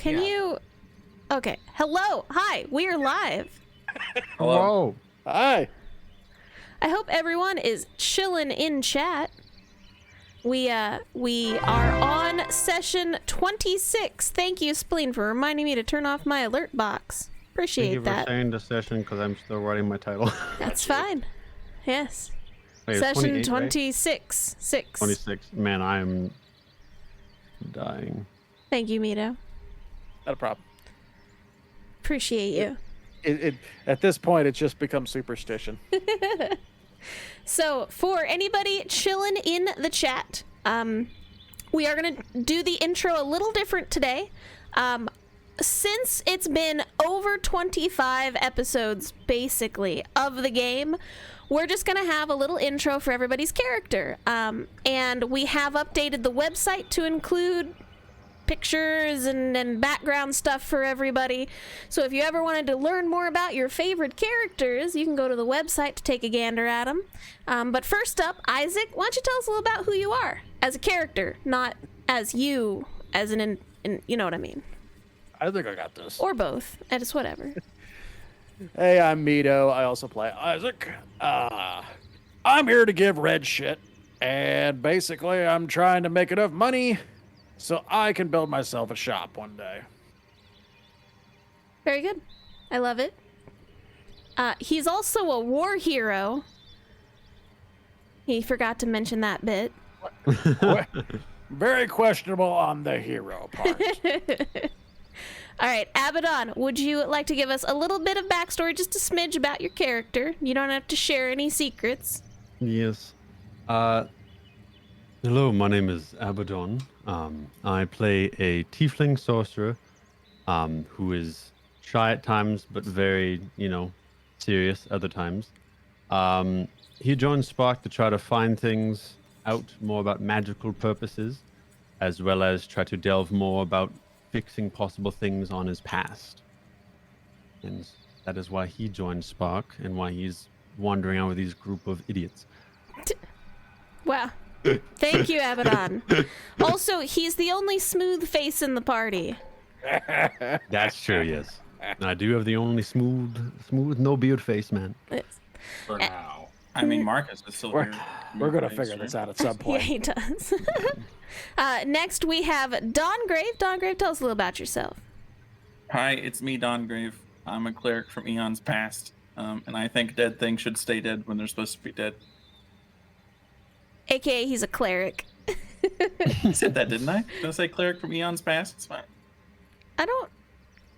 Can you... Okay. Hello. Hi. We are live. Hello. Hi. I hope everyone is chilling in chat. We are on session 26. Thank you, Spleen, for reminding me to turn off my alert box. Appreciate that. Thank you for saying the session, because I'm still writing my title. That's fine. Yes. Wait, Session 26. 6. 26. Man, I am dying. Thank you, Mito. Not a problem. Appreciate you. It at this point, it's just become superstition. So, for anybody chilling in the chat, we are going to do the intro a little different today. Since it's been over 25 episodes, basically, of the game, we're just going to have a little intro for everybody's character. And we have updated the website to include pictures and background stuff for everybody. So if you ever wanted to learn more about your favorite characters, you can go to the website to take a gander at them. But first up, Isaac, why don't you tell us a little about who you are as a character, not as you, as an, you know what I mean? I think I got this. Or both. And it's whatever. Hey, I'm Mito. I also play Isaac. I'm here to give Red shit. And basically, I'm trying to make enough money so I can build myself a shop one day. Very good. I love it. He's also a war hero. He forgot to mention that bit. Very questionable on the hero part. All right, Abaddon, would you like to give us a little bit of backstory, just a smidge about your character? You don't have to share any secrets. Yes. Hello, my name is Abaddon. I play a tiefling sorcerer who is shy at times, but very, serious other times. He joined Spark to try to find things out more about magical purposes, as well as try to delve more about fixing possible things on his past. And that is why he joined Spark and why he's wandering out with these group of idiots. Wow. Thank you, Abaddon. Also, he's the only smooth face in the party. That's true, yes. And I do have the only smooth, no beard face, man. For now. I mean, Marcus is still here. We're going to figure this out at some Yeah, point. he does. Next, we have Dawngrave. Dawngrave, tell us a little about yourself. Hi, it's me, Dawngrave. I'm a cleric from eons past, and I think dead things should stay dead when they're supposed to be dead. AKA, he's a cleric. I said that, didn't I? Did I say cleric from eons past? It's fine. I don't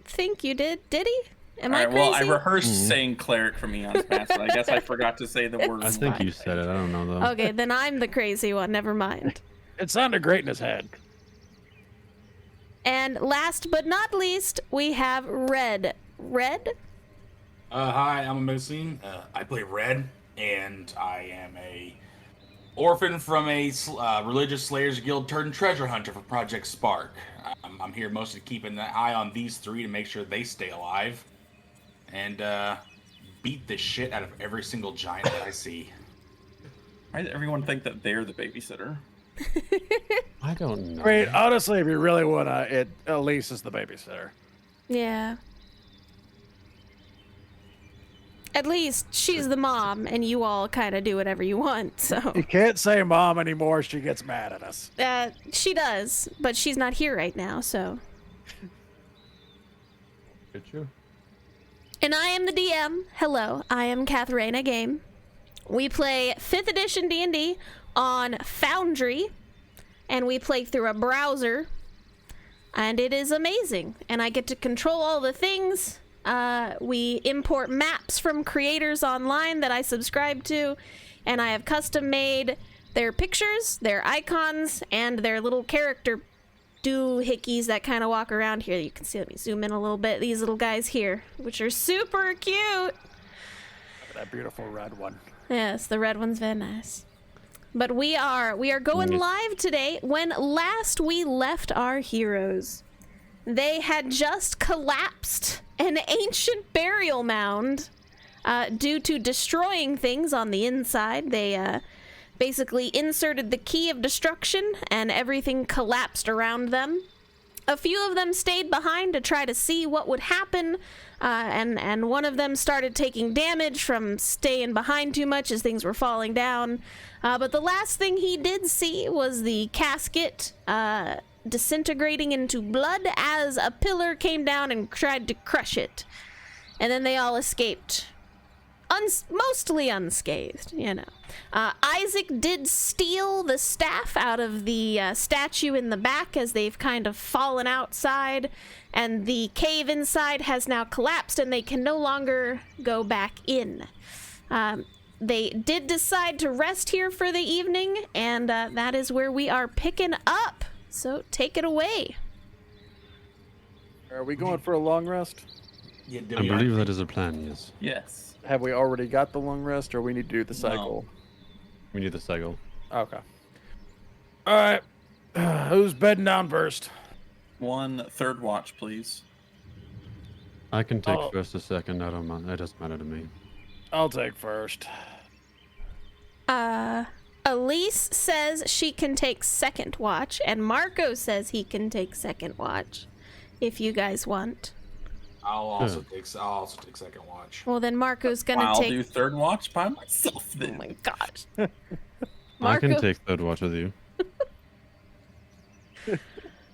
think you did. Did he? Am I All right, crazy? well, I rehearsed saying cleric from eons past, but I guess I forgot to say the word. I think you said it. I don't know, though. Okay, then I'm the crazy one. Never mind. It sounded great in his head. And last but not least, we have Red. Red? Hi, I'm a Missing. I play Red, and I am a orphan from a religious Slayers Guild turned treasure hunter for Project Spark. I'm here mostly keeping an eye on these three to make sure they stay alive, and beat the shit out of every single giant that I see. Why does everyone think that they're the babysitter? I don't know. I mean, honestly, if you really want to, Elise is the babysitter. Yeah. At least she's the mom, and you all kind of do whatever you want, so... You can't say mom anymore. She gets mad at us. She does, but she's not here right now, so... Good, true. And I am the DM. Hello, I am Katharina Game. We play 5th edition D&D on Foundry, and we play through a browser, and it is amazing. And I get to control all the things. We import maps from creators online that I subscribe to, and I have custom made their pictures, their icons, and their little character doohickeys that kind of walk around here. You can see, let me zoom in a little bit, these little guys here, which are super cute. Look at that beautiful red one. Yes, the red one's very nice. But we are going live today. When last we left our heroes, they had just collapsed an ancient burial mound due to destroying things on the inside. They basically inserted the key of destruction and everything collapsed around them. a few of them stayed behind to try to see what would happen, and one of them started taking damage from staying behind too much as things were falling down. But the last thing he did see was the casket disintegrating into blood as a pillar came down and tried to crush it. And then they all escaped. Mostly unscathed, you know. Isaac did steal the staff out of the statue in the back as they've kind of fallen outside, and the cave inside has now collapsed and they can no longer go back in. They did decide to rest here for the evening, and that is where we are picking up. So take it away. Are we going for a long rest? Yeah, I believe that is a plan, yes. Yes. Have we already got the long rest, or we need to do the cycle? We need the cycle. Okay. All right. Who's bedding down first? 1 third watch, please. I can take Oh. first or second. I don't mind. It doesn't matter to me. I'll take first. Elise says she can take second watch, and Marco says he can take second watch, if you guys want. I'll also take second watch. Well, then Marco's gonna I'll take. do third watch by myself Oh then. my gosh. I can Marco- take third watch with you.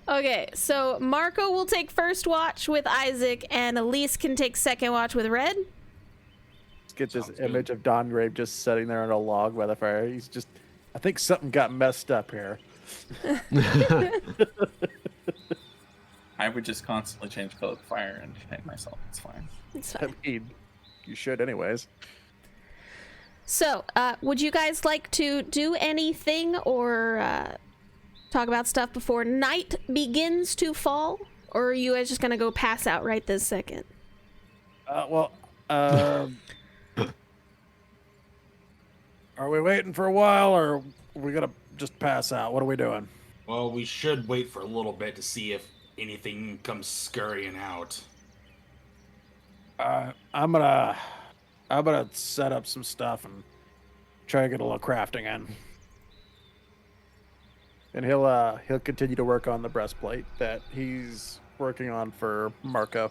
Okay, so Marco will take first watch with Isaac, and Elise can take second watch with Red. Let's get this Sounds good. image of Don Grave just sitting there on a log by the fire. He's just, I think something got messed up here. I would just constantly change color of the fire and hang myself. It's fine. It's I fine. mean, you should anyways. So, would you guys like to do anything or talk about stuff before night begins to fall? Or are you guys just gonna go pass out right this second? Are we waiting for a while, or are we gonna just pass out? What are we doing? Well, we should wait for a little bit to see if anything comes scurrying out. I'm gonna set up some stuff and try to get a little crafting in. And he'll continue to work on the breastplate that he's working on for Marco.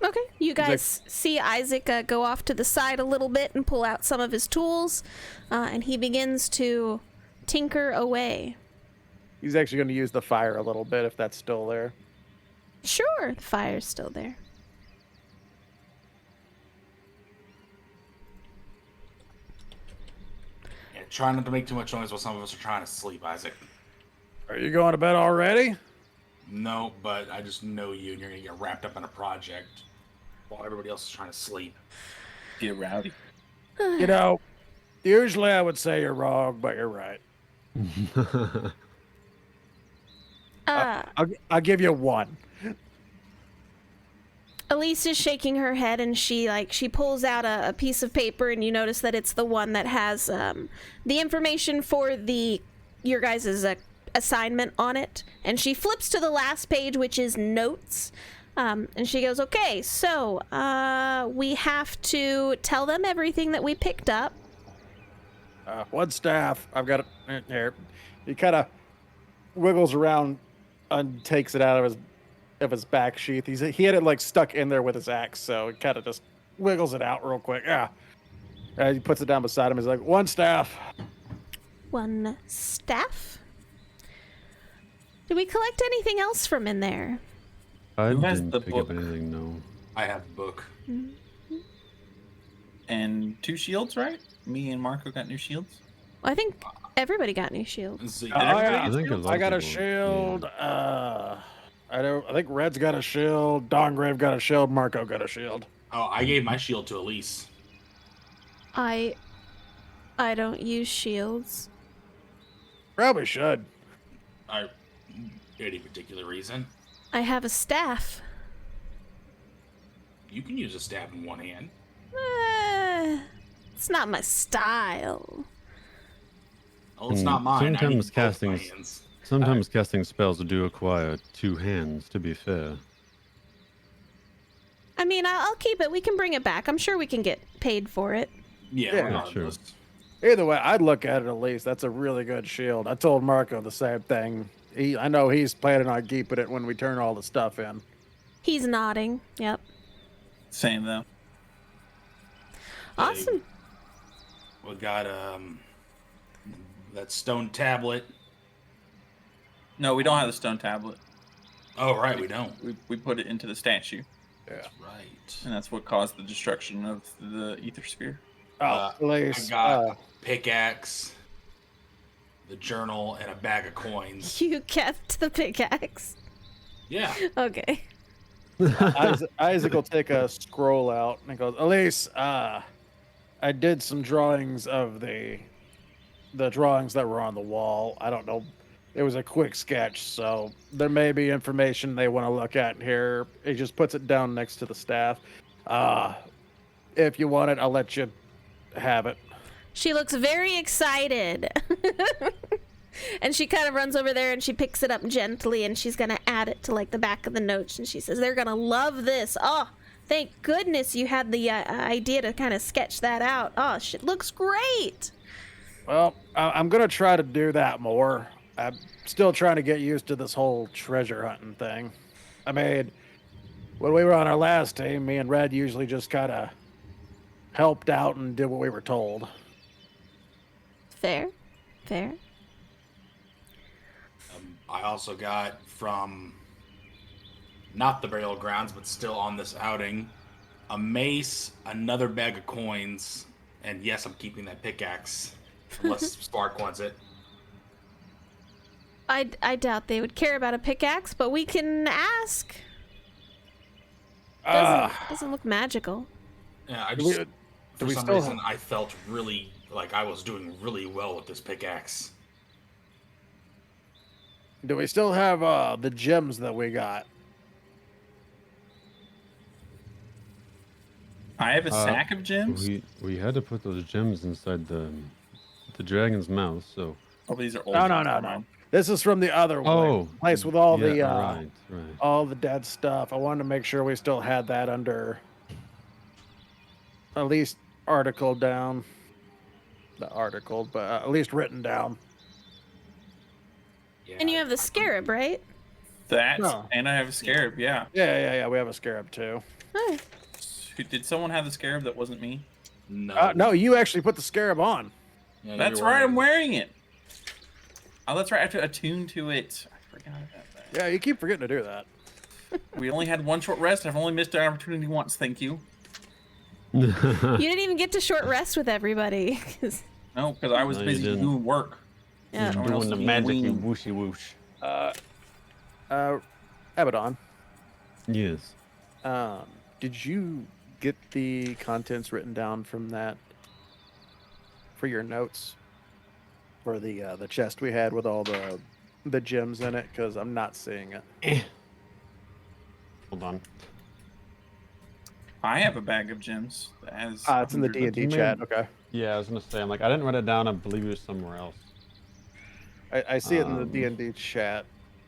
Okay, you guys see Isaac go off to the side a little bit and pull out some of his tools, and he begins to tinker away. He's actually going to use the fire a little bit if that's still there. Sure, the fire's still there. Yeah, try not to make too much noise while some of us are trying to sleep, Isaac. Are you going to bed already? No, but I just know you and you're gonna get wrapped up in a project while everybody else is trying to sleep. Get rowdy. You know, usually I would say you're wrong, but you're right. I'll give you one. Elise is shaking her head, and she pulls out a piece of paper, and you notice that it's the one that has the information for your guys' assignment on it. And she flips to the last page, which is notes. And she goes, okay, so we have to tell them everything that we picked up. One staff. I've got it here. He kind of wiggles around and takes it out of his back sheath. He had it like stuck in there with his axe, so he kind of just wiggles it out real quick. Yeah. He puts it down beside him. He's like, one staff. One staff. Did we collect anything else from in there? I Who has didn't the pick up book? anything, no. I have the book. And 2 shields, right? Me and Marco got new shields. I think everybody got new shields. So, Oh, yeah. I think a lot I of got a people- shield. I think Red's got a shield. Dongrave got a shield. Marco got a shield. Oh, I gave my shield to Elise. I don't use shields. Probably should. Any particular reason? I have a staff. You can use a staff in one hand. It's not my style. Oh, it's not mine. I need Sometimes both my casting hands. Sometimes casting spells do require 2 hands, to be fair. I mean, I'll keep it. We can bring it back. I'm sure we can get paid for it. Yeah, Yeah, regardless. Either way, I'd look at it at least. That's a really good shield. I told Marco the same thing. I know he's planning on keeping it when we turn all the stuff in. He's nodding. Yep. Same though. Awesome. We got that stone tablet. No, we don't have the stone tablet. Oh right, we don't. We put it into the statue, Yeah. Right. and that's what caused the destruction of the ether sphere. Oh, I Lace. got a pickaxe, the journal, and a bag of coins. You kept the pickaxe. Yeah. Okay. Isaac will take a scroll out and goes, Elise, I did some drawings of the drawings that were on the wall. I don't know. It was a quick sketch, so there may be information they want to look at here. He just puts it down next to the staff. If you want it, I'll let you have it. She looks very excited. And she kind of runs over there and she picks it up gently and she's going to add it to like the back of the notes. And she says, they're going to love this. Oh, thank goodness you had the idea to kind of sketch that out. Oh, shit looks great. Well, I'm going to try to do that more. I'm still trying to get used to this whole treasure hunting thing. I mean, when we were on our last team, me and Red usually just kind of helped out and did what we were told. Fair. I also got from not the burial grounds, but still on this outing, a mace, another bag of coins, and yes, I'm keeping that pickaxe unless Spark wants it. I doubt they would care about a pickaxe, but we can ask. Doesn't look magical. Yeah, I Do just we- for we some still reason I felt really like I was doing really well with this pickaxe. Do we still have the gems that we got? I have a sack of gems. We had to put those gems inside the dragon's mouth, so. Oh, these are old. No. Never mind. This is from the other place with all the right. all the dead stuff. I wanted to make sure we still had that under at least articled down. Not articled, but at least written down. Yeah, And you have the scarab, right? That No. and I have a scarab. Yeah. Yeah. We have a scarab too. Oh, Did someone have the scarab that wasn't me? no. No, you actually put the scarab on. Yeah, That's you're right. I'm wearing it. Oh, that's right. I have to attune to it. I forgot about that. Yeah, you keep forgetting to do that. We only had one short rest. I've only missed an opportunity once. Thank you. you didn't even get to short rest with everybody. No, because I was No, you busy didn't. doing work. Yeah. Someone else Doing the was magic winging. whooshy whoosh. Abaddon, Yes. did you get the contents written down from that for your notes for the chest we had with all the gems in it? Because I'm not seeing it. Hold on. I have a bag of gems that has. It's in the 100 D&D chat. Okay, Yeah, I was gonna say, I'm like, I didn't write it down. I believe it was somewhere else. I see it in the D&D chat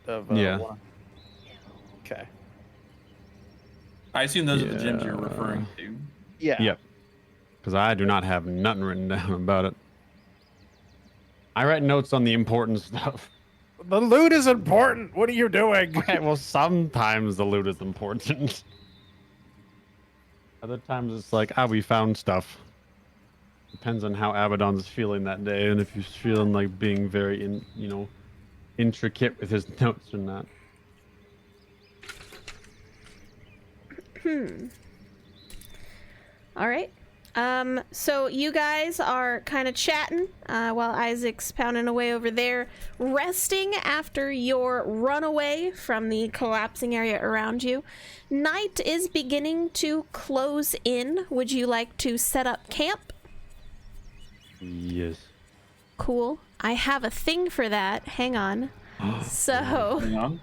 of Yeah. one. Okay. I assume those are the gems you're Yeah. referring to. Yeah. Yep. Because I do not have nothing written down about it. I write notes on the important stuff. The loot is important. What are you doing? Okay, well, sometimes the loot is important. Other times it's like, we found stuff. Depends on how Abaddon's feeling that day, and if he's feeling like being very, intricate with his notes or not. All right. So you guys are kind of chatting while Isaac's pounding away over there, resting after your runaway from the collapsing area around you. Night is beginning to close in. Would you like to set up camp? Yes. Cool. I have a thing for that. Hang on. So Hang on.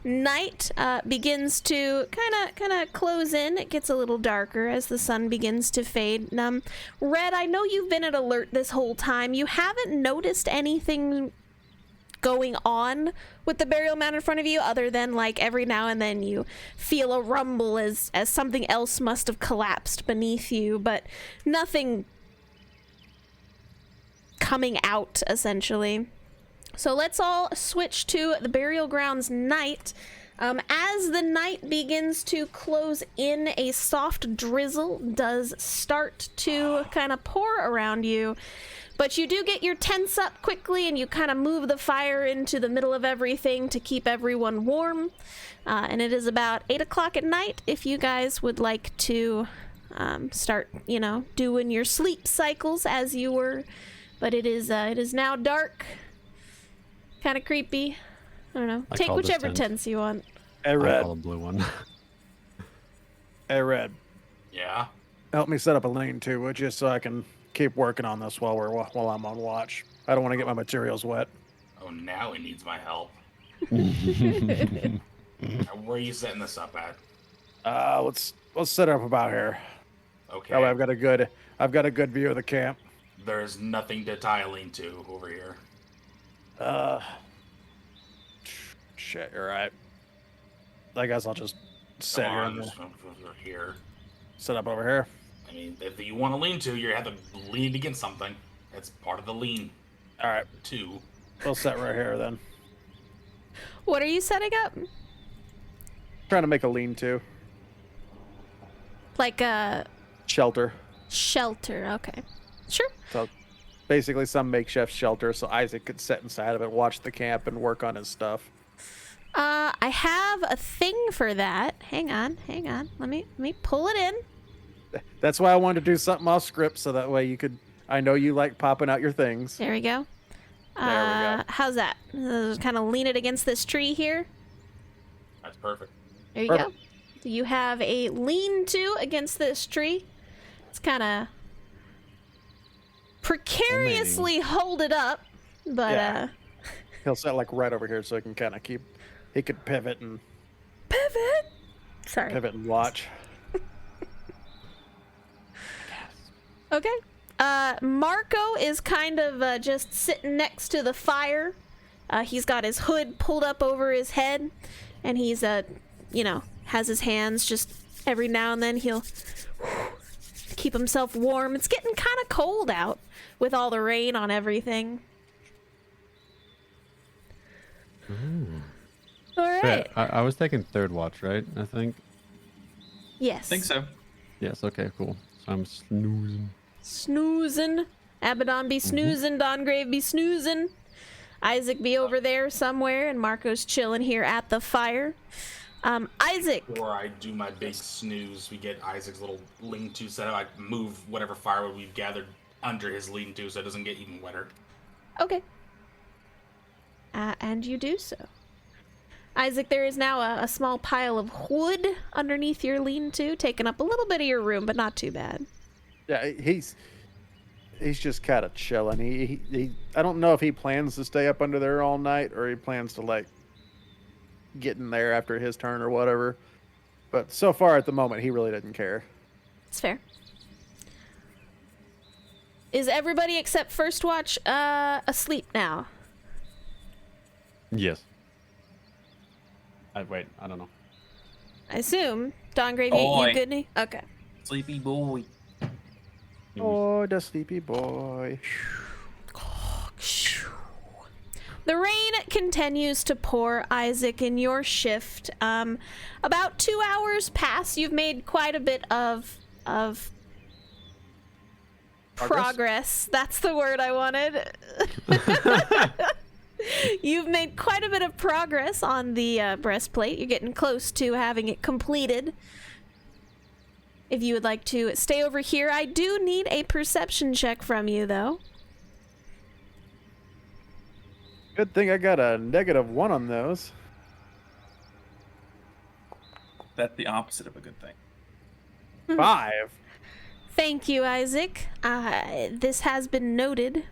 night begins to kind of close in. It gets a little darker as the sun begins to fade. Red, I know you've been at alert this whole time. You haven't noticed anything going on with the burial mound in front of you, other than like every now and then you feel a rumble as something else must have collapsed beneath you, but nothing coming out essentially. So let's all switch to the burial grounds night. As the night begins to close in, a soft drizzle does start to kind of pour around you. But you do get your tents up quickly, and you kind of move the fire into the middle of everything to keep everyone warm. And it is about 8 o'clock at night if you guys would like to start, doing your sleep cycles as you were. But it is now dark. Kind of creepy. I don't know. Take call this whichever tent. tents you want. Hey, I Red. call a blue one. Hey, Red. Yeah. Help me set up a lane too, would you, so I can keep working on this while I'm on watch. I don't want to get my materials wet. Oh, now he needs my help. Where are you setting this up at? Let's set up about here. Okay. That way I've got a good view of the camp. There's nothing to tie a lean to over here. Shit, you're right. I guess I'll just sit Come here on, and just over here. sit up over here. I mean, if you want to lean to, you have to lean against something. That's part of the lean. All right, Two. we'll sit right here then. What are you setting up? Trying to make a lean-to Like a shelter. shelter. Okay. Sure. So basically some makeshift shelter so Isaac could sit inside of it, watch the camp, and work on his stuff. I have a thing for that. Hang on. Let me pull it in. That's why I wanted to do something off script so that way you could. I know you like popping out your things. There we go. There we go. How's that? Kind of lean it against this tree here. That's perfect. There you Perfect. go. So you have a lean-to against this tree. It's kind of precariously hold it up, but Yeah. He'll sit like right over here so he can kind of keep. He could pivot and sorry. watch. Okay. Marco is kind of just sitting next to the fire. He's got his hood pulled up over his head, and he's, has his hands just every now and then he'll keep himself warm. It's getting kind of cold out with all the rain on everything. All right. Yeah, I was taking third watch, right? I think. Yes. I think so. Yes. Okay. Cool. So I'm snoozing. Snoozing. Abaddon be snoozing. Dongrave be snoozing. Isaac be over there somewhere, and Marco's chilling here at the fire. Isaac. Before I do my big snooze, we get Isaac's little lean-to set up. I move whatever firewood we've gathered under his lean-to so it doesn't get even wetter. Okay. And you do so. Isaac, there is now a small pile of wood underneath your lean-to, taking up a little bit of your room, but not too bad. Yeah, he's just kind of chilling. He I don't know if he plans to stay up under there all night or he plans to like get in there after his turn or whatever. But so far at the moment, he really doesn't care. It's fair. Is everybody except First Watch asleep now? Yes. Wait. I don't know. I assume. Dongrave, Boy. you good? Nick? Okay. Sleepy boy. Oh, the sleepy boy. The rain continues to pour, Isaac, in your shift. About 2 hours pass. You've made quite a bit of progress. That's the word I wanted. You've made quite a bit of progress on the breastplate. You're getting close to having it completed. If you would like to stay over here, I do need a perception check from you, though. Good thing I got a -1 on those. That's the opposite of a good thing. 5. Thank you, Isaac. This has been noted.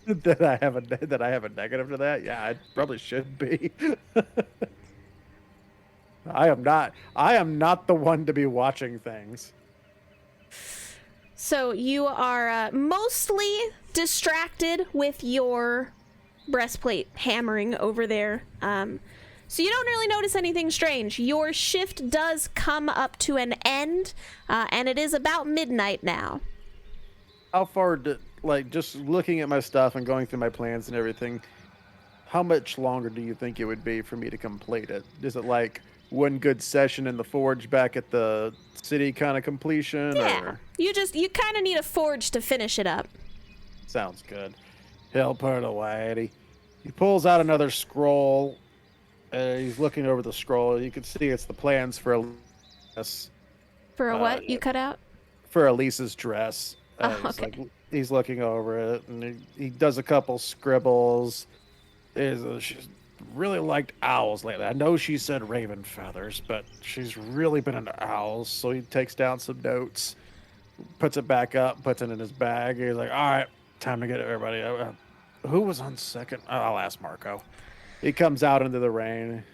that I have a negative to that. Yeah, I probably should be. I am not the one to be watching things. So you are mostly distracted with your breastplate hammering over there. So you don't really notice anything strange. Your shift does come up to an end, and it is about midnight now. How far like just looking at my stuff and going through my plans and everything, how much longer do you think it would be for me to complete it? Is it like one good session in the forge back at the city kind of completion, Yeah. or You kind of need a forge to finish it up. sounds good? He'll put it away, and he pulls out another scroll. He's looking over the scroll. You can see it's the plans for Elise, For a what? You cut out? for Elise's dress. Oh, okay. He's looking over it, and he does a couple scribbles. She's really liked owls lately. I know she said raven feathers, but she's really been into owls. So he takes down some notes, puts it back up, puts it in his bag. He's like, all right, time to get everybody. Who was on second? Oh, I'll ask Marco. He comes out into the rain.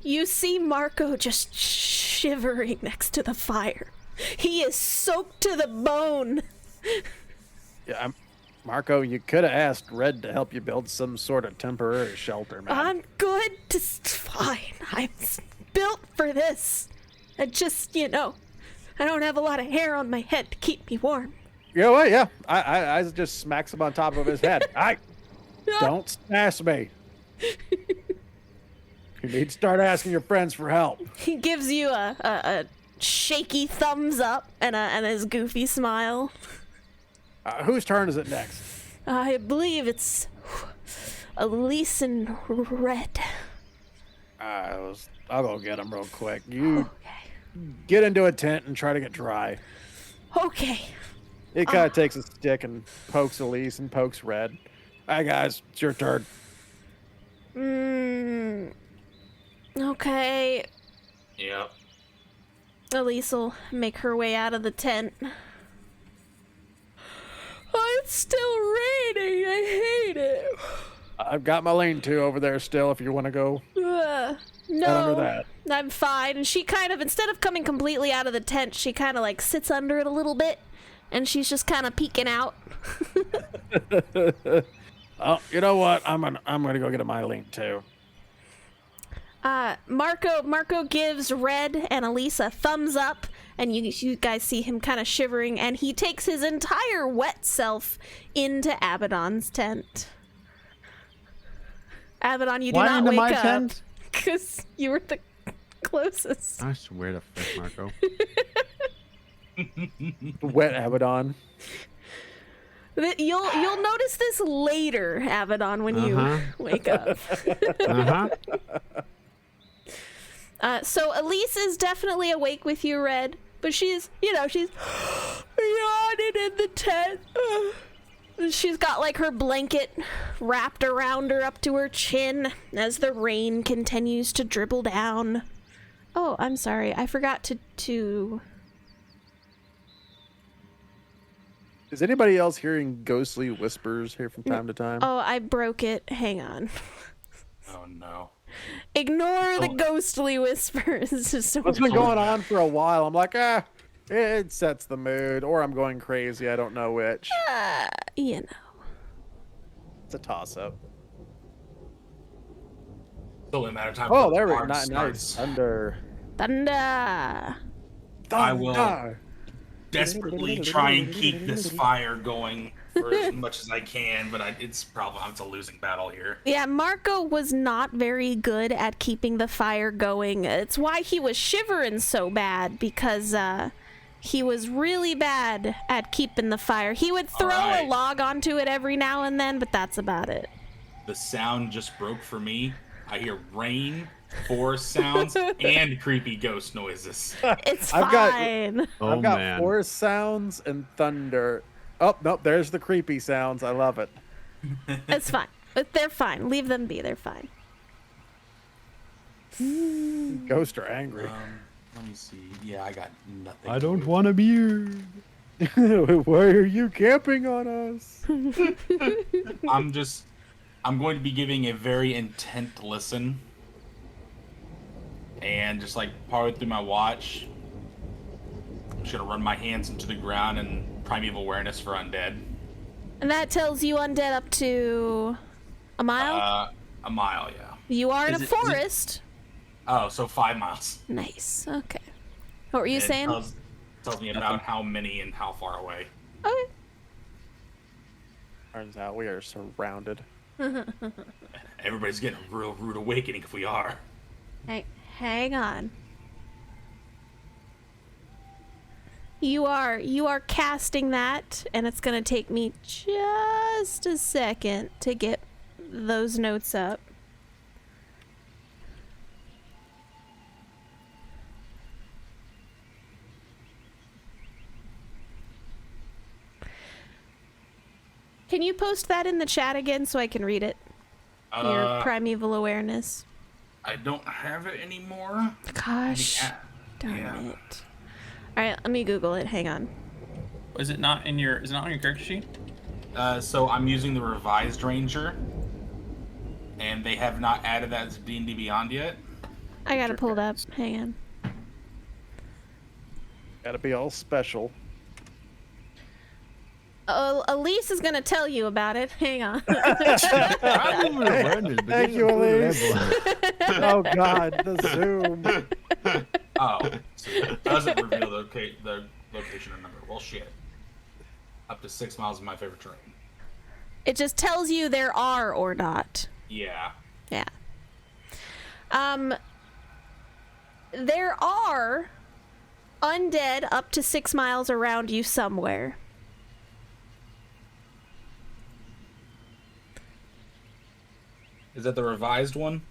You see Marco just shivering next to the fire. He is soaked to the bone. Yeah, Marco, you could have asked Red to help you build some sort of temporary shelter, man. I'm good. Fine. I'm built for this. I just, I don't have a lot of hair on my head to keep me warm. You know what? Yeah, I just smacks him on top of his head. Don't smash me. You need to start asking your friends for help. He gives you a shaky thumbs up and his goofy smile. Whose turn is it next? I believe it's Elise and Red. I'll go get him real quick. You Okay. get into a tent and try to get dry. Okay. He kind of takes a stick and pokes Elise and pokes Red. Hi, guys. It's your turn. Okay. Yep. Elise will make her way out of the tent. Oh, it's still raining. I hate it. I've got my lean-to over there still if you want to go. Under No, that. I'm fine. And she kind of, instead of coming completely out of the tent, she kind of like sits under it a little bit, and she's just kind of peeking out. Oh, you know what? I'm gonna go get my lean-to. Marco gives Red and Elise a thumbs up, and you guys see him kind of shivering, and he takes his entire wet self into Abaddon's tent. Abaddon, you do Why not into wake my up tent? because you were the closest. I swear to frick, Marco. Wet Abaddon. You'll notice this later, Abaddon, when you wake up. So Elise is definitely awake with you, Red, but she's yawning in the tent. She's got like her blanket wrapped around her up to her chin as the rain continues to dribble down. Oh, I'm sorry. I forgot to... Is anybody else hearing ghostly whispers here from time to time? Oh, I broke it. Hang on. Oh no. Ignore the ghostly whispers. It's been going on for a while. I'm like, it sets the mood, or I'm going crazy. I don't know which. You know. It's a toss-up. It's only a matter of time. Oh, before there we the go. card Nice. starts. Thunder. Thunder. I will Thunder. desperately try and keep this fire going for as much as I can, but it's a losing battle here. Yeah, Marco was not very good at keeping the fire going. It's why he was shivering so bad, because he was really bad at keeping the fire. He would throw a log onto it every now and then, but that's about it. The sound just broke for me. I hear rain, forest sounds, and creepy ghost noises. It's I've got- fine. I've got man. forest sounds and thunder. Oh, nope, there's the creepy sounds. I love it. It's fine. But they're fine. Leave them be. They're fine. Ghosts are angry. Let me see. Yeah, I got nothing. I don't want to be here. Why are you camping on us? I'm going to be giving a very intent listen. And just like power through my watch. I'm just gonna run my hands into the ground and primeval awareness for undead. And that tells you undead up to a mile? A mile, yeah. You are in a is it- forest. Oh, so 5 miles. Nice. Okay. What were you It saying? tells me about how many and how far away. Okay. Turns out we are surrounded. Everybody's getting a real rude awakening if we are. Hey, hang on. You are casting that, and it's gonna take me just a second to get those notes up. Can you post that in the chat again so I can read it? Your primeval awareness. I don't have it anymore. Gosh, darn it. All right, let me Google it. Hang on. Is it not on your character sheet? So I'm using the revised Ranger, and they have not added that to D&D Beyond yet. I got it pulled up. Hang on. Gotta be all special. Elise is gonna tell you about it. Hang on. Thank you, Elise. Oh God, the zoom. Oh, so it doesn't reveal the location or number. Well, shit. Up to 6 miles of my favorite terrain. It just tells you there are or not. Yeah. Yeah. There are undead up to 6 miles around you somewhere. Is that the revised one?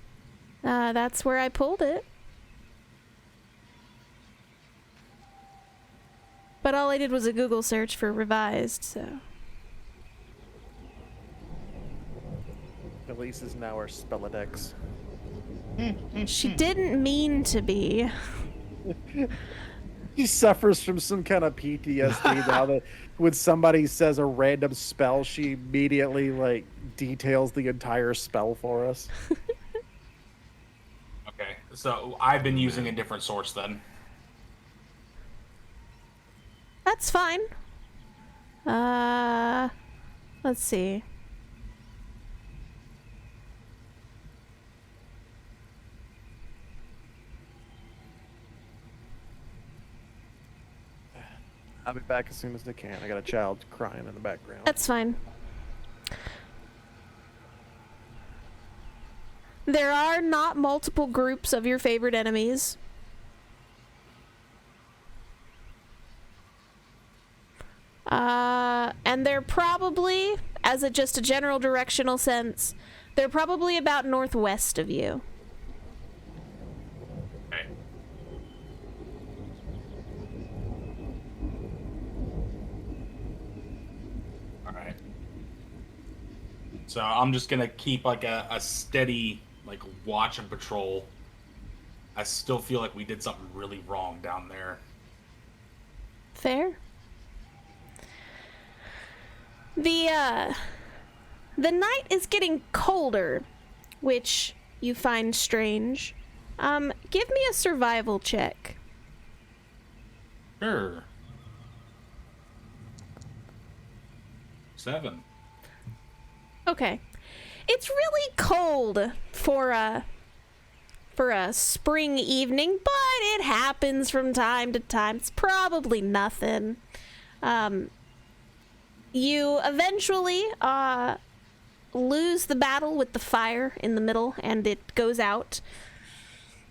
That's where I pulled it. But all I did was a Google search for revised, so. Elise is now our Spellodex. She didn't mean to be. She suffers from some kind of PTSD now that when somebody says a random spell, she immediately like details the entire spell for us. Okay, so I've been using a different source then. That's fine. Let's see. I'll be back as soon as I can. I got a child crying in the background. That's fine. There are not multiple groups of your favorite enemies. And they're probably, as just a general directional sense, they're probably about northwest of you. Okay. Alright. So I'm just gonna keep like a steady like watch and patrol. I still feel like we did something really wrong down there. Fair. The night is getting colder, which you find strange. Give me a survival check. Sure. 7. Okay. It's really cold for a spring evening, but it happens from time to time. It's probably nothing. You eventually lose the battle with the fire in the middle, and it goes out.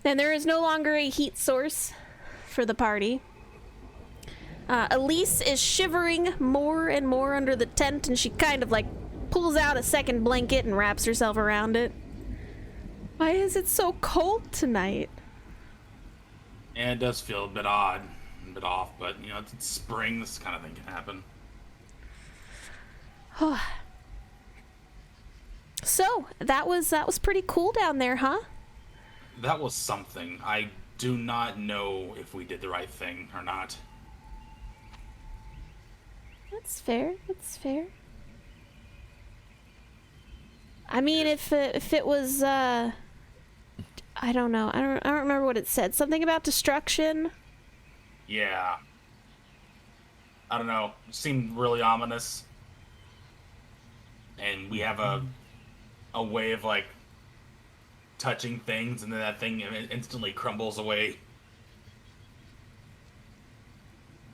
And there is no longer a heat source for the party. Elise is shivering more and more under the tent, and she kind of like pulls out a second blanket and wraps herself around it. Why is it so cold tonight? And it does feel a bit odd, a bit off, but you know, it's spring, this kind of thing can happen. So, that was pretty cool down there, huh? That was something. I do not know if we did the right thing or not. That's fair. That's fair. I mean, if it was, I don't know. I don't remember what it said. Something about destruction? Yeah. I don't know. It seemed really ominous. And we have a way of, like, touching things, and then that thing instantly crumbles away.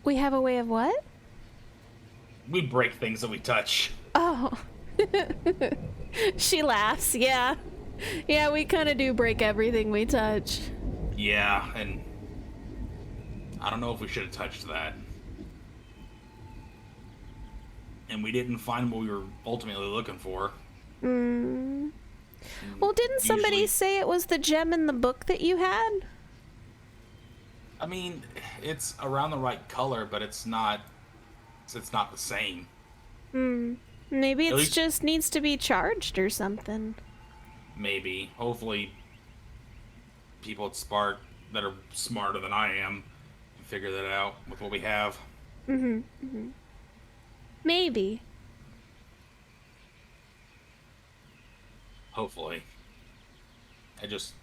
We have a way of what? We break things that we touch. Oh. She laughs. Yeah. Yeah, we kind of do break everything we touch. Yeah, and I don't know if we should have touched that. And we didn't find what we were ultimately looking for. Mm. Well, didn't somebody Usually- say it was the gem in the book that you had? I mean, it's around the right color, but it's not the same. Maybe At it least- just needs to be charged or something. Maybe. Hopefully people at Spark that are smarter than I am can figure that out with what we have. Maybe. Hopefully. It's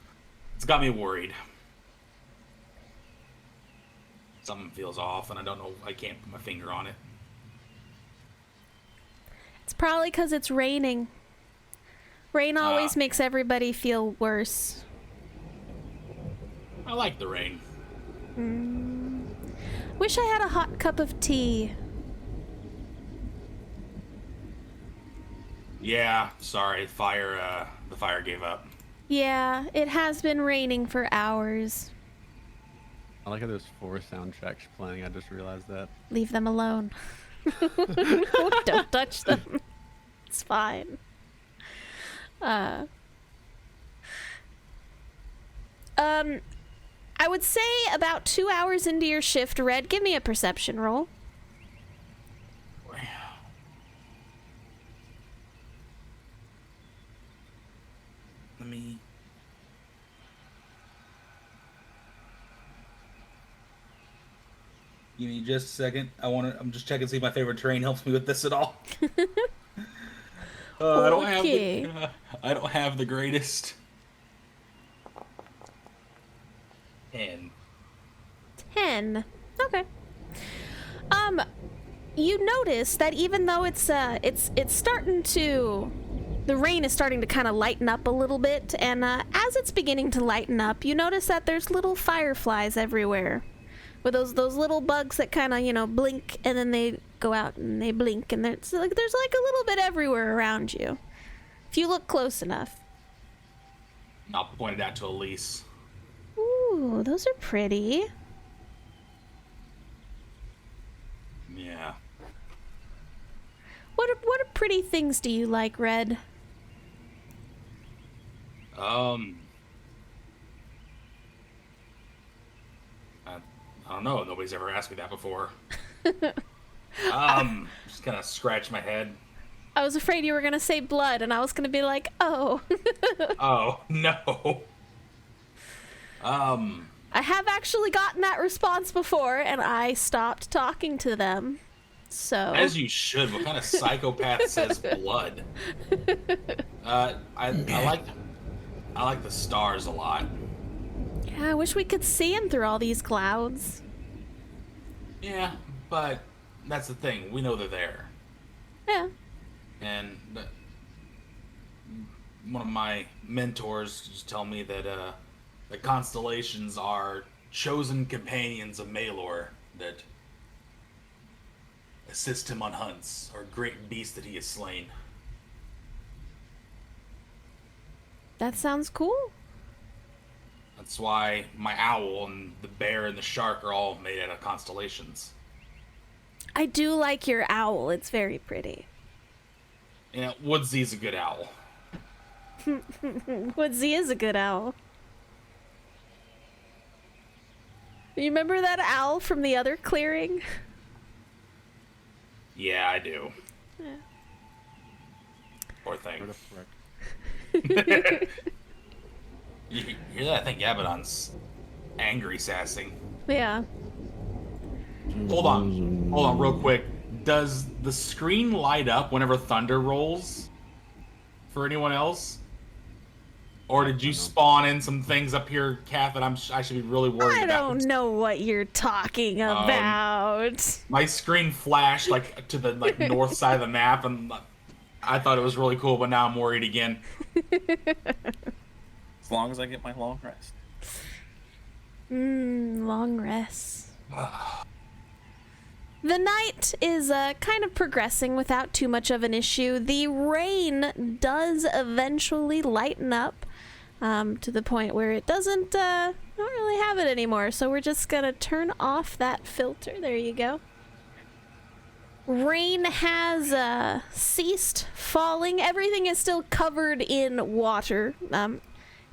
got me worried. Something feels off and I don't know, I can't put my finger on it. It's probably because it's raining. Rain always makes everybody feel worse. I like the rain. Wish I had a hot cup of tea. Yeah, sorry, the fire gave up. Yeah, it has been raining for hours. I like how there's 4 soundtracks playing. I just realized that. Leave them alone. Don't touch them. It's fine. I would say about 2 hours into your shift, Red, give me a perception roll. Let me... Give me just a second. I'm just checking to see if my favorite terrain helps me with this at all. Okay. I don't have the greatest. 10. 10. Okay. You notice that even though it's starting to, the rain is starting to kind of lighten up a little bit, and as it's beginning to lighten up, you notice that there's little fireflies everywhere, with those little bugs that kind of blink and then they go out and they blink, and there's like a little bit everywhere around you, if you look close enough. I'll point it out to Elise. Ooh, those are pretty. Yeah. What pretty things do you like, Red? I don't know. Nobody's ever asked me that before. Just kind of scratch my head. I was afraid you were gonna say blood, and I was gonna be like, oh. Oh, no. I have actually gotten that response before, and I stopped talking to them. So. As you should. What kind of psychopath says blood? I like the stars a lot. Yeah, I wish we could see them through all these clouds. Yeah, but that's the thing. We know they're there. Yeah. And one of my mentors just tell me that the constellations are chosen companions of Malor that assist him on hunts or great beasts that he has slain. That sounds cool. That's why my owl and the bear and the shark are all made out of constellations. I do like your owl. It's very pretty. You know, Woodsy's a good owl. Woodsy is a good owl. You remember that owl from the other clearing? Yeah, I do. Yeah. Poor thing. What a frick. You hear that? I think Abaddon's angry sassing. Yeah. Hold on real quick. Does the screen light up whenever thunder rolls for anyone else? Or did you spawn in some things up here, Kath, that I should be really worried I about? don't know what you're talking about. My screen flashed like to the north side of the map, and I thought it was really cool, but now I'm worried again. As long as I get my long rest. Long rests. The night is kind of progressing without too much of an issue. The rain does eventually lighten up to the point where it don't really have it anymore. So we're just gonna turn off that filter. There you go. Rain has ceased falling. Everything is still covered in water.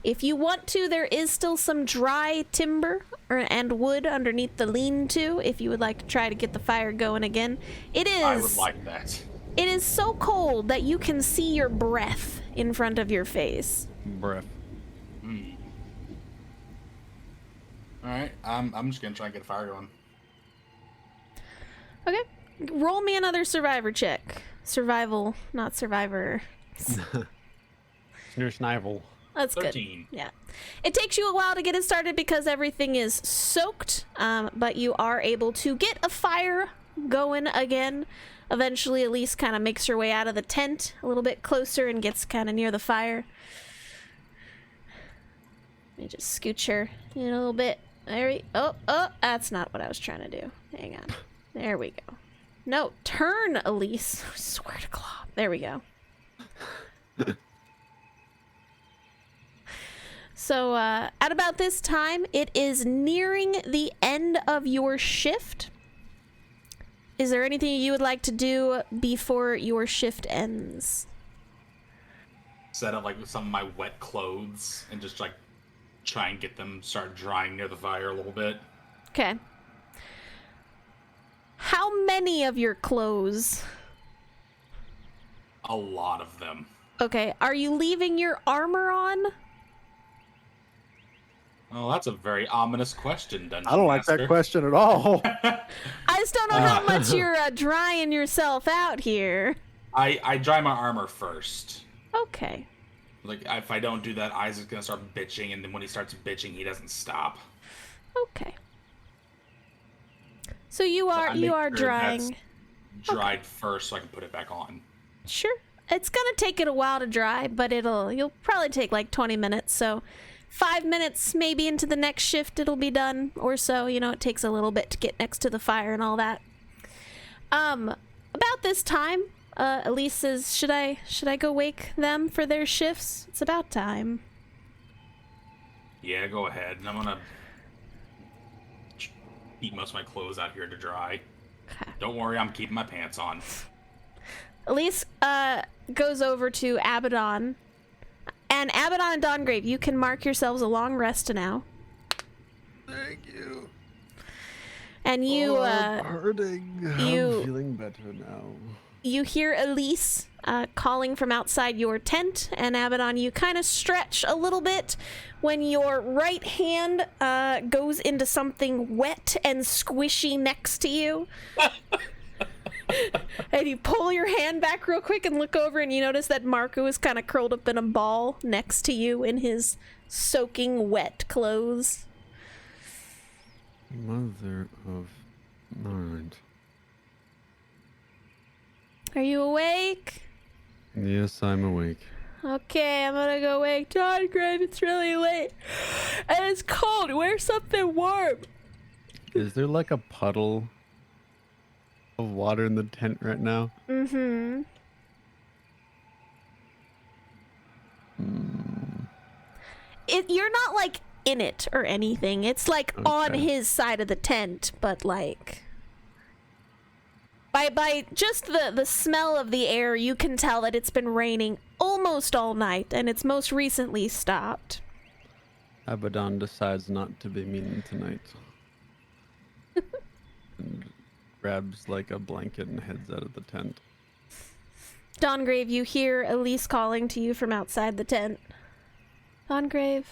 If you want to, there is still some dry timber and wood underneath the lean-to if you would like to try to get the fire going again. I would like that. It is so cold that you can see your breath in front of your face. Breath. All right, I'm just gonna try and get a fire going. Okay. Roll me another survivor check. Survival, not survivor. Snur Schnivel. That's 13. good. Yeah. It takes you a while to get it started because everything is soaked, but you are able to get a fire going again. Eventually, Elise kind of makes her way out of the tent a little bit closer and gets kind of near the fire. Let me just scooch her in a little bit. Oh, that's not what I was trying to do. Hang on. There we go. No, turn, Elise. I swear to God. There we go. So, at about this time, it is nearing the end of your shift. Is there anything you would like to do before your shift ends? Set up like some of my wet clothes and just like try and get them start drying near the fire a little bit. Okay. How many of your clothes? A lot of them. Okay, are you leaving your armor on? Well, that's a very ominous question, Dungeon I don't like Master. that question at all. I just don't know how much you're drying yourself out here. I dry my armor first. Okay. Like, if I don't do that, Isaac's gonna start bitching, and then when he starts bitching, he doesn't stop. Okay. So you I make are sure drying. that's dried first so I can put it back on. Sure. It's gonna take it a while to dry, but you'll probably take like 20 minutes, so 5 minutes maybe into the next shift it'll be done or so. You know, it takes a little bit to get next to the fire and all that. About this time, Elise says, should I go wake them for their shifts? It's about time. Yeah, go ahead. And I'm gonna keep most of my clothes out here to dry. Okay. Don't worry, I'm keeping my pants on. Elise goes over to Abaddon. And Abaddon and Dawngrave, you can mark yourselves a long rest now. Thank you. And you, I'm hurting. I'm feeling better now. you hear Elise calling from outside your tent, and Abaddon, you kind of stretch a little bit when your right hand goes into something wet and squishy next to you. And you pull your hand back real quick and look over, and you notice that Marco is kind of curled up in a ball next to you in his soaking wet clothes. Mother of... Alright. Are you awake? Yes, I'm awake. Okay, I'm gonna go wake Dawngrave. It's really late. And it's cold. Wear something warm. Is there like a puddle of water in the tent right now? Mm-hmm. You're not like in it or anything. It's like on Okay. his side of the tent, but like by just the smell of the air, you can tell that it's been raining almost all night, and it's most recently stopped. Abaddon decides not to be mean tonight. And grabs like a blanket and heads out of the tent. Dawngrave, you hear Elise calling to you from outside the tent. Dawngrave,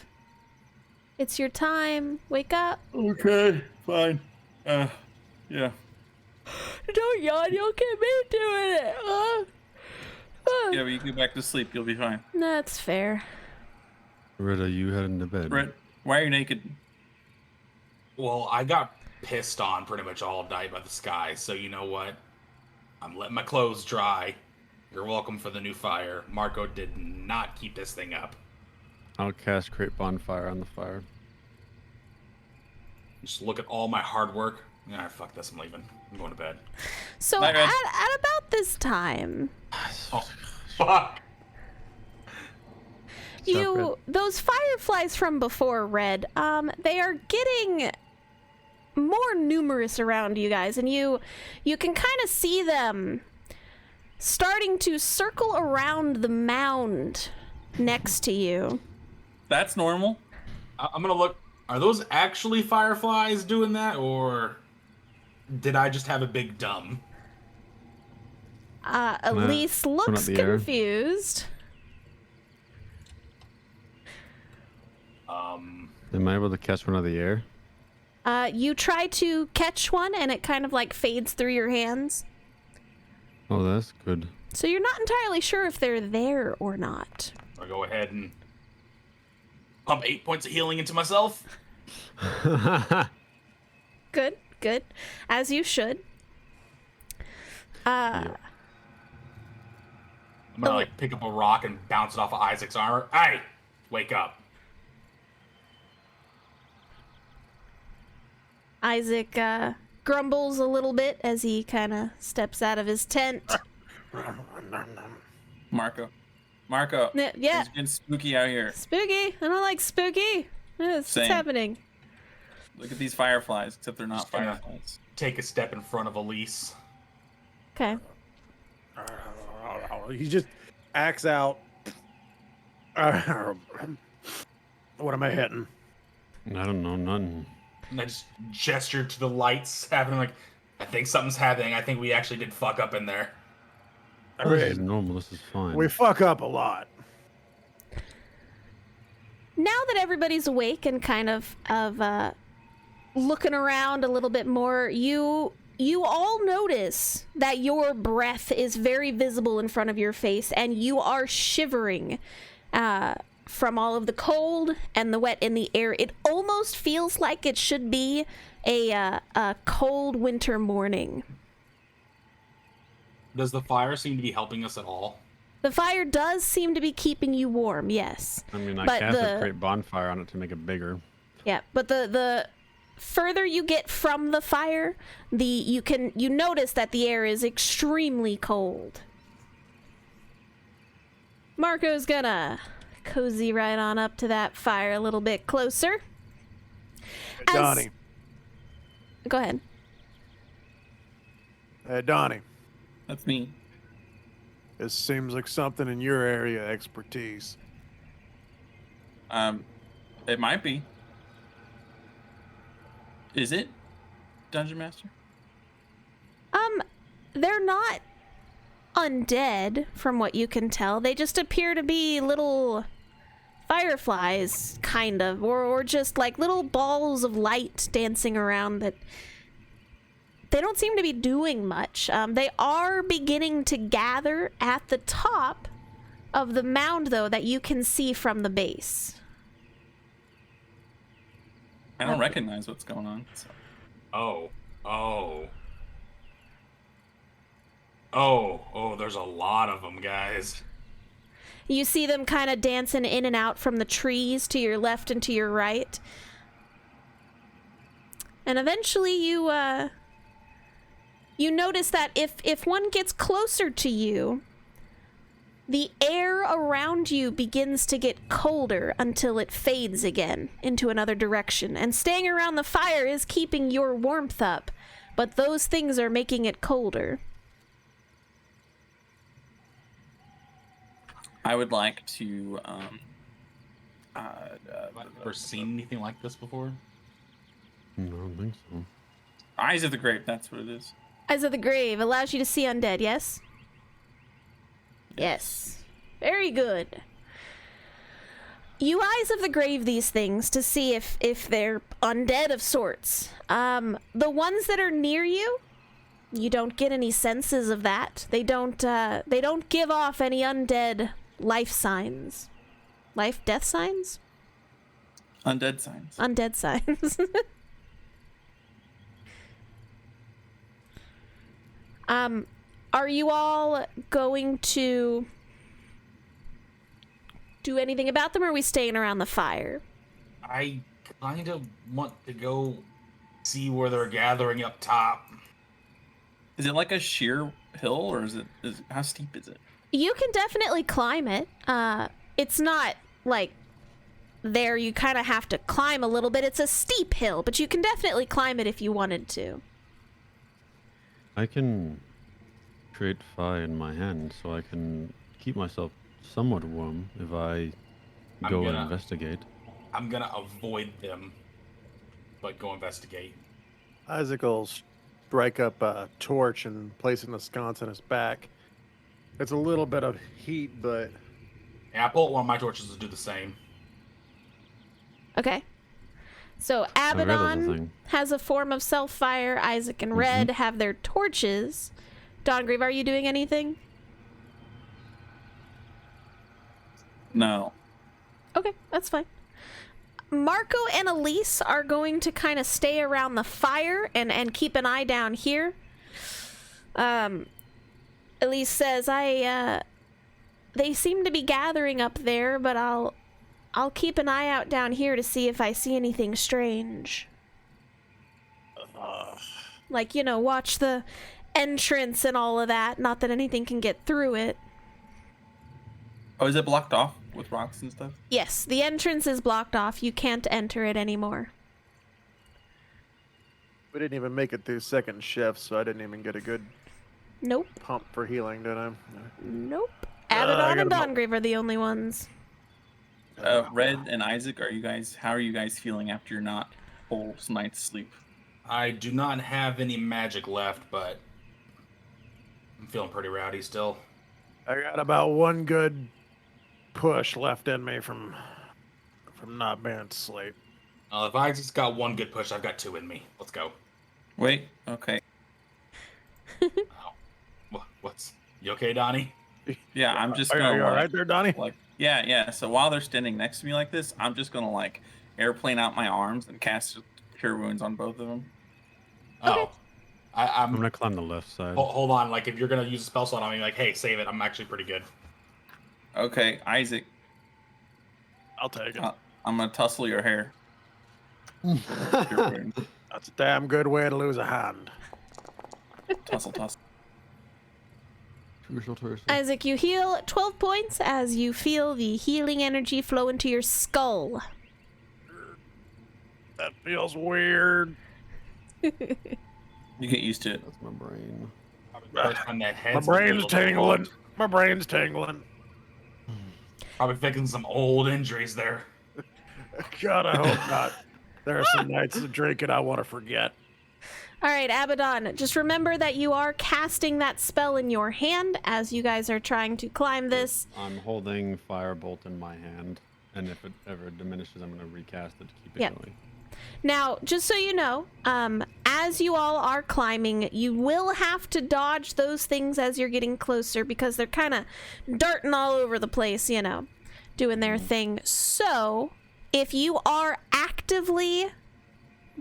it's your time. Wake up. Okay, fine. Yeah. Don't yawn. You'll get me doing it. Yeah, but you go back to sleep. You'll be fine. That's fair. Rita, you heading to bed? Brett, why are you naked? Well, I got pissed on pretty much all night by the sky, so you know what? I'm letting my clothes dry. You're welcome for the new fire. Marco did not keep this thing up. I'll cast Create Bonfire on the fire. Just look at all my hard work. Yeah, fuck this. I'm leaving. I'm going to bed. So Night, at Red. about this time, Oh, fuck. those fireflies from before, Red, they are getting more numerous around you guys, and you can kind of see them starting to circle around the mound next to you. That's normal. I'm gonna look. Are those actually fireflies doing that, or did I just have a big dumb? Elise looks the air. confused. Am I able to catch one out of the air? You try to catch one, and it kind of like fades through your hands. Oh, that's good. So you're not entirely sure if they're there or not. I'll go ahead and pump 8 points of healing into myself. Good, good. As you should. I'm gonna like pick up a rock and bounce it off of Isaac's armor. Hey, wake up. Isaac grumbles a little bit as he kind of steps out of his tent. Marco. Yeah. It's getting spooky out here. Spooky. I don't like spooky. What's Same. happening? Look at these fireflies, except they're not Just gonna- fireflies. Take a step in front of Elise. Okay. He just acts out. What am I hitting? I don't know, nothing. And I just gestured to the lights happening like, I think something's happening. I think we actually did fuck up in there. This is normal. This is fine. We fuck up a lot. Now that everybody's awake and kind of looking around a little bit more, you all notice that your breath is very visible in front of your face, and you are shivering from all of the cold and the wet in the air. It almost feels like it should be a cold winter morning. Does the fire seem to be helping us at all? The fire does seem to be keeping you warm, yes. I mean, I But cast the- a great bonfire on it to make it bigger. Yeah, but the further you get from the fire, you notice that the air is extremely cold. Marco's gonna cozy right on up to that fire a little bit closer. As- Donnie. Go ahead. Hey, Donnie. That's me. This seems like something in your area of expertise. It might be. Is it, Dungeon Master? They're not undead from what you can tell. They just appear to be little fireflies, kind of, or just like little balls of light dancing around that they don't seem to be doing much. They are beginning to gather at the top of the mound, though, that you can see from the base. I don't recognize what's going on. So. Oh, there's a lot of them, guys. You see them kind of dancing in and out from the trees to your left and to your right. And eventually you notice that if one gets closer to you, the air around you begins to get colder until it fades again into another direction. And staying around the fire is keeping your warmth up, but those things are making it colder. I would like to. Have I ever seen anything like this before? No, I don't think so. Eyes of the Grave. That's what it is. Eyes of the Grave allows you to see undead, yes? Yes. Very good. You Eyes of the Grave these things to see if they're undead of sorts. The ones that are near you, you don't get any senses of that. They don't give off any undead life signs. Death signs? Undead signs. Undead signs. Are you all going to do anything about them, or are we staying around the fire? I kind of want to go see where they're gathering up top. Is it like a sheer hill, or how steep is it? You can definitely climb it. It's not like there you kind of have to climb a little bit. It's a steep hill, but you can definitely climb it if you wanted to. I can create fire in my hand, so I can keep myself somewhat warm if I go and investigate. I'm gonna avoid them, but go investigate. Isaac will strike up a torch and place it in the sconce on his back. It's a little bit of heat, but... Yeah, I pull one of my torches to do the same. Okay. So Abaddon has a form of self-fire. Isaac and Red have their torches. Dongrieve, are you doing anything? No. Okay, that's fine. Marco and Elise are going to kind of stay around the fire and keep an eye down here. Elise says, they seem to be gathering up there, but I'll keep an eye out down here to see if I see anything strange. Like, you know, watch the entrance and all of that. Not that anything can get through it. Oh, is it blocked off with rocks and stuff? Yes, the entrance is blocked off. You can't enter it anymore. We didn't even make it through second shift, so I didn't even get a good Nope. pump for healing, did I? Nope. Abaddon and Dongrieve are the only ones. Red and Isaac, how are you guys feeling after your not whole night's sleep? I do not have any magic left, but I'm feeling pretty rowdy still. I got about one good push left in me from not being asleep. If I just got one good push, I've got two in me. Let's go. Wait, okay. What's... You okay, Donnie? Yeah, I'm just Are gonna... you all right there, Donnie? Yeah. So while they're standing next to me like this, I'm just gonna, airplane out my arms and cast Cure Wounds on both of them. Oh. I'm gonna climb the left side. Hold on, if you're gonna use a spell slot on me, hey, save it. I'm actually pretty good. Okay, Isaac. I'll take it. I'm gonna tussle your hair. Cure Wounds. That's a damn good way to lose a hand. Tussle. Isaac, you heal 12 points as you feel the healing energy flow into your skull. That feels weird. You get used to it. That's my brain. My brain's tingling. My brain's tingling. Probably fixing some old injuries there. God, I hope not. There are some nights of drinking I want to forget. All right, Abaddon, just remember that you are casting that spell in your hand as you guys are trying to climb this. I'm holding Firebolt in my hand, and if it ever diminishes, I'm going to recast it to keep it going. Now, just so you know, as you all are climbing, you will have to dodge those things as you're getting closer because they're kind of darting all over the place, you know, doing their thing. So, if you are actively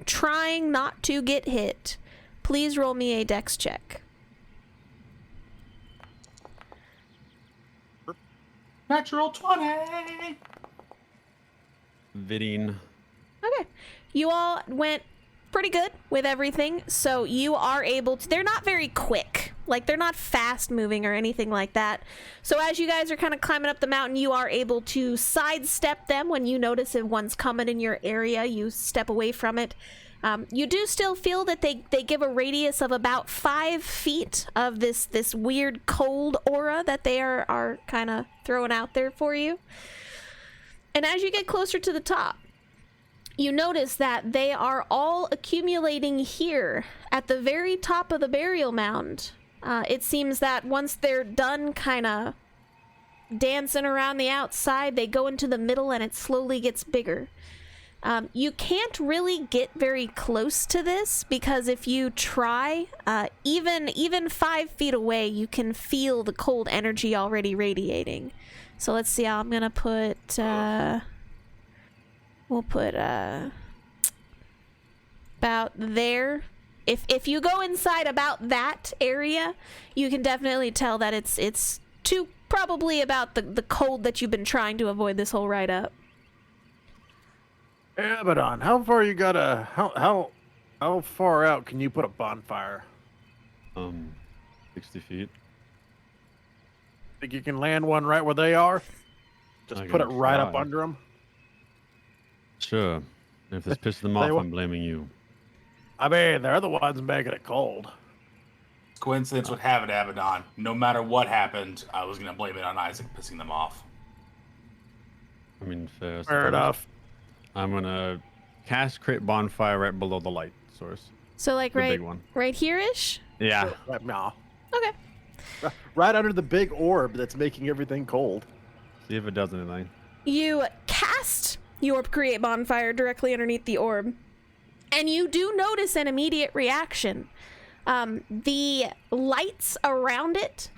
trying not to get hit, please roll me a dex check. Natural 20! Vidine. Okay. You all went pretty good with everything, so you are able to... They're not very quick. Like, they're not fast-moving or anything like that. So as you guys are kind of climbing up the mountain, you are able to sidestep them. When you notice if one's coming in your area, you step away from it. You do still feel that they give a radius of about 5 feet of this weird cold aura that they are kind of throwing out there for you. And as you get closer to the top, you notice that they are all accumulating here at the very top of the burial mound. It seems that once they're done kind of dancing around the outside, they go into the middle and it slowly gets bigger. You can't really get very close to this because if you try, even 5 feet away, you can feel the cold energy already radiating. So let's see how I'm gonna put, we'll put, about there. If you go inside about that area, you can definitely tell that it's probably about the cold that you've been trying to avoid this whole ride up. Abaddon, how far you gotta... How How far out can you put a bonfire? 60 feet. Think you can land one right where they are? Just I put it can right up try. under them? Sure. If this pisses them off, I'm blaming you. I mean, they're the ones making it cold. Coincidence would have it, Abaddon. No matter what happened, I was gonna blame it on Isaac pissing them off. I mean, fair. Fair enough. I'm gonna cast create bonfire right below the light source. So like The right big one. right here-ish? Yeah. No. Okay. Right under the big orb that's making everything cold. See if it does anything. You cast your create bonfire directly underneath the orb, and you do notice an immediate reaction. The lights around it,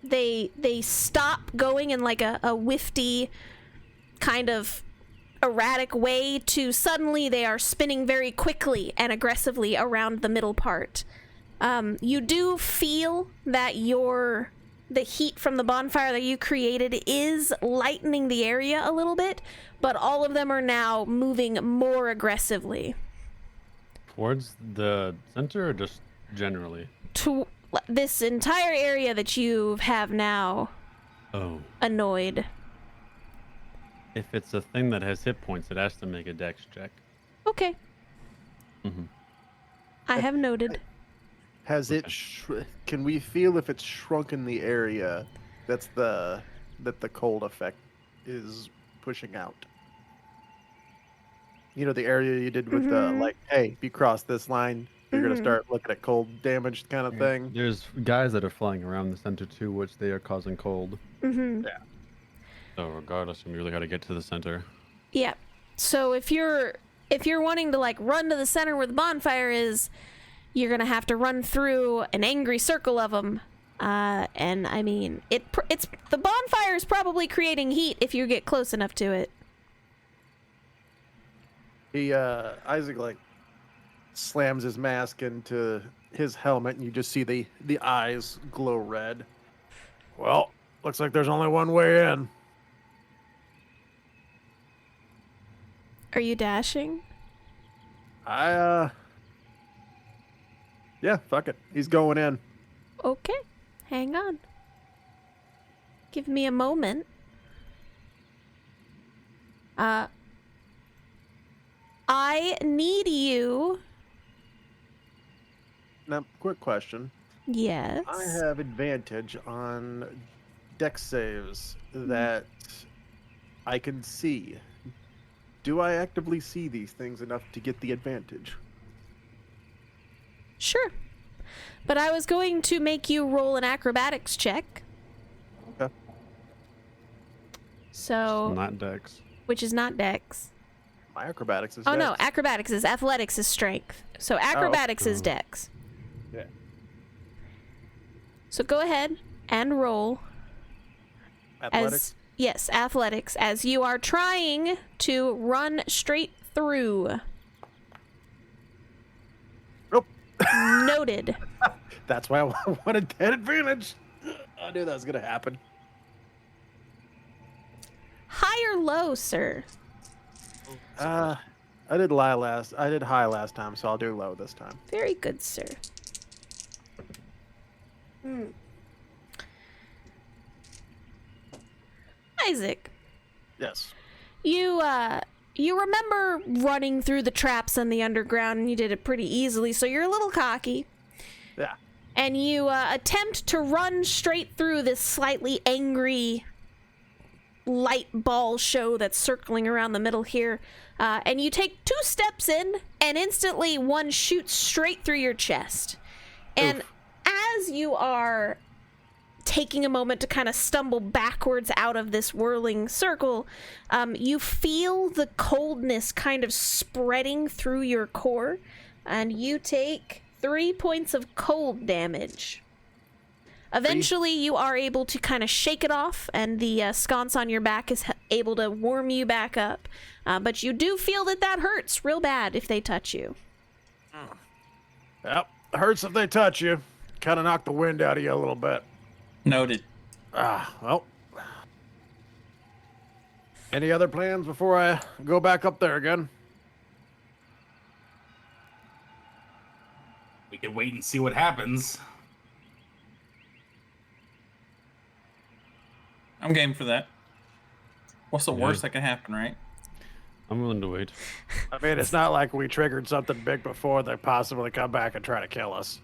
they stop going in like a wifty kind of erratic way to suddenly they are spinning very quickly and aggressively around the middle part. You do feel that the heat from the bonfire that you created is lightening the area a little bit, but all of them are now moving more aggressively. Towards the center or just generally? To this entire area that you have now Oh. annoyed. If it's a thing that has hit points, it has to make a dex check. Okay. Mm-hmm. I have noted. Has it? Can we feel if it's shrunken the area that the cold effect is pushing out? You know, the area you did with the like, hey, if you cross this line, you're gonna start looking at cold damage kind of thing. There's guys that are flying around the center too, which they are causing cold. Mm-hmm. Yeah. So regardless, we really got to get to the center. Yeah. So if you're wanting to like run to the center where the bonfire is, you're gonna have to run through an angry circle of them. And I mean, it's the bonfire is probably creating heat if you get close enough to it. Isaac like slams his mask into his helmet, and you just see the eyes glow red. Well, looks like there's only one way in. Are you dashing? Yeah, fuck it. He's going in. Okay. Hang on. Give me a moment. I need you. Now, quick question. Yes. I have advantage on dex saves that I can see. Do I actively see these things enough to get the advantage? Sure. But I was going to make you roll an acrobatics check. Okay. So, Not dex. which is not dex. My acrobatics is Oh no, dex. acrobatics is athletics is strength. So acrobatics is Oh. dex. Yeah. So go ahead and roll Athletics. yes, athletics as you are trying to run straight through. Nope. Noted. That's why I wanted that advantage. I knew that was gonna happen. High or low, sir? I did high last time, so I'll do low this time. Very good, sir. Isaac, Yes. you remember running through the traps on the underground, and you did it pretty easily, so you're a little cocky. Yeah. And you attempt to run straight through this slightly angry light ball show that's circling around the middle here. And you take 2 steps in, and instantly one shoots straight through your chest. And as you are taking a moment to kind of stumble backwards out of this whirling circle, you feel the coldness kind of spreading through your core, and you take 3 points of cold damage. Eventually, you are able to kind of shake it off, and the sconce on your back is able to warm you back up. But you do feel that hurts real bad if they touch you. Yep. Hurts if they touch you. Kind of knock the wind out of you a little bit. Noted. Well. Any other plans before I go back up there again? We can wait and see what happens. I'm game for that. What's the Yeah. worst that can happen, right? I'm willing to wait. I mean, it's not like we triggered something big before they possibly come back and try to kill us.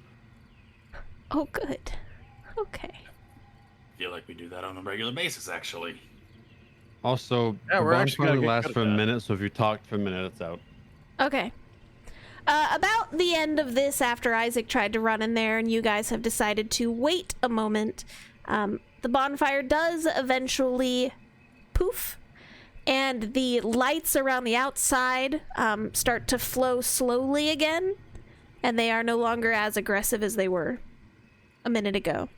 Oh, good. Okay. I feel like we do that on a regular basis, actually. Also, Yeah, the we're actually bonfire gonna get lasts good for at a that. minute, so if you talk for a minute, it's out. Okay. About the end of this, after Isaac tried to run in there and you guys have decided to wait a moment, the bonfire does eventually poof, and the lights around the outside start to flow slowly again, and they are no longer as aggressive as they were a minute ago.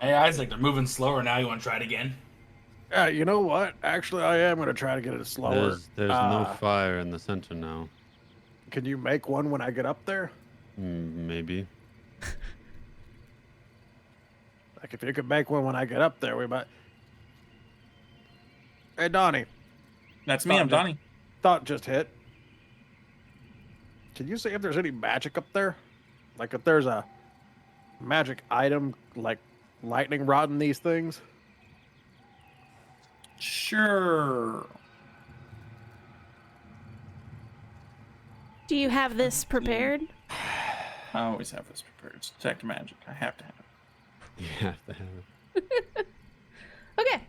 Hey, Isaac, they're moving slower now. You want to try it again? Yeah, you know what? Actually, I am going to try to get it slower. There's no fire in the center now. Can you make one when I get up there? Maybe. Like, if you could make one when I get up there, we might... Hey, Donnie. That's me. I'm Donnie. Thought just hit. Can you see if there's any magic up there? Like, if there's a magic item, like lightning rod in these things? Sure. Do you have this prepared? I always have this prepared. It's detect magic. I have to have it. You have to have it. Okay.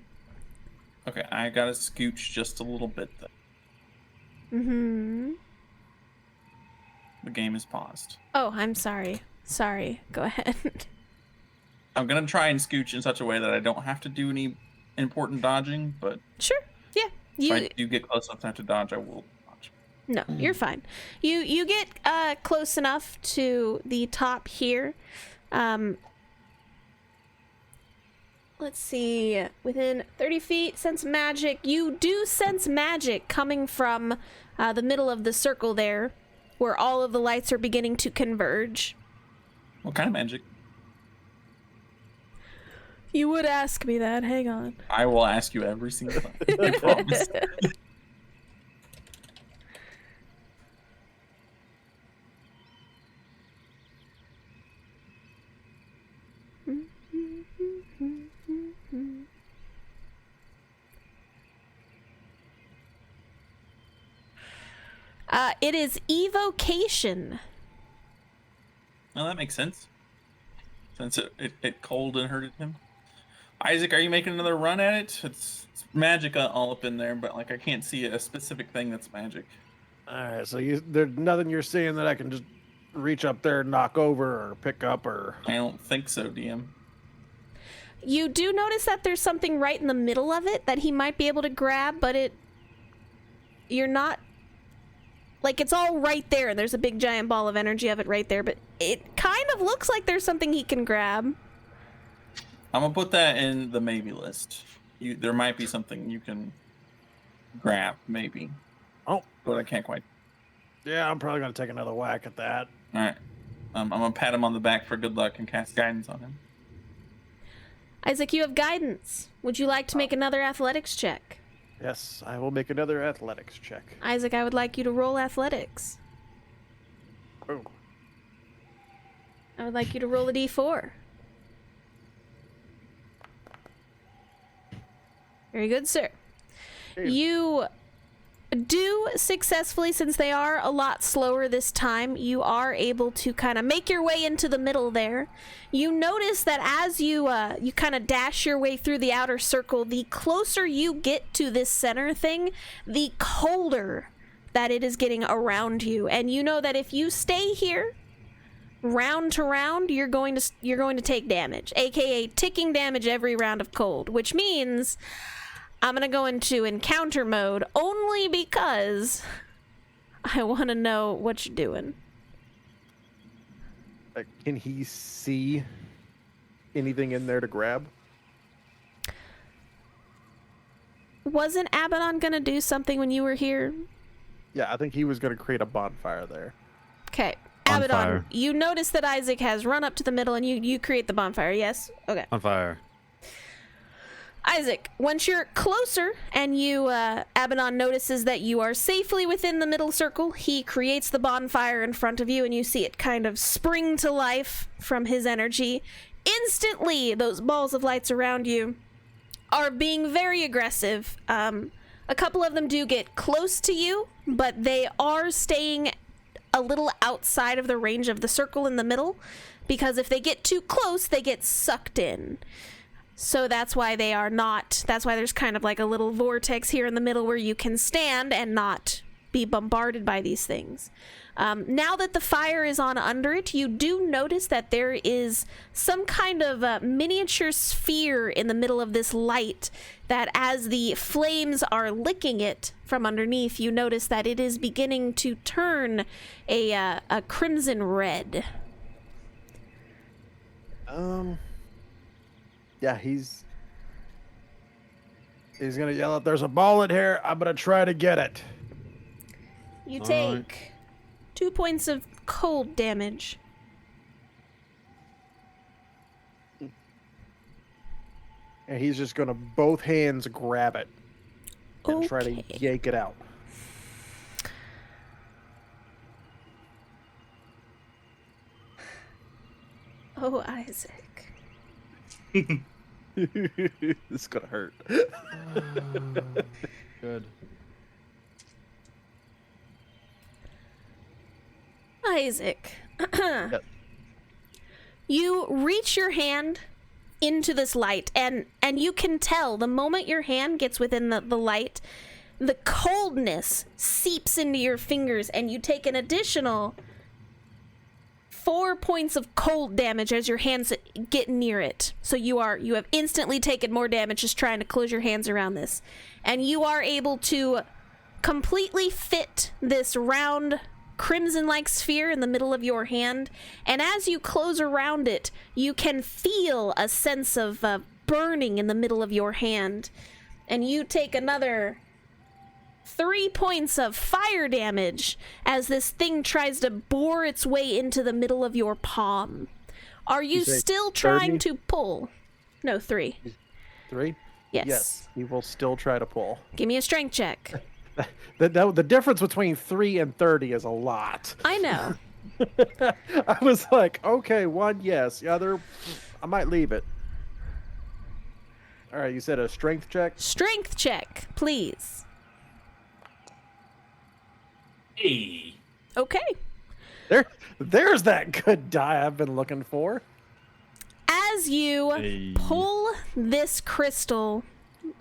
Okay, I gotta scooch just a little bit though. Mm-hmm. The game is paused. Oh, I'm sorry. Sorry. Go ahead. I'm gonna try and scooch in such a way that I don't have to do any important dodging, but Sure. Yeah. if I do get close enough to have to dodge, I will dodge. No, you're fine. You get close enough to the top here. Let's see. Within 30 feet, sense magic. You do sense magic coming from the middle of the circle there, where all of the lights are beginning to converge. What kind of magic? You would ask me that. Hang on. I will ask you every single time. I promise. It is evocation. Well, that makes sense. Since it cold and hurted him. Isaac, are you making another run at it? It's magic all up in there, but like I can't see a specific thing that's magic. Alright, so there's nothing you're seeing that I can just reach up there and knock over or pick up or... I don't think so, DM. You do notice that there's something right in the middle of it that he might be able to grab, but you're not... Like, it's all right there, and there's a big giant ball of energy of it right there, but it kind of looks like there's something he can grab. I'm gonna put that in the maybe list. There might be something you can grab, maybe. Oh. But I can't quite. Yeah, I'm probably going to take another whack at that. Alright. I'm gonna pat him on the back for good luck and cast guidance on him. Isaac, you have guidance. Would you like to make another athletics check? Yes, I will make another athletics check. Isaac, I would like you to roll athletics. Oh. I would like you to roll a d4. Very good, sir. Hey. You do successfully, since they are a lot slower this time, you are able to kind of make your way into the middle there. You notice that as you kind of dash your way through the outer circle, the closer you get to this center thing, the colder that it is getting around you. And you know that if you stay here round to round, you're going to take damage, aka ticking damage every round of cold, which means I'm gonna go into encounter mode only because I want to know what you're doing. Can he see anything in there to grab? Wasn't Abaddon gonna do something when you were here? Yeah, I think he was going to create a bonfire there. Okay, Bonfire. Abaddon, you notice that Isaac has run up to the middle and you create the bonfire, yes? Okay. On fire. Isaac, once you're closer and you, Abaddon notices that you are safely within the middle circle, he creates the bonfire in front of you and you see it kind of spring to life from his energy. Instantly, those balls of lights around you are being very aggressive. A couple of them do get close to you, but they are staying a little outside of the range of the circle in the middle, because if they get too close, they get sucked in. So that's why that's why there's kind of like a little vortex here in the middle where you can stand and not be bombarded by these things. Now that the fire is on under it, you do notice that there is some kind of miniature sphere in the middle of this light that as the flames are licking it from underneath, you notice that it is beginning to turn a crimson red. Yeah, he's gonna yell out, "There's a ball in here. I'm gonna try to get it." You All take 2 points of cold damage. And he's just gonna both hands grab it and try to Okay. yank it out. Oh, Isaac. This is gonna hurt. Good. Isaac. You reach your hand into this light, and you can tell the moment your hand gets within the light, the coldness seeps into your fingers, and you take an additional 4 points of cold damage as your hands get near it. So you have instantly taken more damage just trying to close your hands around this. And you are able to completely fit this round crimson-like sphere in the middle of your hand. And as you close around it, you can feel a sense of burning in the middle of your hand. And you take another 3 points of fire damage as this thing tries to bore its way into the middle of your palm. Are you say still trying 30? to pull? No, 3. 3? Yes. He will still try to pull. Give me a strength check. The difference between 3 and 30 is a lot. I know. I was like, okay, 1, yes. The other, I might leave it. All right, you said a strength check? Strength check, please. Hey. Okay. There's that good die I've been looking for. As you Hey. pull this crystal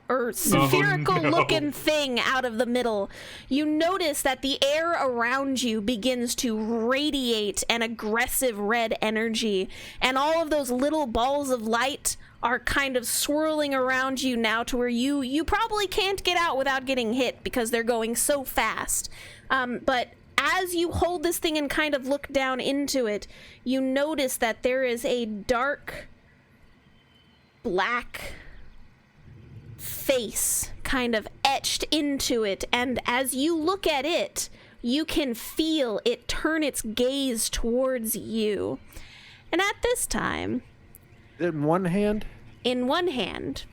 or spherical looking thing out of the middle, you notice that the air around you begins to radiate an aggressive red energy, and all of those little balls of light are kind of swirling around you now to where you probably can't get out without getting hit because they're going so fast. But as you hold this thing and kind of look down into it, you notice that there is a dark black face kind of etched into it, and as you look at it, you can feel it turn its gaze towards you. And at this time, In one hand, in one hand,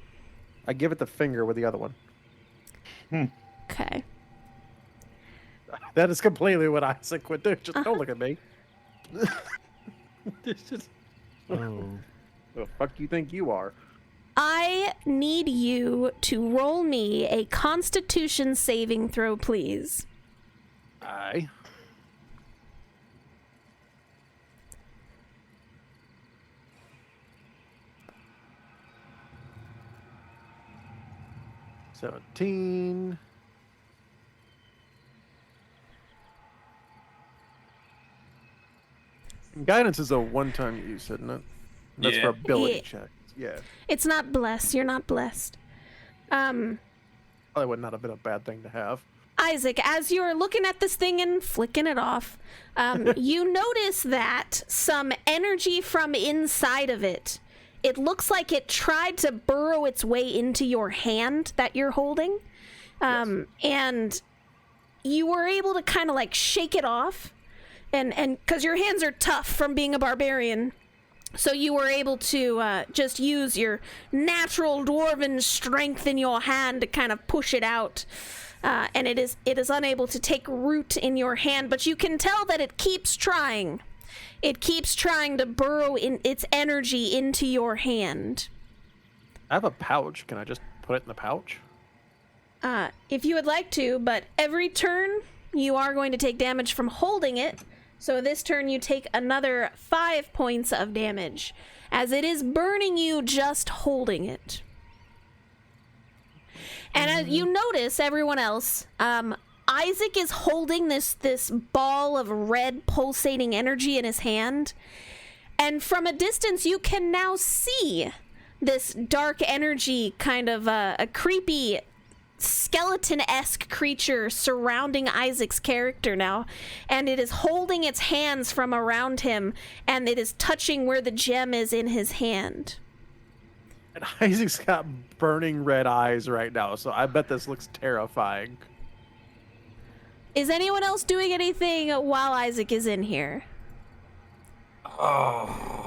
I give it the finger with the other one. okay, That is completely what Isaac would do. Just don't look at me. It's just, Oh. the fuck you think you are? I need you to roll me a Constitution saving throw, please. Aye. $17. Guidance is a one-time use, isn't it? That's Yeah. for ability Yeah. checks. Yeah. It's not blessed. You're not blessed. Probably would not have been a bad thing to have. Isaac, as you're looking at this thing and flicking it off, you notice that some energy from inside of it, it looks like it tried to burrow its way into your hand that you're holding. And you were able to kind of like shake it off. And because your hands are tough from being a barbarian, So you were able to just use your natural dwarven strength in your hand to kind of push it out. And it is unable to take root in your hand, but you can tell that it keeps trying. It keeps trying to burrow in its energy into your hand. I have a pouch. Can I just put it in the pouch? If you would like to, but every turn you are going to take damage from holding it. So this turn you take another 5 points of damage, as it is burning you just holding it. And as you notice, everyone else, Isaac is holding this ball of red pulsating energy in his hand. And from a distance, you can now see this dark energy, kind of a creepy skeleton-esque creature surrounding Isaac's character now, and it is holding its hands from around him, and it is touching where the gem is in his hand. And Isaac's got burning red eyes right now, so I bet this looks terrifying. Is anyone else doing anything while Isaac is in here? Oh.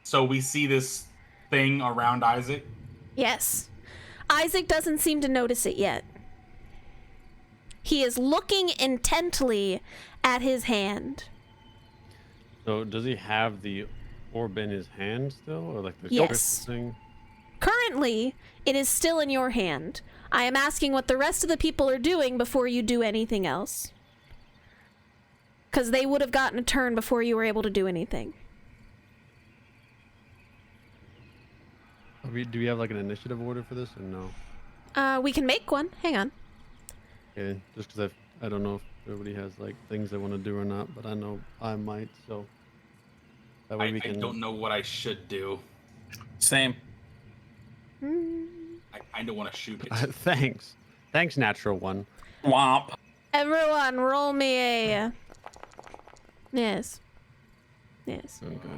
So we see this thing around Isaac? Yes. Isaac doesn't seem to notice it yet. He is looking intently at his hand. So does he have the orb in his hand still, or like the Yes. crystal thing? Currently, it is still in your hand. I am asking what the rest of the people are doing before you do anything else. Because they would have gotten a turn before you were able to do anything. Do we have like an initiative order for this, or no? We can make one. Hang on. Okay, just because I don't know if everybody has like things they want to do or not, but I know I might, so that way we I can. don't know what I should do. Same. I don't want to shoot it. Thanks, natural one. Womp. Everyone, roll me a... Yes. Yes. Okay.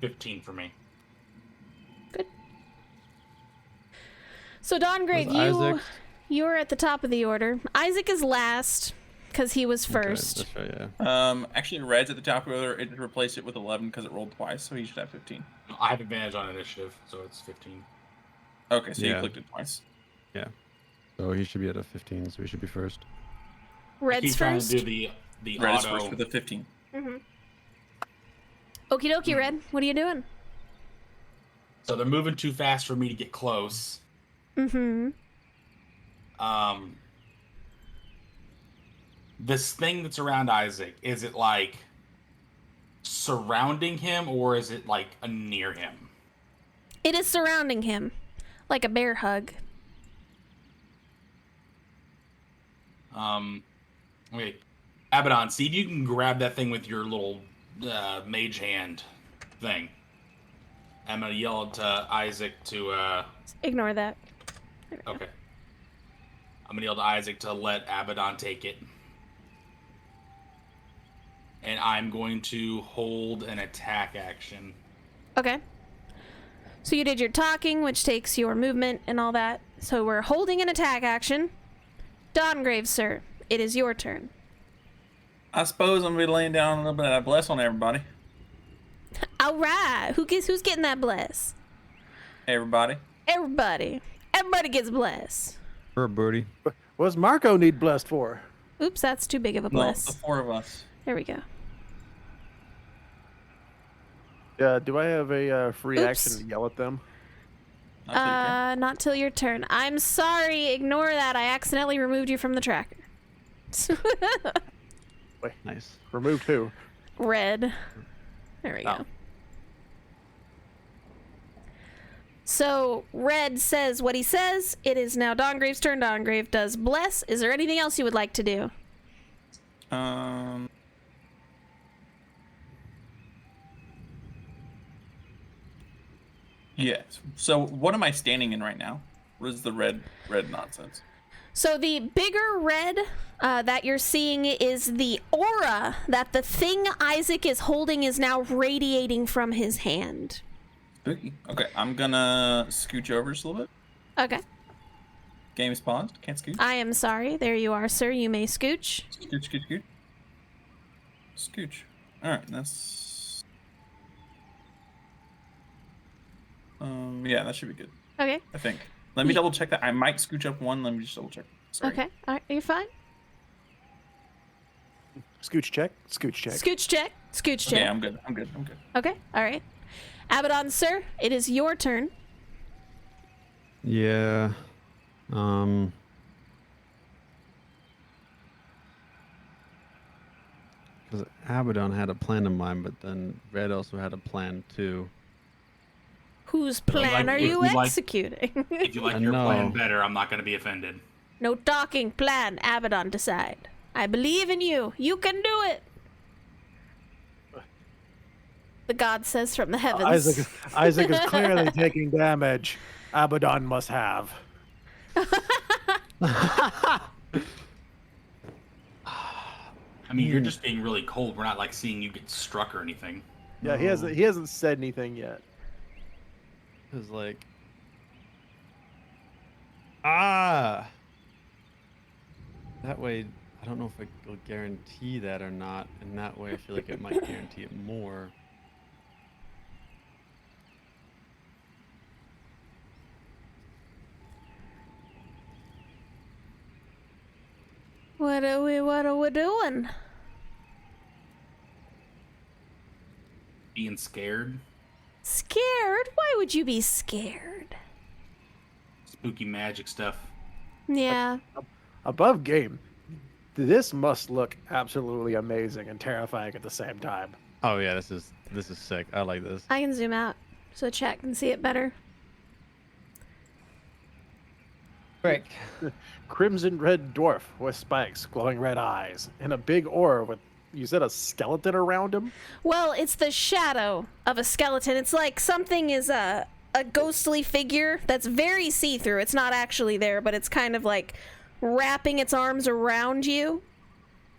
15 for me. Good. So, Dongrave, Was Isaac- you're at the top of the order. Isaac is last, because he was Okay, first. that's right, yeah. Actually, Red's at the top of the order. It just replaced it with 11 because it rolled twice, so he should have 15. I have advantage on initiative, so it's 15. Okay, so you Yeah. clicked it twice. Yeah. So he should be at a 15, so he should be first. Red's Keep trying first. to do the Red is auto. first with a 15. Okie dokie, Red. What are you doing? So they're moving too fast for me to get close. This thing that's around Isaac, is it like surrounding him, or is it like near him? It is surrounding him, like a bear hug. Okay, Abaddon, see if you can grab that thing with your little mage hand thing. I'm gonna yell to Isaac to Ignore that. okay. I'm gonna yell to Isaac to let Abaddon take it. And I'm going to hold an attack action. Okay. So you did your talking, which takes your movement and all that. So we're holding an attack action. Dongrave, sir, it is your turn. I suppose I'm gonna be laying down a little bit of that bless on everybody. All right. Who's getting that bless? Hey, everybody. Everybody. Everybody gets bless. For a birdie. What does Marco need blessed for? Oops, that's too big of a No, bless. the 4 of us. There we go. Do I have a free Oops. action to yell at them? I'll take care. Not till your turn. I'm sorry. Ignore that. I accidentally removed you from the tracker. Nice. Remove who? Red. There we go. Oh. So, Red says what he says. It is now Dongrave's turn. Dongrave does bless. Is there anything else you would like to do? Yes. So what am I standing in right now? What is the red nonsense? So the bigger red that you're seeing is the aura that the thing Isaac is holding is now radiating from his hand. Spooky. Okay, I'm gonna scooch over just a little bit. Okay. Game's paused. Can't scooch. I am sorry. There you are, sir. You may scooch. Scooch, scooch, scooch. Scooch. Alright, that's... yeah, that should be good. Okay. I think. Let me double check that. I might scooch up one. Let me just double check. Sorry. Okay. All right. You're fine. Scooch check. Scooch check. Scooch check. Scooch check. Okay, I'm good. I'm good. I'm good. Okay. All right. Abaddon, sir, it is your turn. Yeah. Because Abaddon had a plan in mind, but then Red also had a plan too. Whose plan are you executing? If you like your plan better, I'm not going to be offended. No talking plan. Abaddon, decide. I believe in you. You can do it. The god says from the heavens. Isaac is clearly taking damage. Abaddon must have. I mean, you're just being really cold. We're not like seeing you get struck or anything. Yeah, he hasn't said anything yet. It's like, that way I don't know if it'll guarantee that or not, and that way I feel like it might guarantee it more. What are we doing? Being scared. Scared? Why would you be scared? Spooky magic stuff. Yeah. Above game, this must look absolutely amazing and terrifying at the same time. Oh yeah, this is sick. I like this. I can zoom out so chat can see it better. Quick. Crimson red dwarf with spikes, glowing red eyes, and a big oar with, you said, a skeleton around him? Well, it's the shadow of a skeleton. It's like something is a ghostly figure that's very see-through. It's not actually there, but it's kind of like wrapping its arms around you,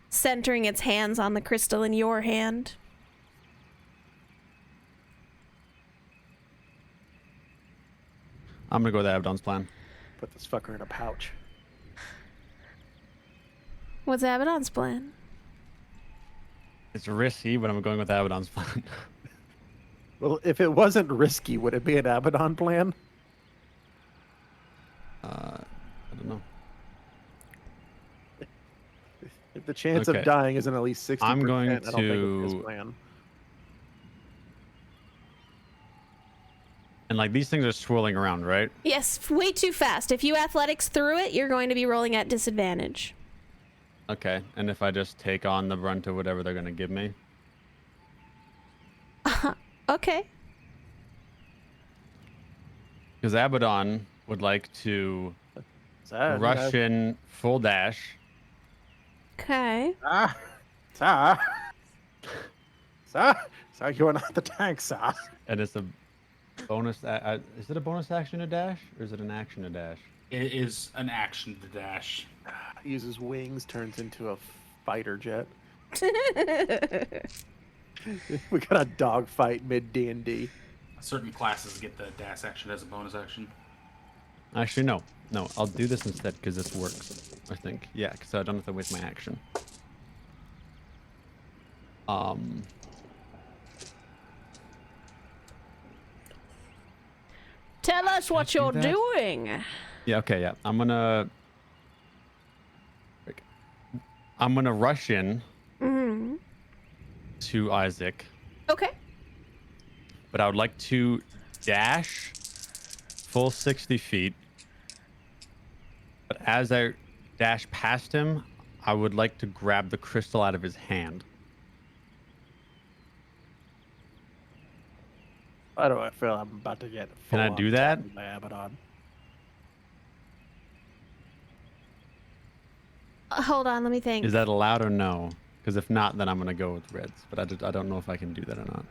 centering its hands on the crystal in your hand. I'm gonna go with Abaddon's plan. Put this fucker in a pouch. What's Abaddon's plan? It's risky, but I'm going with Abaddon's plan. Well, if it wasn't risky, would it be an Abaddon plan? I don't know. If the chance Okay. of dying isn't at least 60%, I'm going I don't think it's his to- plan. And like these things are swirling around, right? Yes, way too fast. If you athletics through it, you're going to be rolling at disadvantage. Okay. And if I just take on the brunt of whatever they're gonna give me, Okay. because Abaddon would like to Sir, rush in full dash. Okay. Sir, you are not the tank, sir. And it's a bonus. Is it a bonus action to dash, or is it an action to dash? It is an action to dash. Uses wings, turns into a fighter jet. We got a dogfight mid D&D. Certain classes get the dash action as a bonus action. Actually, no. I'll do this instead because this works. I think. Yeah, because I don't have to waste my action. Tell us what you're that? doing. Yeah. Okay. Yeah. I'm gonna rush in to Isaac, Okay. but I would like to dash full 60 feet. But as I dash past him, I would like to grab the crystal out of his hand. Why do I feel I'm about to get Can I full-on do that? tackled by Abaddon? Hold on, let me think. Is that allowed or no? Because if not, then I'm gonna go with Reds. But I don't know if I can do that or not.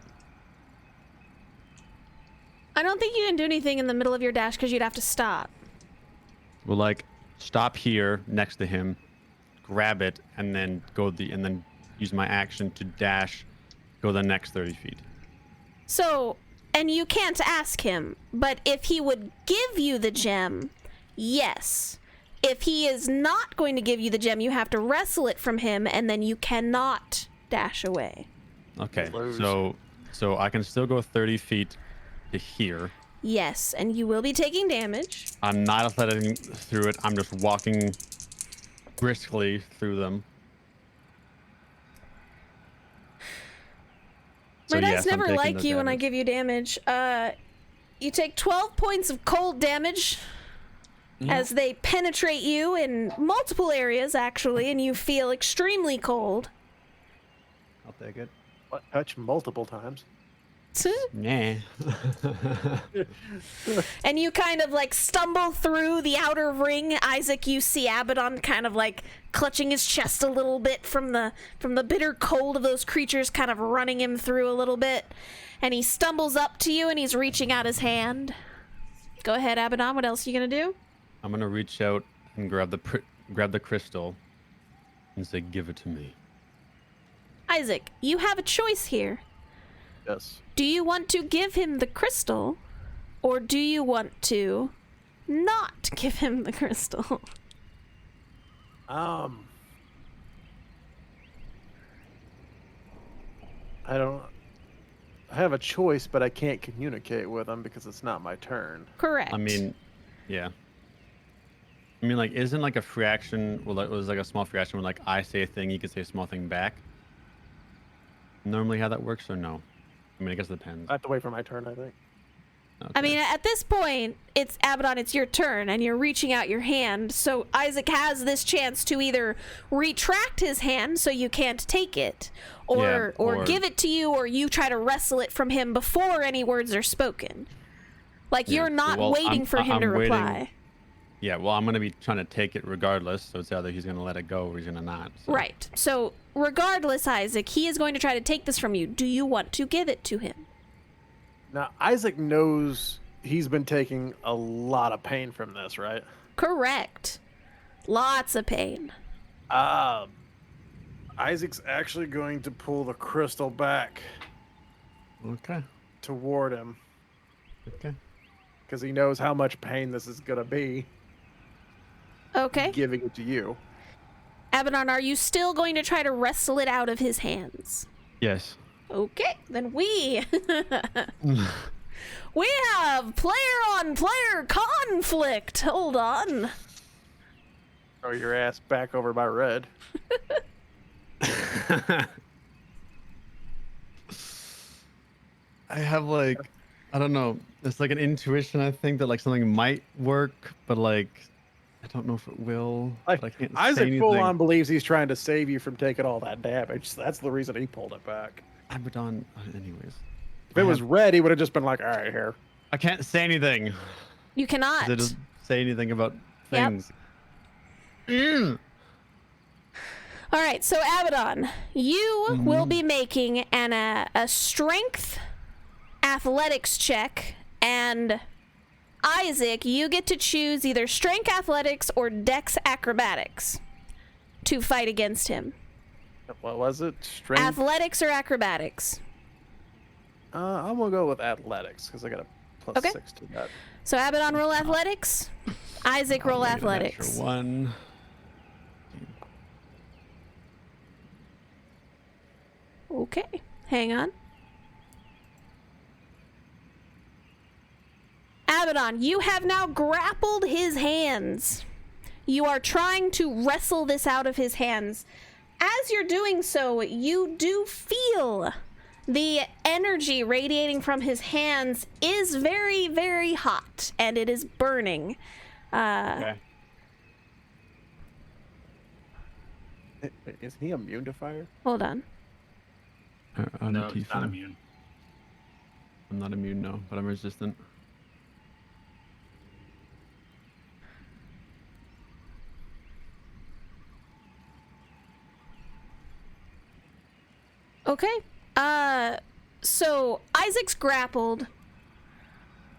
I don't think you can do anything in the middle of your dash because you'd have to stop. Well, like stop here next to him, grab it, and then and then use my action to dash, go the next 30 feet. So, and you can't ask him, but if he would give you the gem, yes. If he is not going to give you the gem, you have to wrestle it from him, and then you cannot dash away. Okay, Close. so I can still go 30 feet to here. Yes, and you will be taking damage. I'm not athletic through it. I'm just walking briskly through them. So My dice yes, I'm never taking like the you when I damage. give you damage. You take 12 points of cold damage as they penetrate you in multiple areas, actually, and you feel extremely cold. I'll take it. Touch multiple times. Nah. And you kind of like stumble through the outer ring. Isaac, you see Abaddon kind of like clutching his chest a little bit from the bitter cold of those creatures kind of running him through a little bit. And he stumbles up to you and he's reaching out his hand. Go ahead, Abaddon. What else are you gonna do? I'm gonna reach out and grab the crystal and say, "Give it to me." Isaac, you have a choice here. Yes. Do you want to give him the crystal, or do you want to not give him the crystal? I have a choice, but I can't communicate with him because it's not my turn. Correct. I mean, yeah. I mean, like, isn't like a free action? Well, it was like a small free action when like I say a thing, you can say a small thing back. Normally, how that works, or no? I mean, I guess it depends. I have to wait for my turn, I think. Okay. I mean, at this point, it's Abaddon, it's your turn, and you're reaching out your hand. So Isaac has this chance to either retract his hand so you can't take it, or give it to you, or you try to wrestle it from him before any words are spoken. Like, Yeah, you're not well, waiting for him I'm to waiting. reply. Yeah, well, I'm gonna be trying to take it regardless. So it's either he's gonna let it go or he's gonna not. So. Right. So regardless, Isaac, he is going to try to take this from you. Do you want to give it to him? Now, Isaac knows he's been taking a lot of pain from this, right? Correct. Lots of pain. Isaac's actually going to pull the crystal back Okay. toward him Okay. because he knows how much pain this is going to be Okay. giving it to you. Abaddon, are you still going to try to wrestle it out of his hands? Yes. Okay, then we have player-on-player conflict. Hold on. Throw your ass back over by Red. I have like, I don't know. It's like an intuition. I think that like something might work, but like, I don't know if it will. Like, but I can't say Isaac anything. full on believes he's trying to save you from taking all that damage. That's the reason he pulled it back. Abaddon. Anyways, If it was Red, he would have just been like, all right, here. I can't say anything. You cannot. It doesn't say anything about Yep. things. Mm. All right, so Abaddon, you will be making a strength athletics check, and Isaac, you get to choose either strength athletics or dex acrobatics to fight against him. What was it? Strength? Athletics or acrobatics? I'm going to go with athletics because I got a plus Okay. 6 to that. So Abaddon roll athletics, Isaac roll I'll make it an athletics. extra one. Okay, hang on. Abaddon, you have now grappled his hands. You are trying to wrestle this out of his hands. As you're doing so, you do feel the energy radiating from his hands is very, very hot, and it is burning. Okay. Is he immune to fire? Hold on. I'm No, a he's not tiefling. immune. I'm not immune, no, but I'm resistant. Okay. So Isaac's grappled.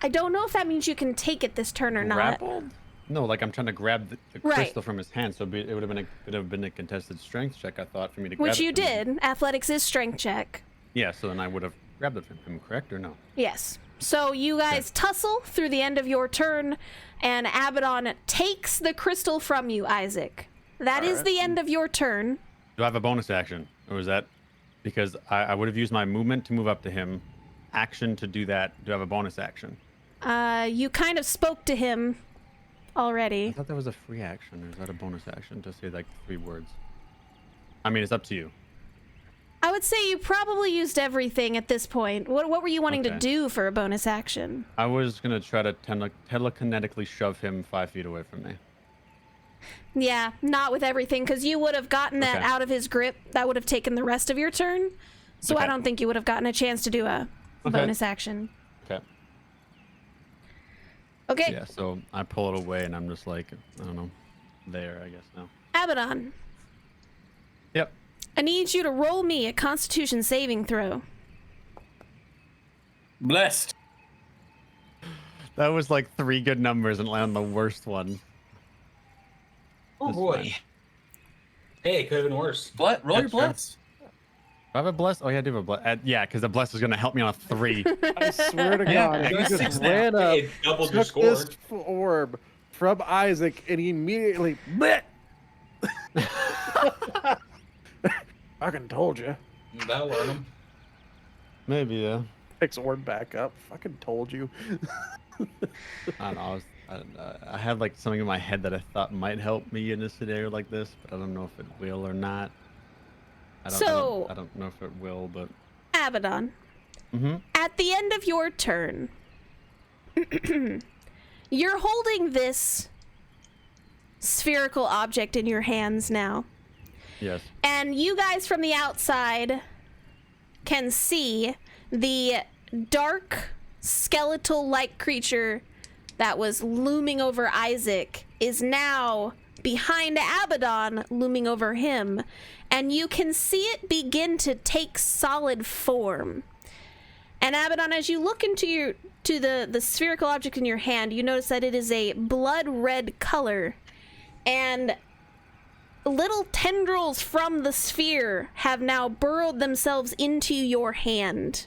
I don't know if that means you can take it this turn or not. Grappled? No, like I'm trying to grab the Right. crystal from his hand, so it would have been a contested strength check. I thought for me to grab Which it you from him. did. Athletics is strength check. Yeah, so then I would have grabbed it from him, correct or no? Yes. So you guys tussle through the end of your turn, and Abaddon takes the crystal from you, Isaac. That is the end of your turn. Do I have a bonus action? Or is that because I would have used my movement to move up to him, action to do that? Do I have a bonus action? You kind of spoke to him I already. thought that was a free action, or is that a bonus action to say like 3 words? I mean, it's up to you. I would say you probably used everything at this point. What were you wanting to Okay. do for a bonus action? I was gonna try to telekinetically shove him 5 feet away from me. Yeah, not with everything, because you would have gotten that Okay. out of his grip. That would have taken the rest of your turn. So I Okay. don't think you would have gotten a chance to do a Okay. bonus action. Okay. Okay, Yeah, so I pull it away, and I'm just like, I don't know, there, I guess now. Abaddon, Yep. I need you to roll me a Constitution saving throw. Blessed. That was like 3 good numbers and landed on the worst one. Oh That's boy. fine. Hey, it could have been worse. Roll your That's true. bless. Do I have a bless? Oh yeah, I do have a bless. Yeah, because the bless is gonna help me on a 3. I swear to Yeah, God, You he got just 6 now. ran up, It doubled your took score. this orb from Isaac, and he immediately. Bleh! Fucking told you. That'll learn him. Maybe, yeah. Picks orb back up. Fucking told you. I don't know. I had like something in my head that I thought might help me in a scenario like this, but I don't know if it will or not. I don't know if it will, but. Abaddon, Mm-hmm. at the end of your turn, you're holding this spherical object in your hands now. Yes. And you guys from the outside can see the dark skeletal-like creature that was looming over Isaac is now behind Abaddon, looming over him. And you can see it begin to take solid form. And Abaddon, as you look into the spherical object in your hand, you notice that it is a blood red color. And little tendrils from the sphere have now burrowed themselves into your hand.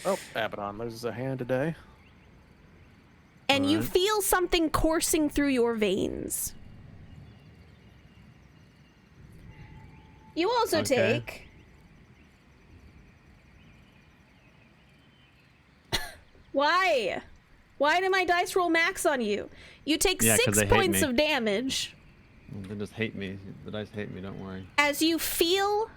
Oh, Abaddon loses a hand today. And you Alright. feel something coursing through your veins. You also Okay. take Why? Why did my dice roll max on you? You take Yeah, 'cause 6 they hate points me. of damage They just hate me. The dice hate me. Don't worry. as you feel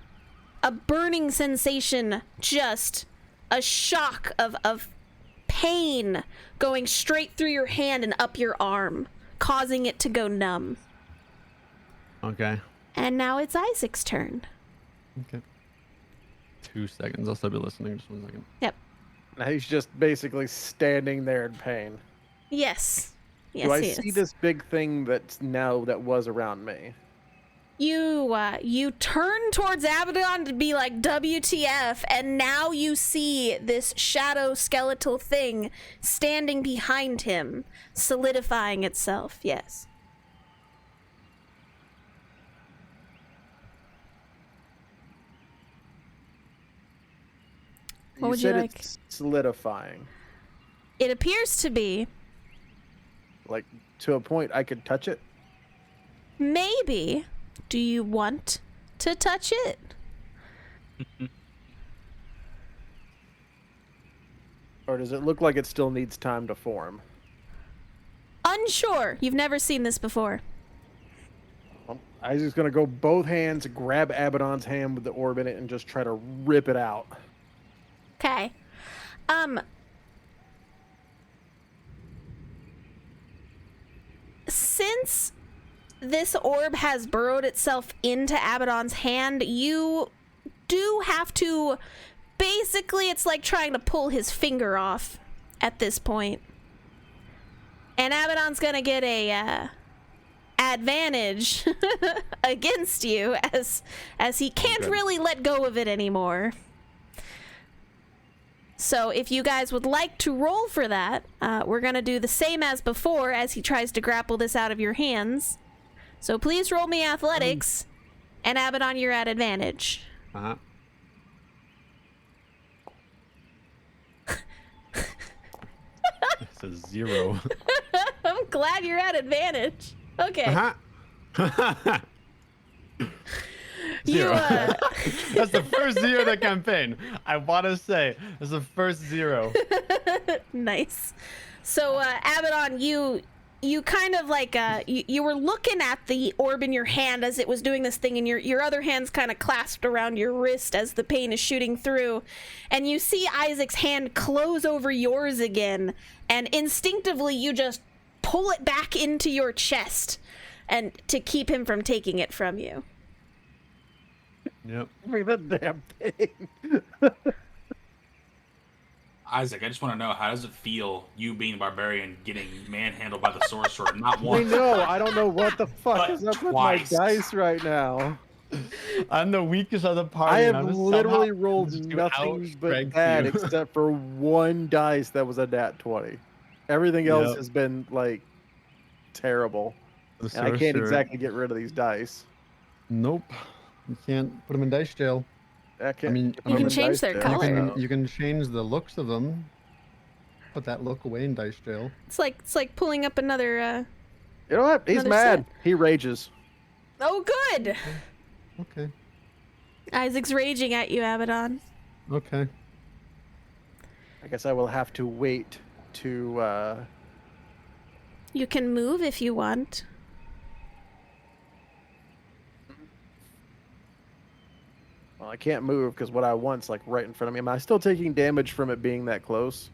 a burning sensation, just a shock of pain going straight through your hand and up your arm, causing it to go numb. Okay. And now it's Isaac's turn. Okay. 2 seconds. I'll still be listening. Just 1 second. Yep. Now he's just basically standing there in pain. Yes. Yes, Do I he see is. this big thing that was around me? You turn towards Abaddon to be like, WTF, and now you see this shadow skeletal thing standing behind him, solidifying itself. Yes. What would you said like? It's solidifying, It appears to be. like to a point I could touch it. Maybe. Do you want to touch it? Or does it look like it still needs time to form? Unsure. You've never seen this before. Well, Isaac's gonna go both hands, grab Abaddon's hand with the orb in it, and just try to rip it out. Okay. Since this orb has burrowed itself into Abaddon's hand, you do have to... Basically, it's like trying to pull his finger off at this point. And Abaddon's gonna get a advantage against you as he can't good. really let go of it anymore. So if you guys would like to roll for that, we're going to do the same as before as he tries to grapple this out of your hands. So please roll me athletics, and Abaddon, you're at advantage. Uh-huh. It's a 0. I'm glad you're at advantage. Okay. Uh-huh. You, 0. That's the first 0 of the campaign. I want to say that's the first 0. Nice. So, Abaddon, you kind of like, you were looking at the orb in your hand as it was doing this thing, and your other hand's kind of clasped around your wrist as the pain is shooting through, and you see Isaac's hand close over yours again, and instinctively you just pull it back into your chest, and to keep him from taking it from you. Yep. Bring the damn thing. Isaac, I just want to know, how does it feel, you being a barbarian, getting manhandled by the sorcerer? Not I once. know. I don't know what the fuck But is up with twice. my dice right now. I'm the weakest of the party. I and have I'm literally somehow rolled managed to nothing but outstrength bad you. except for one dice that was a nat 20. Everything else Yep. has been like terrible. The And I can't sorcerer. exactly get rid of these dice. Nope. You can't put them in dice jail. I can't mean, get you them can in change dice their jail, color. so- You can change the looks of them. Put that look away in dice jail. It's like pulling up another, You know what? He's Another mad. set. He rages. oh good! Okay. Isaac's raging at you, Abaddon. Okay. I guess I will have to wait to You can move if you want. well, I can't move because what I want's like right in front of me. Am I still taking damage from it being that close?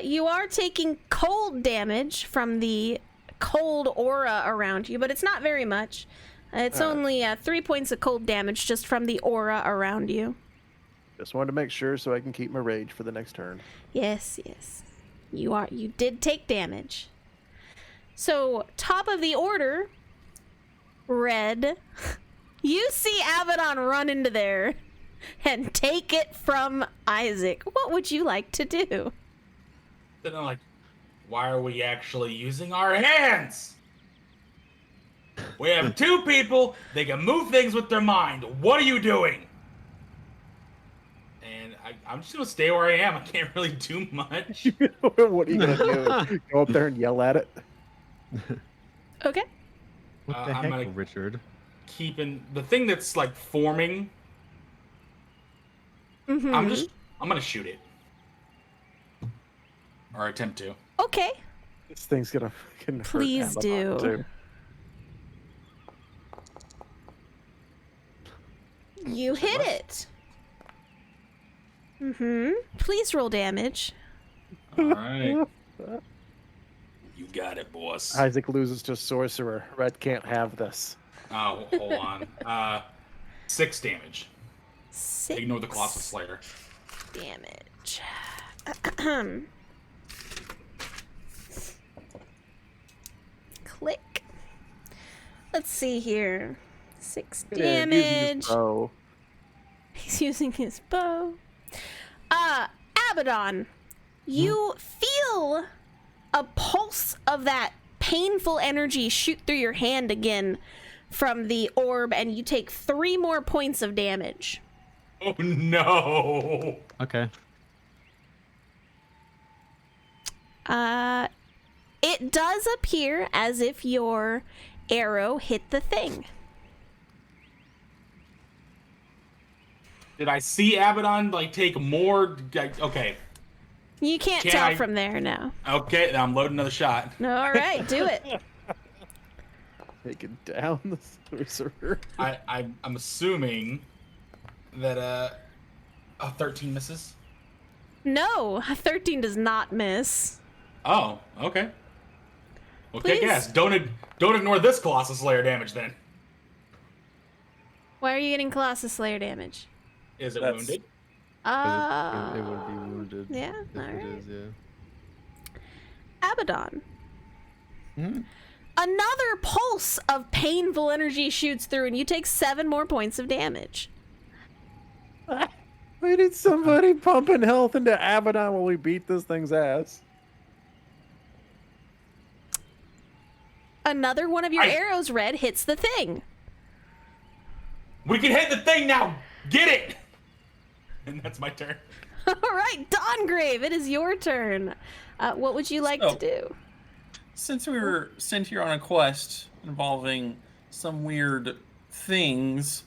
You are taking cold damage from the cold aura around you, but it's not very much. It's Alright. only 3 points of cold damage just from the aura around you. Just wanted to make sure so I can keep my rage for the next turn. Yes, yes. You did take damage. So, top of the order, Red. You see Abaddon run into there and take it from Isaac. What would you like to do? Then I'm like, why are we actually using our hands? We have 2 people. They can move things with their mind. What are you doing? And I'm just going to stay where I am. I can't really do much. What are you gonna do? Go up there and yell at it? Okay. What Uh, the I'm heck, gonna- Richard? Keeping the thing that's like forming, Mm-hmm. I'm going to shoot it. Or attempt to. Okay. This thing's gonna fucking hurt Please Abaddon, do. too. You hit it. Mm-hmm. Please roll damage. All right. You got it, boss. Isaac loses to sorcerer. Red can't have this. Oh, hold on. 6 damage. 6 Ignore the Colossal Slayer. damage. Click. Let's see here. 6 Yeah, using his damage. bow. He's using his bow. Abaddon, you feel a pulse of that painful energy shoot through your hand again from the orb, and you take 3 more points of damage. Oh, no. Okay. It does appear as if your arrow hit the thing. Did I see Abaddon, like, take more? Okay. You can't Can tell I- from there, no. Okay, then I'm loading another shot. All right, do it. Taking down the sorcerer. I'm assuming that a 13 misses. No, 13 does not miss. Oh, okay. Well, kick Please. ass. Don't ignore this Colossus Slayer damage then. Why are you getting Colossus Slayer damage? Is it That's- wounded? It would be wounded. yeah, If alright. it is, yeah. Abaddon. Hmm. Another pulse of painful energy shoots through, and you take 7 more points of damage. We need somebody pumping health into Abaddon while we beat this thing's ass. Another one of your I- arrows, Red, hits the thing. We can hit the thing now. Get it. And that's my turn. All right, Dawngrave, it is your turn. What would you like to do? Since we were sent here on a quest involving some weird things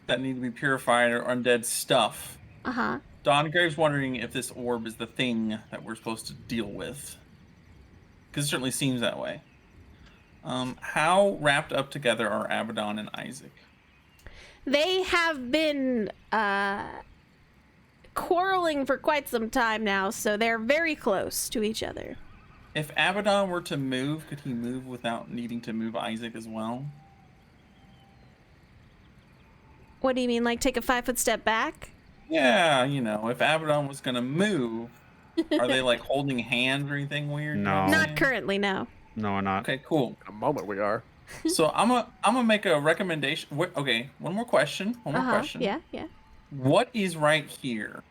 that need to be purified or undead stuff, Dawngrave's wondering if this orb is the thing that we're supposed to deal with. Because it certainly seems that way. How wrapped up together are Abaddon and Isaac? They have been quarreling for quite some time now, so they're very close to each other. If Abaddon were to move, could he move without needing to move Isaac as well? What do you mean, like take a 5-foot step back? Yeah, you know, if Abaddon was gonna move, are they like holding hands or anything weird? No. Not currently, no. No, we're not. Okay, cool. In a moment we are. So I'm gonna make a recommendation. Okay, one more question. Yeah. What is right here?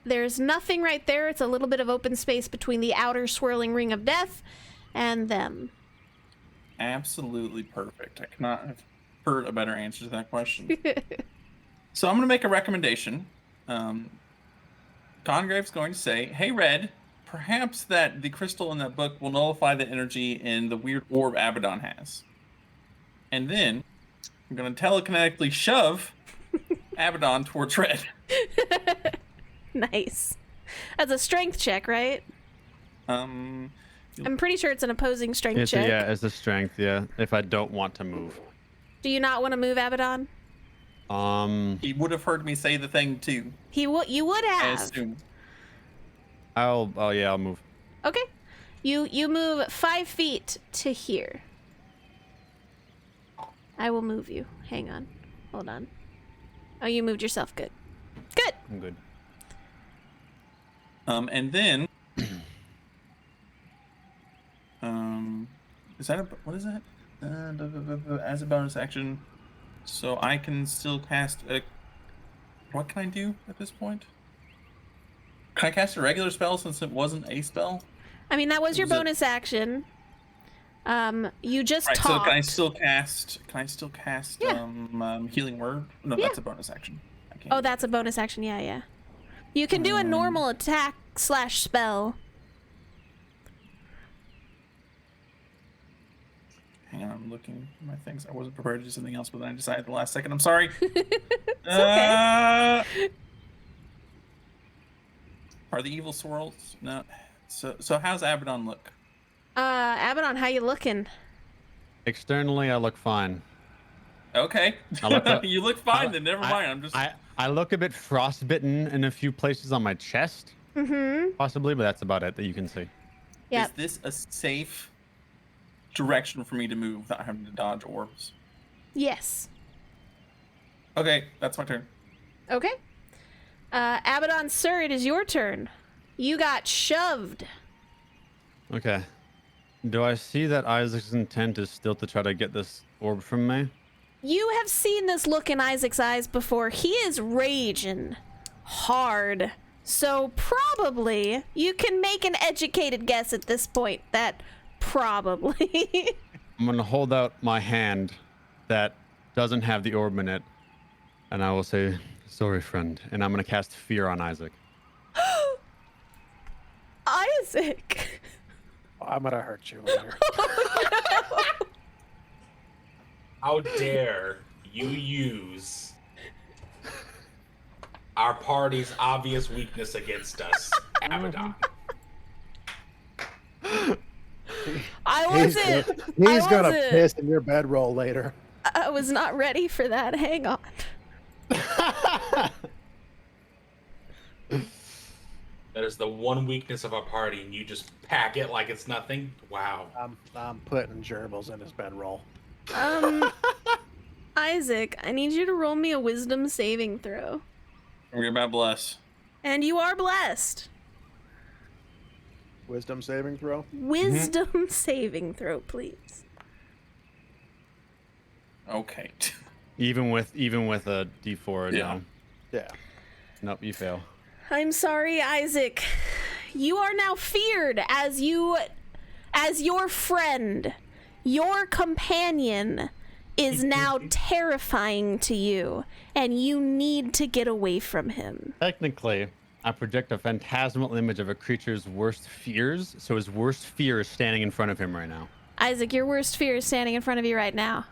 There's nothing right there. It's a little bit of open space between the outer swirling ring of death and them. Absolutely perfect. I cannot have heard a better answer to that question. So I'm gonna make a recommendation. Congrave's going to say, "Hey, Red, perhaps that the crystal in that book will nullify the energy in the weird orb Abaddon has." And then I'm going to telekinetically shove Abaddon towards Red. Nice. That's a strength check, right? I'm pretty sure it's an opposing strength check. It's a strength, yeah. If I don't want to move. Do you not want to move, Abaddon? He would have heard me say the thing too. You would have. I assume. I'll move. Okay. You move 5 feet to here. I will move you. Hang on. Hold on. Oh, you moved yourself. Good. Good. I'm good. And then, what is that? As a bonus action, so I can still cast a. What can I do at this point? Can I cast a regular spell since it wasn't a spell? I mean, that was your bonus action. You just right, talked. So can I still cast? Yeah. Healing word? No, Yeah. that's a bonus action. I can't. Oh, that's a bonus action. Yeah. You can do a normal attack / spell. Hang on, I'm looking at my things. I wasn't prepared to do something else, but then I decided at the last second. I'm sorry. It's okay. Are the evil swirls? No. So how's Abaddon look? Abaddon, how you looking? Externally, I look fine. Okay. You look fine then. Never mind. I look a bit frostbitten in a few places on my chest. Possibly, but that's about it that you can see. Yeah. Is this a safe direction for me to move without having to dodge orbs? Yes. Okay, that's my turn. Okay. Abaddon, sir, it is your turn. You got shoved. Okay. Do I see that Isaac's intent is still to try to get this orb from me? You have seen this look in Isaac's eyes before. He is raging hard. So probably you can make an educated guess at this point that probably. I'm going to hold out my hand that doesn't have the orb in it, and I will say, "Sorry, friend," and I'm going to cast Fear on Isaac. Isaac! I'm gonna hurt you later. How dare you use our party's obvious weakness against us, Abaddon? I wasn't. He's gonna piss in your bedroll later. I was not ready for that. Hang on. That is the one weakness of our party, and you just pack it like it's nothing. Wow. I'm putting gerbils in his bedroll. Isaac, I need you to roll me a wisdom saving throw. We're about bless. And you are blessed. Wisdom saving throw. Wisdom saving throw, please. Okay. Even with a D4, Yeah. no. Yeah. Nope, you fail. I'm sorry, Isaac. You are now feared as your friend, your companion, is now terrifying to you, and you need to get away from him. Technically, I project a phantasmal image of a creature's worst fears, so his worst fear is standing in front of him right now. Isaac, your worst fear is standing in front of you right now.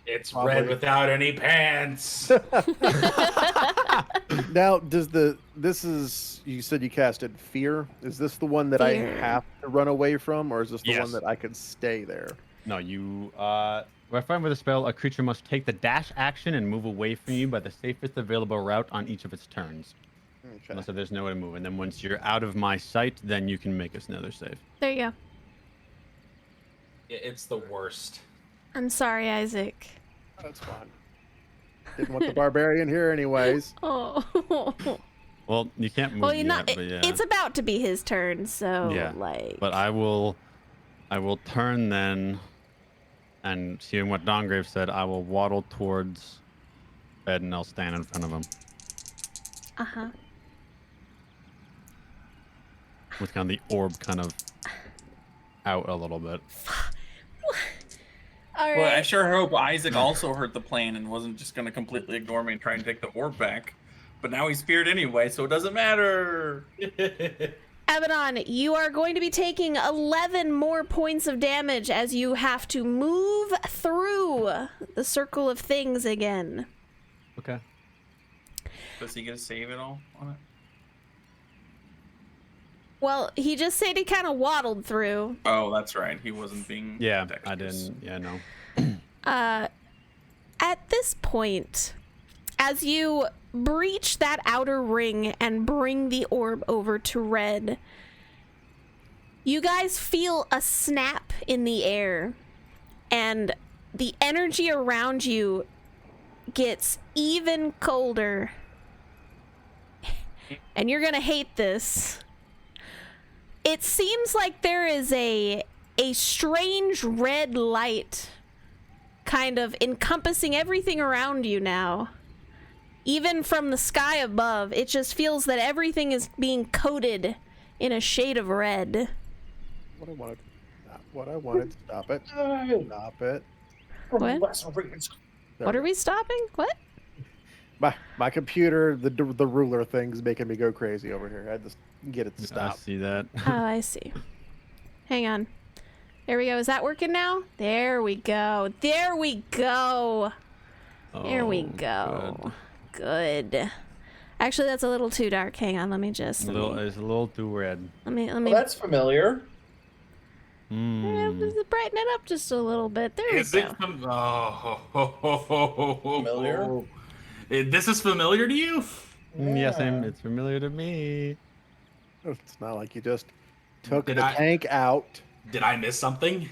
It's Probably. red without any pants. Now, this is, you said you casted Fear. Is this the one that Fear. I have to run away from, or is this the Yes. one that I can stay there? No, you, when fighting with a spell, a creature must take the dash action and move away from you by the safest available route on each of its turns. Okay. Unless if there's no way to move. And then once you're out of my sight, then you can make us another save. There you go. It's the worst. I'm sorry, Isaac. That's fine. Didn't want the barbarian here anyways. Oh. Well, you can't move Well, you're yet, not. but yeah. It's about to be his turn, so Yeah, like. But I will turn then, and seeing what Dongrave said, I will waddle towards Ed and I'll stand in front of him Uh-huh. with kind of the orb kind of out a little bit. All right. Well, I sure hope Isaac also heard the plan and wasn't just going to completely ignore me and try and take the orb back. But now he's feared anyway, so it doesn't matter. Abaddon, you are going to be taking 11 more points of damage as you have to move through the circle of things again. Okay. Does he get a save at all on it? Well, he just said he kind of waddled through. Oh, that's right. He wasn't being Yeah, I dexterous. didn't. Yeah, no. At this point, as you breach that outer ring and bring the orb over to Red, you guys feel a snap in the air, and the energy around you gets even colder. And you're gonna hate this. It seems like there is a strange red light kind of encompassing everything around you now. Even from the sky above, it just feels that everything is being coated in a shade of red. What I wanted. Not what I wanted. Stop it. Stop it. What? There What we are we stopping? What? My computer, the ruler thing's making me go crazy over here. I had to get it to I stop. see that. Oh, I see. Hang on. There we go. Is that working now? There we go. There we go. There we Oh, go. Good. Actually, that's a little too dark. Hang on. Let me just. good. It's a little too red. Let me. Well, that's familiar. Just brighten it up just a little bit. There we Is go. it Familiar? This is familiar to you? Yes, Yeah. it's familiar to me. It's not like you just took Did the I- tank out. Did I miss something?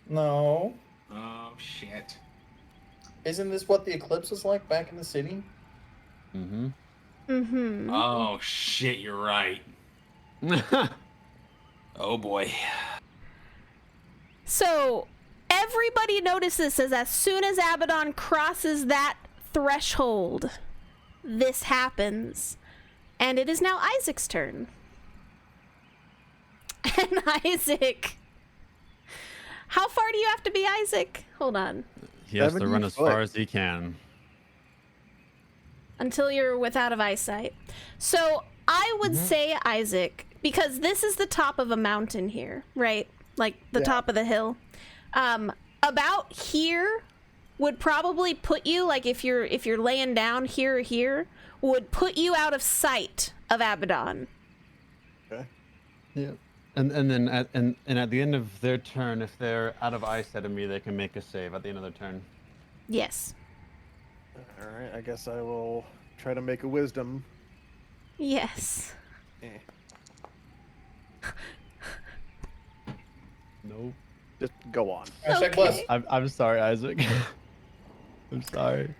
No. Oh shit. Isn't this what the eclipse was like back in the city? Mm-hmm. Mm-hmm. Oh shit, you're right. Oh boy. So everybody notices as soon as Abaddon crosses that threshold, this happens. And it is now Isaac's turn. And Isaac. How far do you have to be, Isaac? Hold on. He has to 70 run as foot. far as he can. Until you're without of eyesight. So I would say, Isaac, because this is the top of a mountain here, right? Like the Yeah. top of the hill. About here would probably put you, like if you're laying down here or here, would put you out of sight of Abaddon. Okay. Yeah. And then at the end of their turn, if they're out of eyesight of me, they can make a save at the end of their turn. Yes. All right. I guess I will try to make a wisdom. Yes. Eh. Nope. Just go on. Hashtag bless. I'm sorry, Isaac. I'm sorry.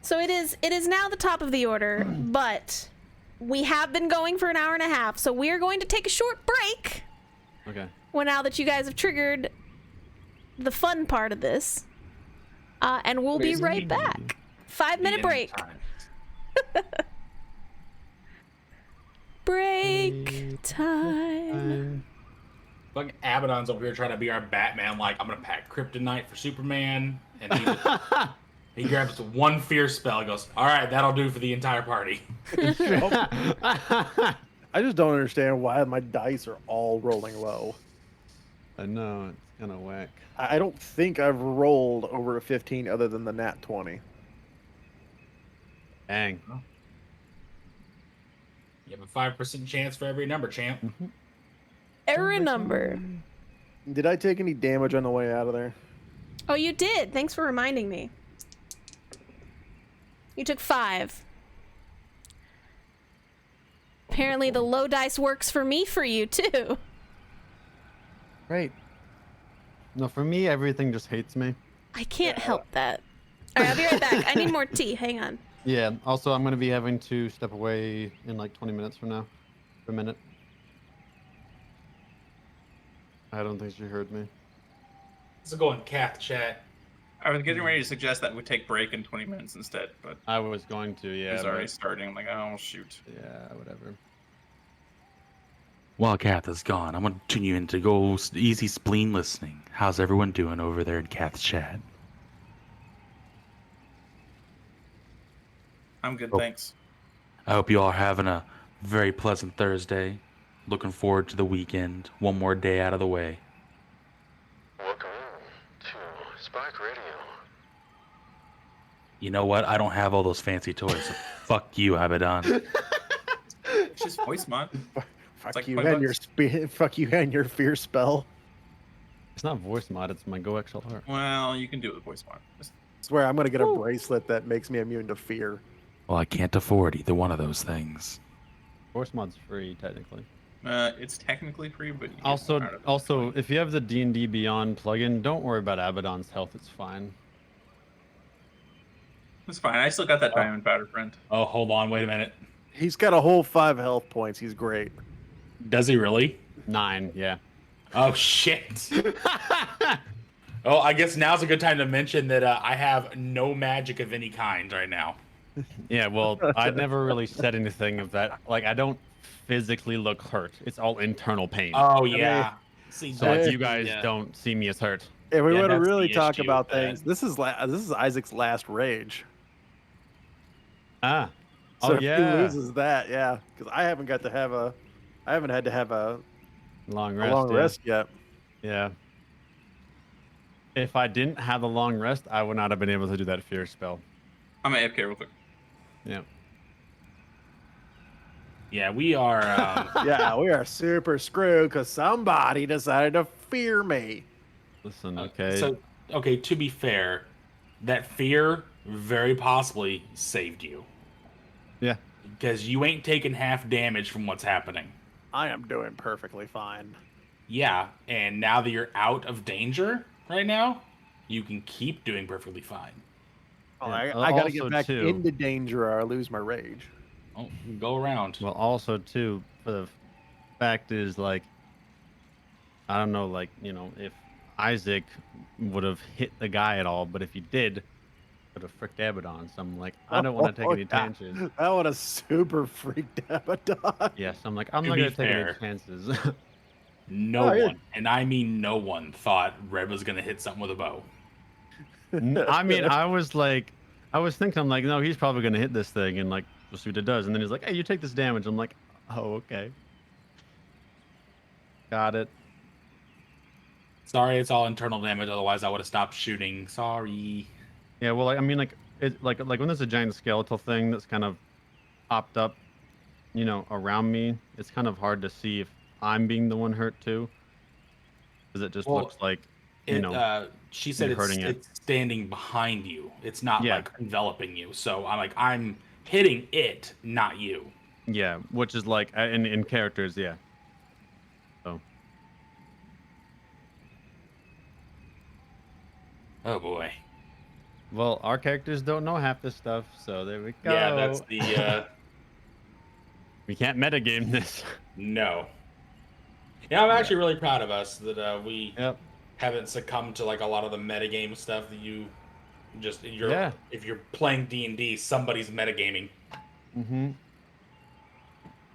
So it is now the top of the order, but we have been going for an hour and a half, so we are going to take a short break. Okay. Well, now that you guys have triggered the fun part of this, and we'll be Amazing. right back. 5-minute break. Break time. Fucking Abaddon's over here trying to be our Batman. Like, I'm gonna pack Kryptonite for Superman, and he grabs one fear spell. And goes, "All right, that'll do for the entire party." I just don't understand why my dice are all rolling low. I know, it's kind of whack. I don't think I've rolled over a 15 other than the nat 20. Dang. You have a 5% chance for every number, champ. Error number. Did I take any damage on the way out of there? Oh, you did. Thanks for reminding me. You took 5. Apparently the low dice works for me for you too. Right. No, for me, everything just hates me. I can't help that. All right, I'll be right back. I need more tea. Hang on. Yeah, also, I'm going to be having to step away in like 20 minutes from now. For a minute. I don't think she heard me. Let's go in Cath chat. I was getting ready to suggest that we take break in 20 minutes instead, but I was going to, yeah. he's already but- starting. I'm like, oh, shoot. Yeah, whatever. While Kath is gone, I'm going to tune you into go easy spleen listening. How's everyone doing over there in Kath's chat? I'm good, Oh. thanks. I hope you all are having a very pleasant Thursday. Looking forward to the weekend. One more day out of the way. Welcome to Spark Radio. You know what? I don't have all those fancy toys. So fuck you, Abaddon. It's just voice mod. Fuck like you $5. and your fuck you and your fear spell. It's not voice mod, it's my Go XLR. Well, you can do it with voice mod. Just- I swear I'm gonna get a bracelet that makes me immune to fear. Well, I can't afford either one of those things. Voice mod's free, technically. It's technically free, but you get Also, more out of it. also, if you have the D&D Beyond plugin, don't worry about Abaddon's health. It's fine. It's fine. I still got that diamond powder, friend. Oh, hold on, wait a minute. He's got a whole 5 health points. He's great. Does he really? 9, yeah. Oh shit. Oh, I guess now's a good time to mention that I have no magic of any kind right now. Yeah, well, I'd never really said anything of that. Like, I don't physically look hurt. It's all internal pain. Oh yeah. See, So, like, that's- you guys yeah. don't see me as hurt. If we Yeah, want to that's really the talk issue about with that. things, this is Isaac's last rage. Ah. So Oh, if yeah. he loses that, yeah, because I haven't had to have a Long a rest. long yeah. rest yet. Yeah. If I didn't have a long rest, I would not have been able to do that fear spell. I'm at AFK real quick. Yeah. Yeah, we are. Yeah, we are super screwed because somebody decided to fear me. Listen, okay. So, okay, to be fair, that fear very possibly saved you Yeah. because you ain't taking half damage from what's happening. I am doing perfectly fine. Yeah, and now that you're out of danger right now, you can keep doing perfectly fine. Oh, Yeah, I got to also, get back too- into danger or I lose my rage. Oh, go around. Well, also, too, the fact is, like, I don't know, like, you know, if Isaac would have hit the guy at all, but if he did, would have fricked Abaddon. So I'm like, I don't want to take any yeah. chances. That would have super freaked Abaddon. Yes, I'm like, I'm To not be going to take any fair. chances. No Oh, yeah. one, and I mean no one, thought Red was gonna hit something with a bow. I mean, I was thinking, I'm like, no, he's probably going to hit this thing and, like, we'll see what it does. And then he's like, hey, you take this damage. I'm like, oh, okay. Got it. Sorry, it's all internal damage. Otherwise, I would have stopped shooting. Sorry. Yeah, well, I mean, like, like when there's a giant skeletal thing that's kind of popped up, you know, around me, it's kind of hard to see if I'm being the one hurt too, because it just Well, looks like, you know, She said you're hurting it. it's standing behind you. It's not Yeah. like enveloping you. So I'm hitting it, not you. yeah, which is like in characters, yeah. So Oh boy. well, our characters don't know half this stuff, so there we go. Yeah, that's the we can't metagame this. no. Yeah, I'm actually really proud of us that we Yep. haven't succumbed to like a lot of the metagame stuff that you just Yeah. if you're playing D&D, somebody's metagaming. Mm-hmm.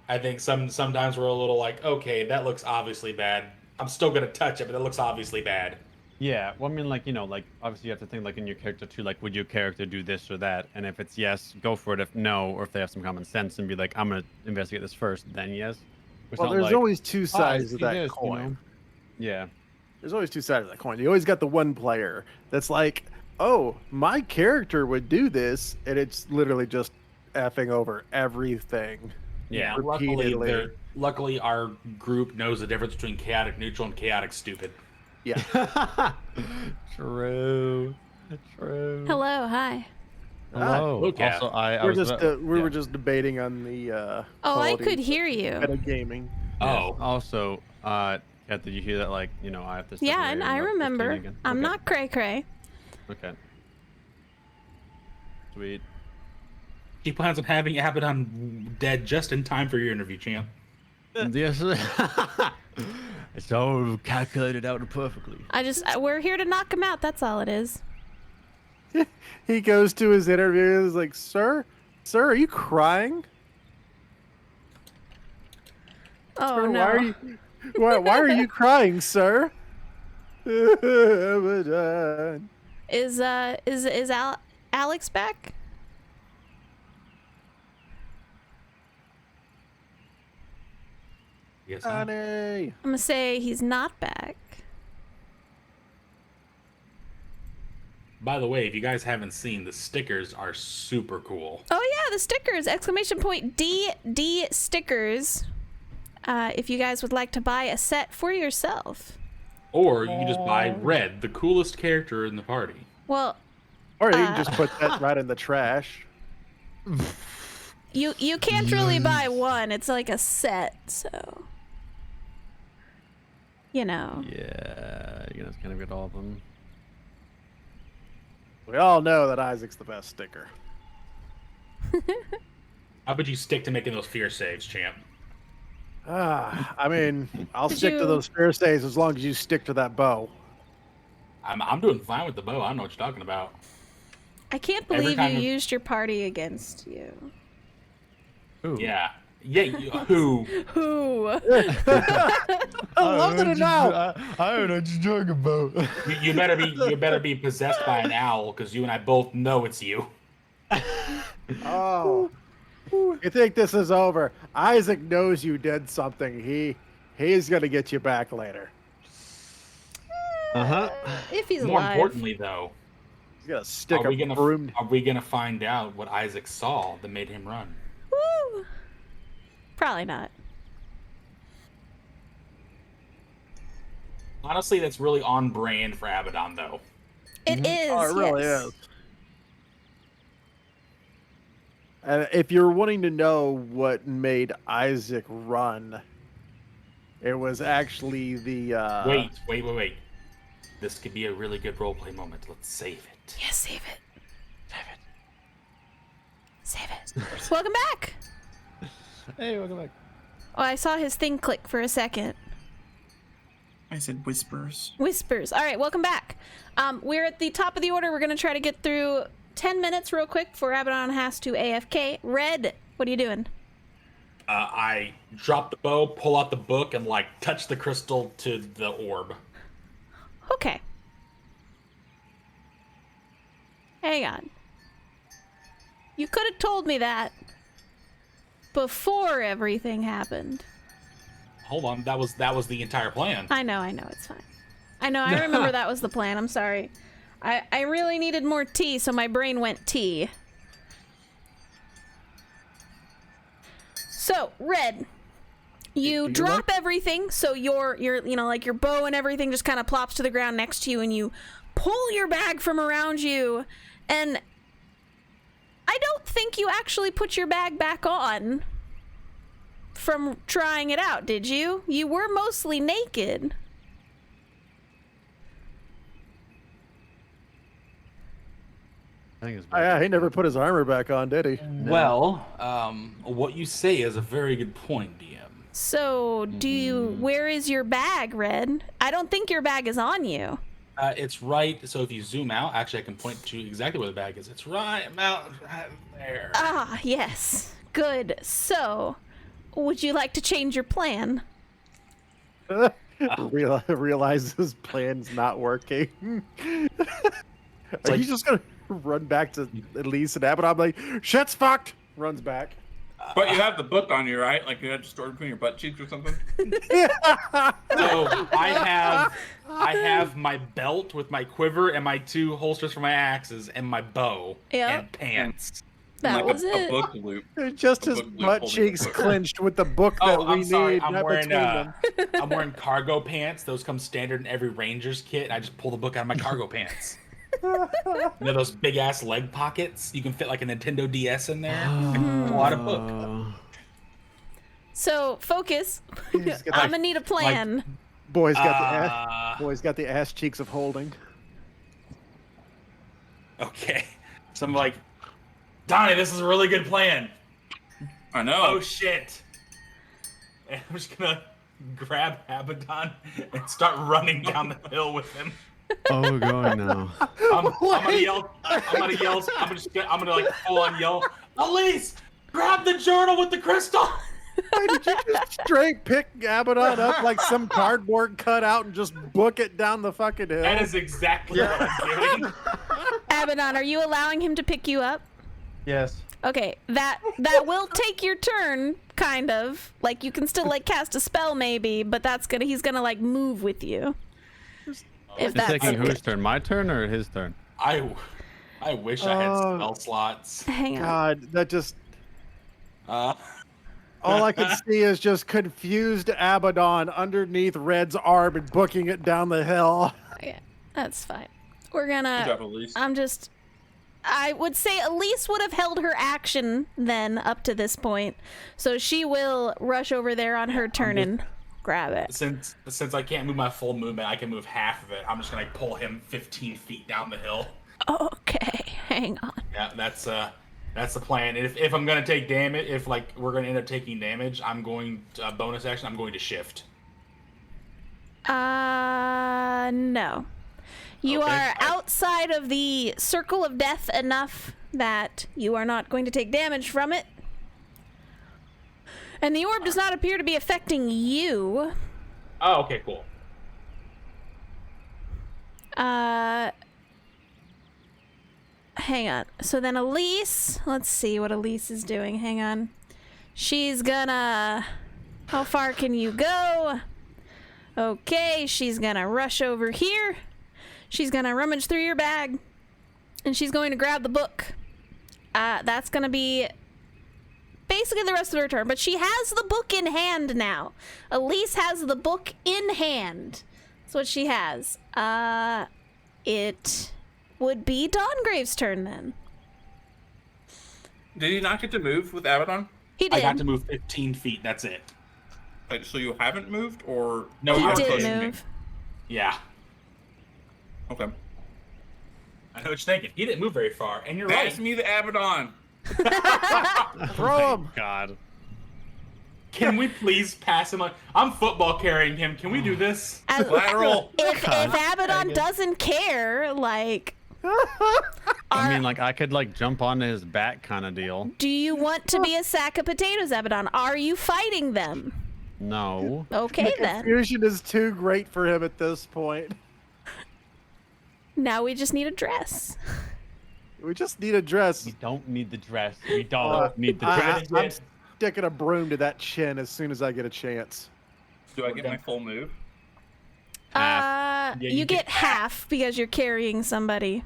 I think sometimes we're a little like, okay, that looks obviously bad. I'm still gonna touch it, but it looks obviously bad. Yeah, well, I mean, like, like, obviously you have to think, like, in your character too, like, would your character do this or that? And if it's yes, go for it. If no, or if they have some common sense and be like, I'm gonna investigate this first, then yes. It's Well, not there's like, always two "Oh, I sides of see that this," coin. Yeah. There's always two sides of that coin. You always got the one player that's like, oh, my character would do this, and it's literally just effing over everything. Yeah. Repeatedly. Luckily, our group knows the difference between chaotic neutral and chaotic stupid. Yeah. True. True. Hello, hi. Hello. Look at- Also, I We're was just we yeah. were just debating on the Oh, I quality could hear you. of gaming. Oh, Also, Kat, did you hear that? Like, I have to. Step Yeah, away and in I about 15 remember. again? I'm Okay. not cray cray. Okay. Sweet. he plans on having Abaddon dead just in time for your interview, champ. Yes. It's all calculated out perfectly. We're here to knock him out. That's all it is. He goes to his interview and is like, Sir, are you crying? Oh Sir, no. why are you why are you crying, sir? Abaddon. Is Alex back? Yes. Huh? Honey. I'm gonna say he's not back. By the way, if you guys haven't seen, the stickers are super cool. Oh yeah, the stickers! Exclamation point DD stickers. If you guys would like to buy a set for yourself. Or you can just buy Red, the coolest character in the party. Well, Or you can just put that right in the trash. you can't really buy one. It's like a set, so Yeah, you're gonna kind of get all of them. We all know that Isaac's the best sticker. How would you stick to making those fear saves, champ? I mean, I'll Did stick to you- those fair stays as long as you stick to that bow. I'm doing fine with the bow. I don't know what you're talking about. I can't Every believe time you we- used your party against you. Ooh. Yeah. Yeah, who? Who? I love that now. I don't know what you're talking about. You better be possessed by an owl, because you and I both know it's you. Oh. You think this is over? Isaac knows you did something. He's gonna get you back later. If he's More alive. He's importantly, though, gonna stick are we a gonna broom. are we gonna find out what Isaac saw that made him run? Woo! Probably not. Honestly, that's really on brand for Abaddon, though. It is. Oh, it really yes. is. And if you're wanting to know what made Isaac run, it was actually the Wait. This could be a really good roleplay moment. Let's save it. Yeah, save it. Save it. Welcome back. Hey, welcome back. Oh, I saw his thing click for a second. I said whispers. Whispers. All right, welcome back. We're at the top of the order. We're going to try to get through 10 minutes real quick before Abaddon has to AFK. Red, what are you doing? I drop the bow, pull out the book, and touch the crystal to the orb. Okay. Hang on. You could have told me that before everything happened. Hold on, that was the entire plan. I know, it's fine. I remember that was the plan. I'm sorry. I really needed more tea, so my brain went tea. So, Red, you drop everything, so your your bow and everything just kind of plops to the ground next to you, and you pull your bag from around you, and I don't think you actually put your bag back on from trying it out, did you? You were mostly naked. I think it's. Yeah, he never put his armor back on, did he? Well, what you say is a very good point, DM. So, where is your bag, Red? I don't think your bag is on you. It's right. So if you zoom out, actually, I can point to exactly where the bag is. It's right about right there. Ah, yes. Good. So, would you like to change your plan? Realizes his plan's not working. Are you just gonna run back to Elise and Abbott? I'm like, shit's fucked. Runs back. But you have the book on you, right? Like you had to store it between your butt cheeks or something. So I have my belt with my quiver and my 2 holsters for my axes and my bow and pants. That like was a it. book loop. Just A his book loop butt holding cheeks the book. clenched with the book that I'm we sorry. need. I'm not wearing between them. I'm wearing cargo pants. Those come standard in every Ranger's kit. And I just pull the book out of my cargo pants. You know those big ass leg pockets? You can fit like a Nintendo DS in there. Pull out a book. So focus. He's got I'm gonna need a plan. Boy's got the ass cheeks of holding. Okay. So I'm like, Donnie, this is a really good plan. I know. Oh shit. And I'm just gonna grab Abaddon and start running down the hill with him. Oh, we're going now. I'm gonna yell. I'm gonna like full on yell. Elise, grab the journal with the crystal. Why did you just straight pick Abaddon up like some cardboard cutout and just book it down the fucking hill? That is exactly what I'm doing. Abaddon, are you allowing him to pick you up? Yes. Okay, that will take your turn, kind of. Like you can still like cast a spell maybe, but he's gonna like move with you. If It's that's taking whose turn? My turn or his turn? I wish I had spell slots. Hang on. God, that just Uh, all I can see is just confused Abaddon underneath Red's arm and booking it down the hill. Yeah, that's fine. We're Good gonna. job, Elise. I would say Elise would have held her action then up to this point, so she will rush over there on her turn and grab it. since I can't move my full movement, I can move half of it. I'm just gonna like, pull him 15 feet down the hill. Okay, hang on. Yeah, that's the plan. If I'm gonna take damage, if like we're gonna end up taking damage, I'm going to, bonus action. I'm going to shift. No. You Okay. are outside of the circle of death enough that you are not going to take damage from it. And the orb does not appear to be affecting you. Oh, okay, cool. Hang on. So then Elise, let's see what Elise is doing. Hang on. She's gonna... How far can you go? Okay, she's gonna rush over here. She's gonna rummage through your bag. And she's going to grab the book. That's gonna be basically the rest of her turn. But she has the book in hand now. Elise has the book in hand. That's what she has. It would be Dawngrave's turn then. Did he not get to move with Abaddon? He did. I got to move 15 feet. That's it. Like, so you haven't moved, or No, He I was did pushing move. Yeah. Okay. I know what you're thinking. He didn't move very far, and you're Pass right. me the Abaddon. Throw him. God. Can we please pass him on? I'm football carrying him. Can we do this? Lateral. If Abaddon doesn't care, like, I mean, like, I could, like, jump onto his back kind of deal. do you want to be a sack of potatoes, Abaddon? Are you fighting them? No. Okay, then. Confusion is too great for him at this point. Now we just need a dress. We just need a dress. We don't need the dress. We don't need the dress. I'm sticking a broom to that chin as soon as I get a chance. Do I get my full move? Half. Yeah, You you get get half because you're carrying somebody.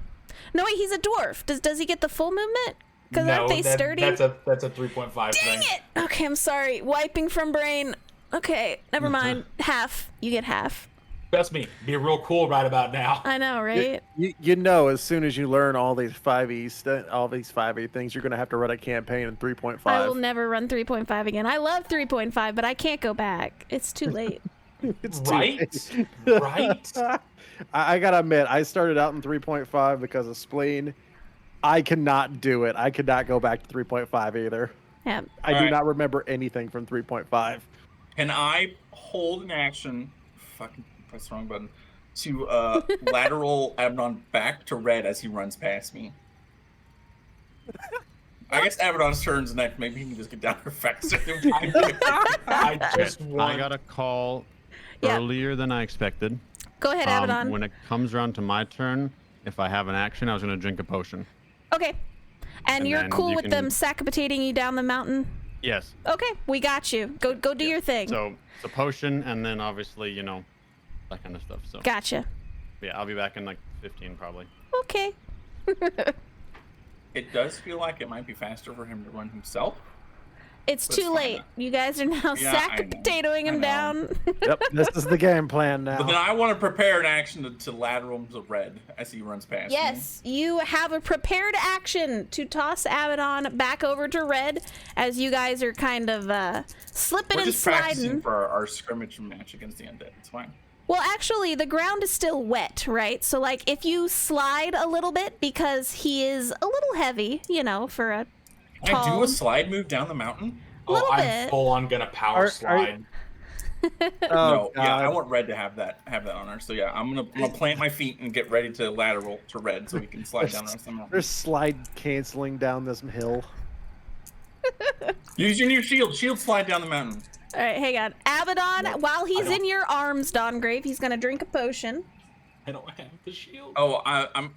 No, wait, he's a dwarf. Does he get the full movement? Because aren't they sturdy? That's a 3.5 Dang thing. it! Okay, I'm sorry. Wiping from brain. Okay, never mind. Half. You get half. Trust me, be real cool right about now. I know, right? You know, as soon as you learn all these 5e things, you're gonna have to run a campaign in 3.5. I will never run 3.5 again. I love 3.5, but I can't go back. It's too late. It's too Right? late. Right? I gotta admit, I started out in 3.5 because of spleen. I cannot do it. I could not go back to 3.5 either. Yeah. I do Alright. not remember anything from 3.5. Can I hold an action? Fucking press the wrong button. To lateral Abaddon back to Red as he runs past me. I guess Abaddon's turn's next. Maybe he can just get down there faster. I just I want. gotta call Yeah. earlier than I expected. Go ahead, Abaddon. When it comes around to my turn, if I have an action, I was going to drink a potion. Okay. And you're then cool you with can- them saccapitating you down the mountain? Yes. Okay, we got you. Go do your thing. So it's a potion, and then obviously, you know, that kind of stuff. So Gotcha. yeah, I'll be back in like 15 probably. Okay. It does feel like it might be faster for him to run himself. It's That's too fine. late. You guys are now Yeah, I know. sack-potatoing him I know. down. Yep, this is the game plan But then now. I want to prepare an action to lateral him to Red as he runs past me. Yes, you have a prepared action to toss Abaddon back over to Red as you guys are kind of slipping We're and just practicing sliding. for our scrimmage match against the undead. It's fine. Well, actually, the ground is still wet, right? So, like, if you slide a little bit because he is a little heavy, you know, for a Can I do tall... a slide move down the mountain? Little I'm bit. full on gonna power slide. Oh, No, yeah, I God. want Red to have that on her. So yeah, I'm gonna plant my feet and get ready to lateral to Red so we can slide down the mountain. There's slide canceling down this hill. Use your new shield. Shield slide down the mountain. All right, hang on. Abaddon, while he's in your arms, Dawngrave, he's going to drink a potion. I don't have the shield. Oh, I'm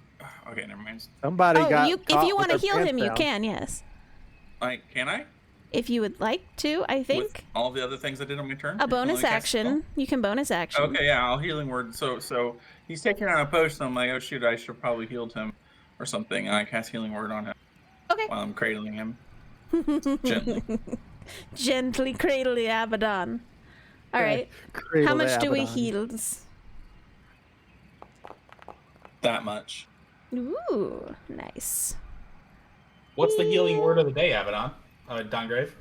okay. Never mind. Somebody Oh, got if caught you with want to their heal pants him, you down. can, yes. Can I? If you would like to, I With think. all the other things I did on my turn. A bonus Only cast a action. You can bonus spell? action. Okay, yeah, I'll healing word. So he's taking on a potion. I'm like, oh shoot, I should probably healed him or something. And I cast healing word on him Okay. while I'm cradling him gently. Gently cradle the Abaddon. All right. Cradle How the much do we Abaddon. heals? That much. Ooh, nice. What's the healing word of the day, Abaddon? Dongrave?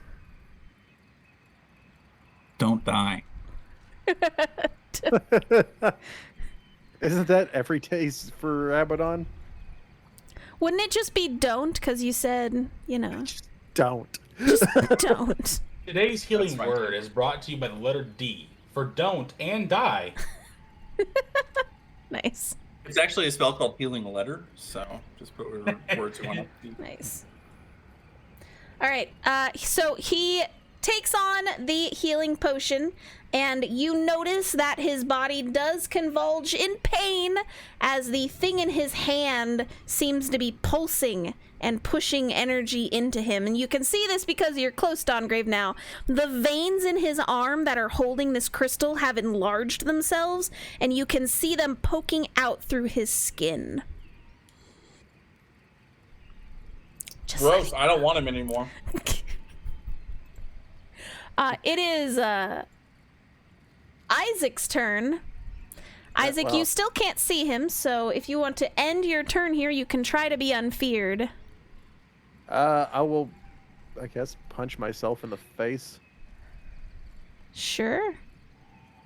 Don't die. Isn't that every day's for Abaddon? Wouldn't it just be don't? Because you said, you know, Just don't. just don't. Today's healing That's fine. word is brought to you by the letter D for don't and die. Nice. It's actually a spell called Healing Letter, so just put whatever words you want to. Nice. All right. So he takes on the healing potion, and you notice that his body does convulge in pain as the thing in his hand seems to be pulsing and pushing energy into him. And you can see this because you're close to Dawngrave now. The veins in his arm that are holding this crystal have enlarged themselves, and you can see them poking out through his skin. Just Gross. I don't want him anymore. It is Isaac's turn. Isaac, you well. still can't see him, so if you want to end your turn here, you can try to be unfeared. I will, I guess, punch myself in the face. Sure.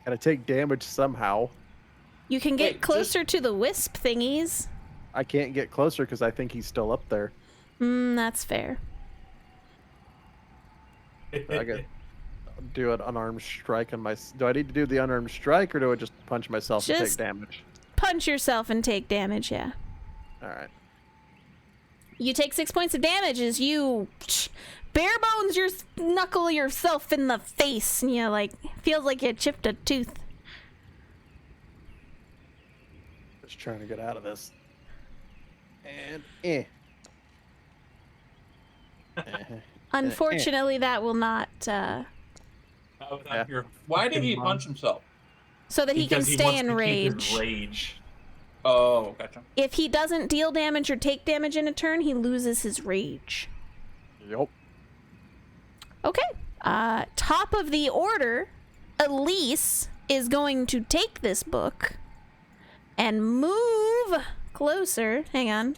Gotta take damage somehow. You can get Wait, closer to the wisp thingies. I can't get closer because I think he's still up there. That's fair. I could do an unarmed strike on my. Do I need to do the unarmed strike, or do I just punch myself and take Just- damage? Punch yourself and take damage, yeah. All right. You take 6 points of damage as you bare bones your knuckle yourself in the face, and you like feels like you chipped a tooth. Just trying to get out of this. And Unfortunately, that will not Why did he punch himself? so that he can Because stay wants in to keep rage. his rage. Oh, gotcha. If he doesn't deal damage or take damage in a turn, he loses his rage. Yup. Okay. Top of the order, Elise is going to take this book and move closer. Hang on.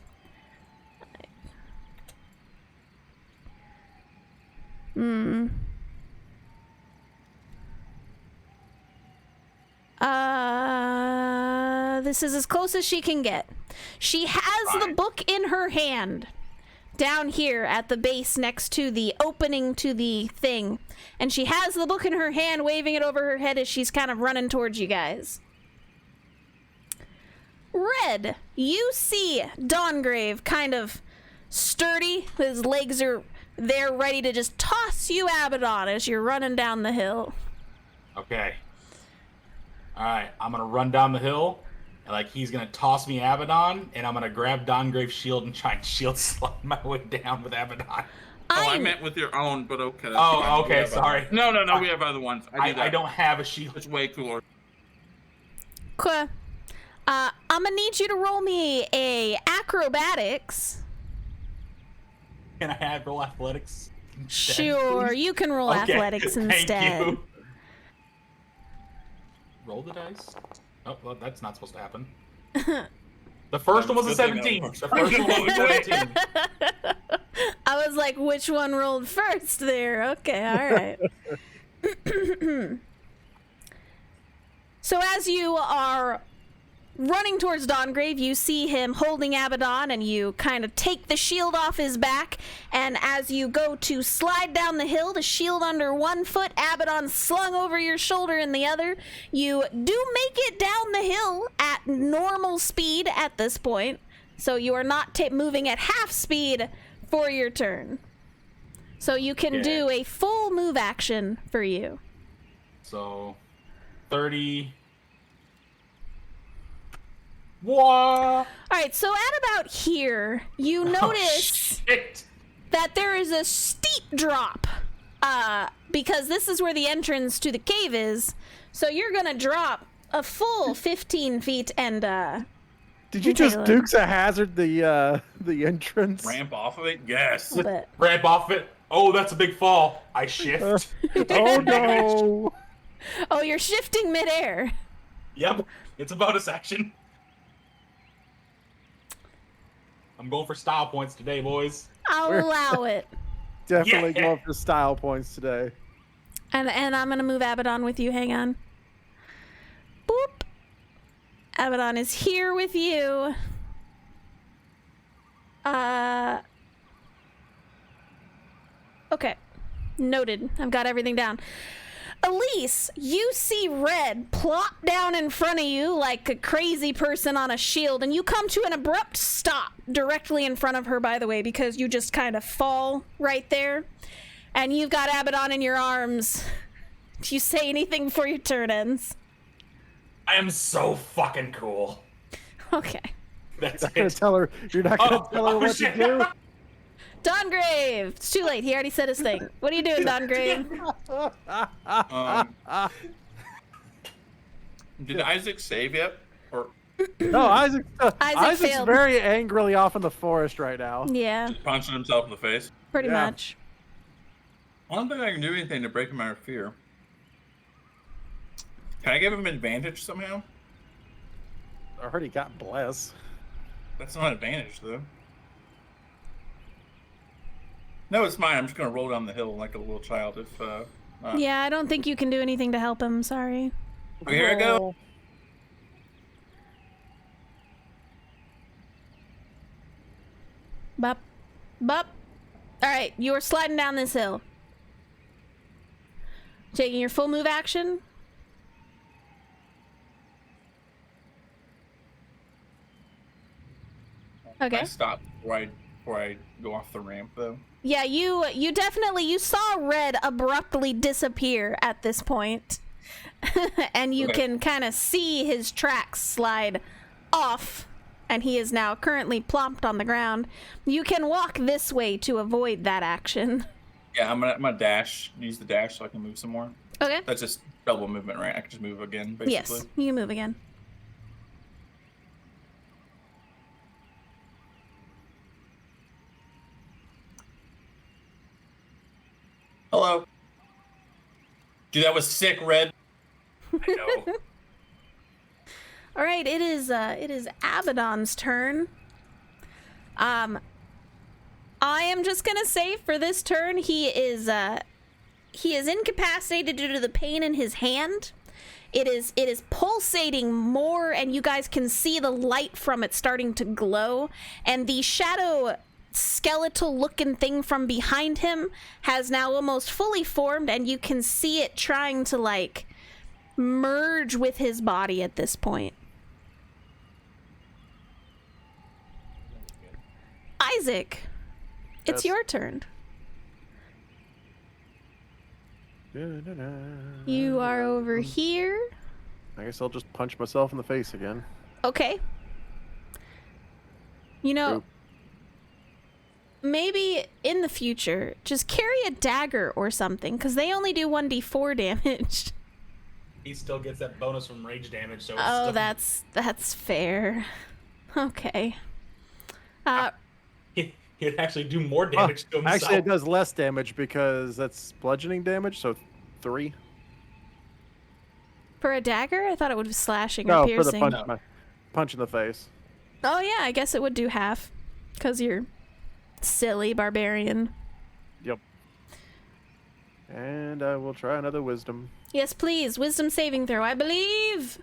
This is as close as she can get. She has the book in her hand down here at the base next to the opening to the thing. And she has the book in her hand, waving it over her head as she's kind of running towards you guys. Red, you see Dawngrave kind of sturdy. His legs are there ready to just toss you Abaddon as you're running down the hill. Okay. All right, I'm gonna run down the hill, and like he's gonna toss me Abaddon, and I'm gonna grab Dongrave's shield and try and shield slide my way down with Abaddon. Oh, I I'm meant with your own, but okay. that's Oh, fine. We okay, have sorry. No, we have other ones. I don't have a shield. It's way cooler. cool. I'm gonna need you to roll me a acrobatics. Can I have roll athletics? instead, Sure, please? you can roll Okay, athletics thank instead. you. Roll the dice. Oh, well, that's not supposed to happen. The first one was a 17. The first one was a 17. I was like, which one rolled first there? Okay, all right. So as you are running towards Dongrave, you see him holding Abaddon, and you kind of take the shield off his back, and as you go to slide down the hill, the shield under one foot, Abaddon slung over your shoulder in the other, you do make it down the hill at normal speed at this point, so you are not moving at half speed for your turn. So you can do a full move action for you. So, 30. What? Alright, so at about here, you notice Shit. that there is a steep drop, because this is where the entrance to the cave is, so you're gonna drop a full 15 feet and, Did you take a just look. Dukes of Hazard the entrance? Ramp off of it? Yes. but Ramp off it. Oh, that's a big fall. I shift. Oh no! oh, you're shifting midair. Yep. It's a bonus action. I'm going for style points today, boys. I'll allow it. Definitely Yeah. going for style points today. And I'm gonna move Abaddon with you, hang on. Boop. Abaddon is here with you. Okay. Noted. I've got everything down. Elise, you see Red plop down in front of you like a crazy person on a shield, and you come to an abrupt stop directly in front of her, by the way, because you just kind of fall right there. And you've got Abaddon in your arms. Do you say anything before your turn ends? I am so fucking cool. Okay. That's Not gonna it. tell her. You're not gonna tell her what shit. to do. Dongrave! It's too late. He already said his thing. What are you doing, Dongrave? Did Isaac save yet? Or No, Isaac's failed. very angrily off in the forest right now. Yeah, punching himself in the face? pretty Yeah. much. I don't think I can do anything to break him out of fear. Can I give him advantage somehow? I already got bless. That's not an advantage, though. No, it's mine. I'm just gonna roll down the hill like a little child. If not. Yeah, I don't think you can do anything to help him. Sorry. Okay, here I go. Bop. Bop. Alright, you are sliding down this hill. Taking your full move action. Okay. I stop before I go off the ramp, though. Yeah, you definitely, you saw Red abruptly disappear at this point. And you Okay. can kind of see his tracks slide off, and he is now currently plopped on the ground. You can walk this way to avoid that action. Yeah, I'm gonna dash. Use the dash so I can move some more. Okay. That's just double movement, right? I can just move again, basically. Yes, you can move again. Hello. Dude, that was sick, Red. I know. All right, it is Abaddon's turn. I am just gonna say for this turn he is incapacitated due to the pain in his hand. It is pulsating more, and you guys can see the light from it starting to glow, and the shadow skeletal looking thing from behind him has now almost fully formed, and you can see it trying to like merge with his body at this point. Isaac, it's Yes. your turn. You are over here. I guess I'll just punch myself in the face again. Okay. You know, Oop. maybe in the future, just carry a dagger or something, because they only do 1d4 damage. He still gets that bonus from rage damage, so it's Oh, still... that's fair. Okay. He'd actually do more damage to himself. Actually, it does less damage because that's bludgeoning damage, so 3. For a dagger? I thought it would be slashing No, or for the piercing. punch in the face. Oh yeah, I guess it would do half. Because you're silly barbarian. Yep. And I will try another wisdom. Yes, please. Wisdom saving throw, I believe.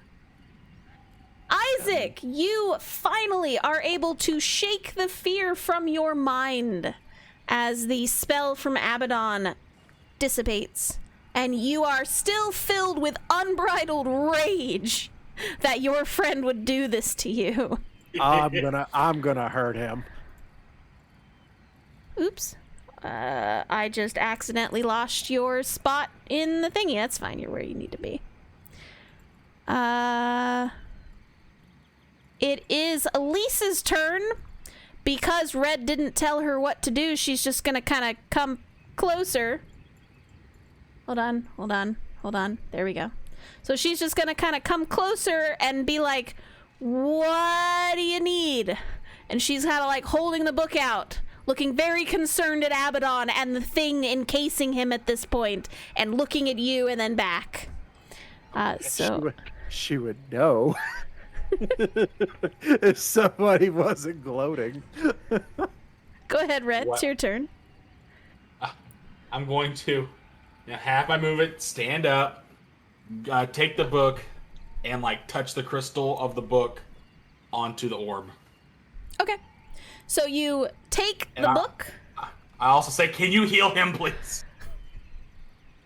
Isaac, you finally are able to shake the fear from your mind as the spell from Abaddon dissipates. And you are still filled with unbridled rage that your friend would do this to you. I'm gonna hurt him. Oops. I just accidentally lost your spot in the thingy. That's fine. You're where you need to be. It is Elise's turn. Because Red didn't tell her what to do, she's just gonna kind of come closer. Hold on. There we go. So she's just gonna kind of come closer and be like, what do you need? And she's kind of like holding the book out, looking very concerned at Abaddon and the thing encasing him at this point, and looking at you and then back. She would know. If somebody wasn't gloating. Go ahead, Red. What? It's your turn. I'm going to have my movement, stand up, take the book, and like touch the crystal of the book onto the orb. Okay. So you take And the book. I also say, can you heal him, please?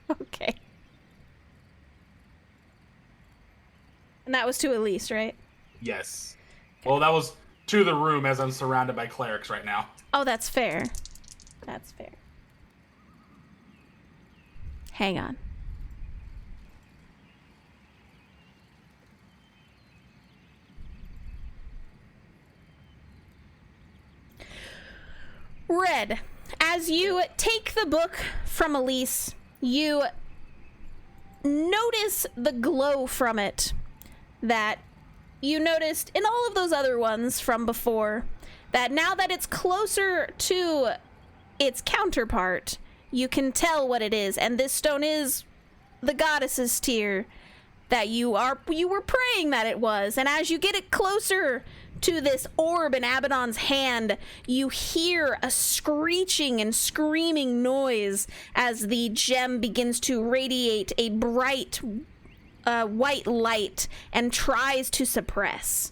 Okay. And that was to Elise, right? Yes. Well, that was to the room as I'm surrounded by clerics right now. Oh, that's fair. That's fair. Hang on. Red, as you take the book from Elise, you notice the glow from it that you noticed in all of those other ones from before, that now that it's closer to its counterpart, you can tell what it is, and this stone is the goddess's tear that you were praying that it was. And as you get it closer to this orb in Abaddon's hand, you hear a screeching and screaming noise as the gem begins to radiate a bright white light and tries to suppress.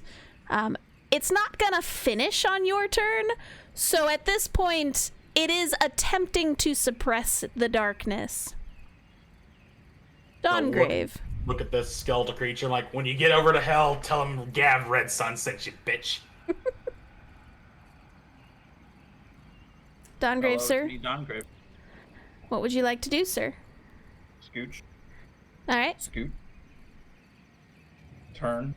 It's not gonna finish on your turn, so at this point it is attempting to suppress the darkness. Dawngrave. Look at this skeletal creature, like, when you get over to hell, tell him Gav Red Sun sent you, bitch. Dawngrave, sir. Dawngrave. What would you like to do, sir? Scooch. All right. Scoot. Turn.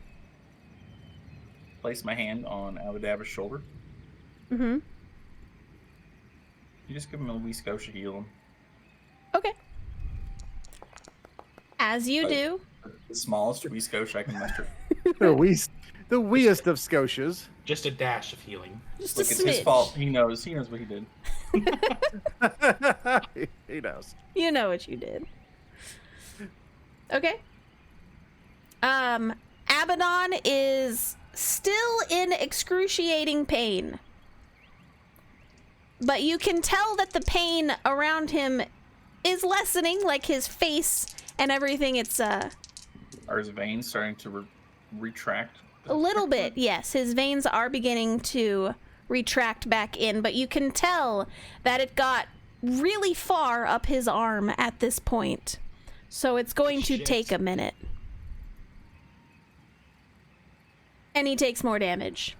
Place my hand on Abadaba's shoulder. Mm-hmm. You just give him a wee Scotia heal him. Okay. As you do. The smallest wee Scotia I can muster. The weest of Scotias. Just a dash of healing. Just Look, a it's smidge. his fault. He knows what he did. He knows. You know what you did. Okay. Abaddon is still in excruciating pain. But you can tell that the pain around him is lessening, like his face and everything. It's Are his veins starting to retract? a little bit, yes. His veins are beginning to retract back in, but you can tell that it got really far up his arm at this point. So it's going to take a minute. And he takes more damage.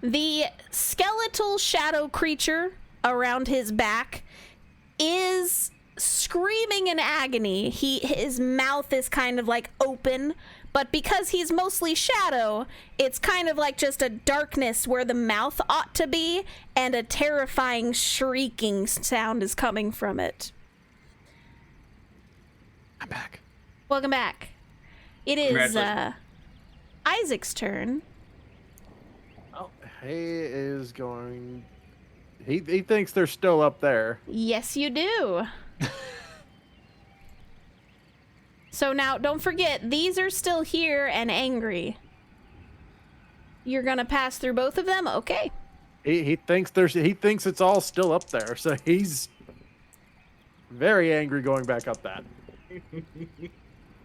The skeletal shadow creature around his back is screaming in agony. His mouth is kind of like open, but because he's mostly shadow, it's kind of like just a darkness where the mouth ought to be, and a terrifying shrieking sound is coming from it. I'm back. Welcome back. It is Congratulations. Isaac's turn. Oh, he is going. He thinks they're still up there. Yes, you do. So now, don't forget, these are still here and angry. You're gonna pass through both of them? Okay. He thinks it's all still up there, so he's very angry going back up that.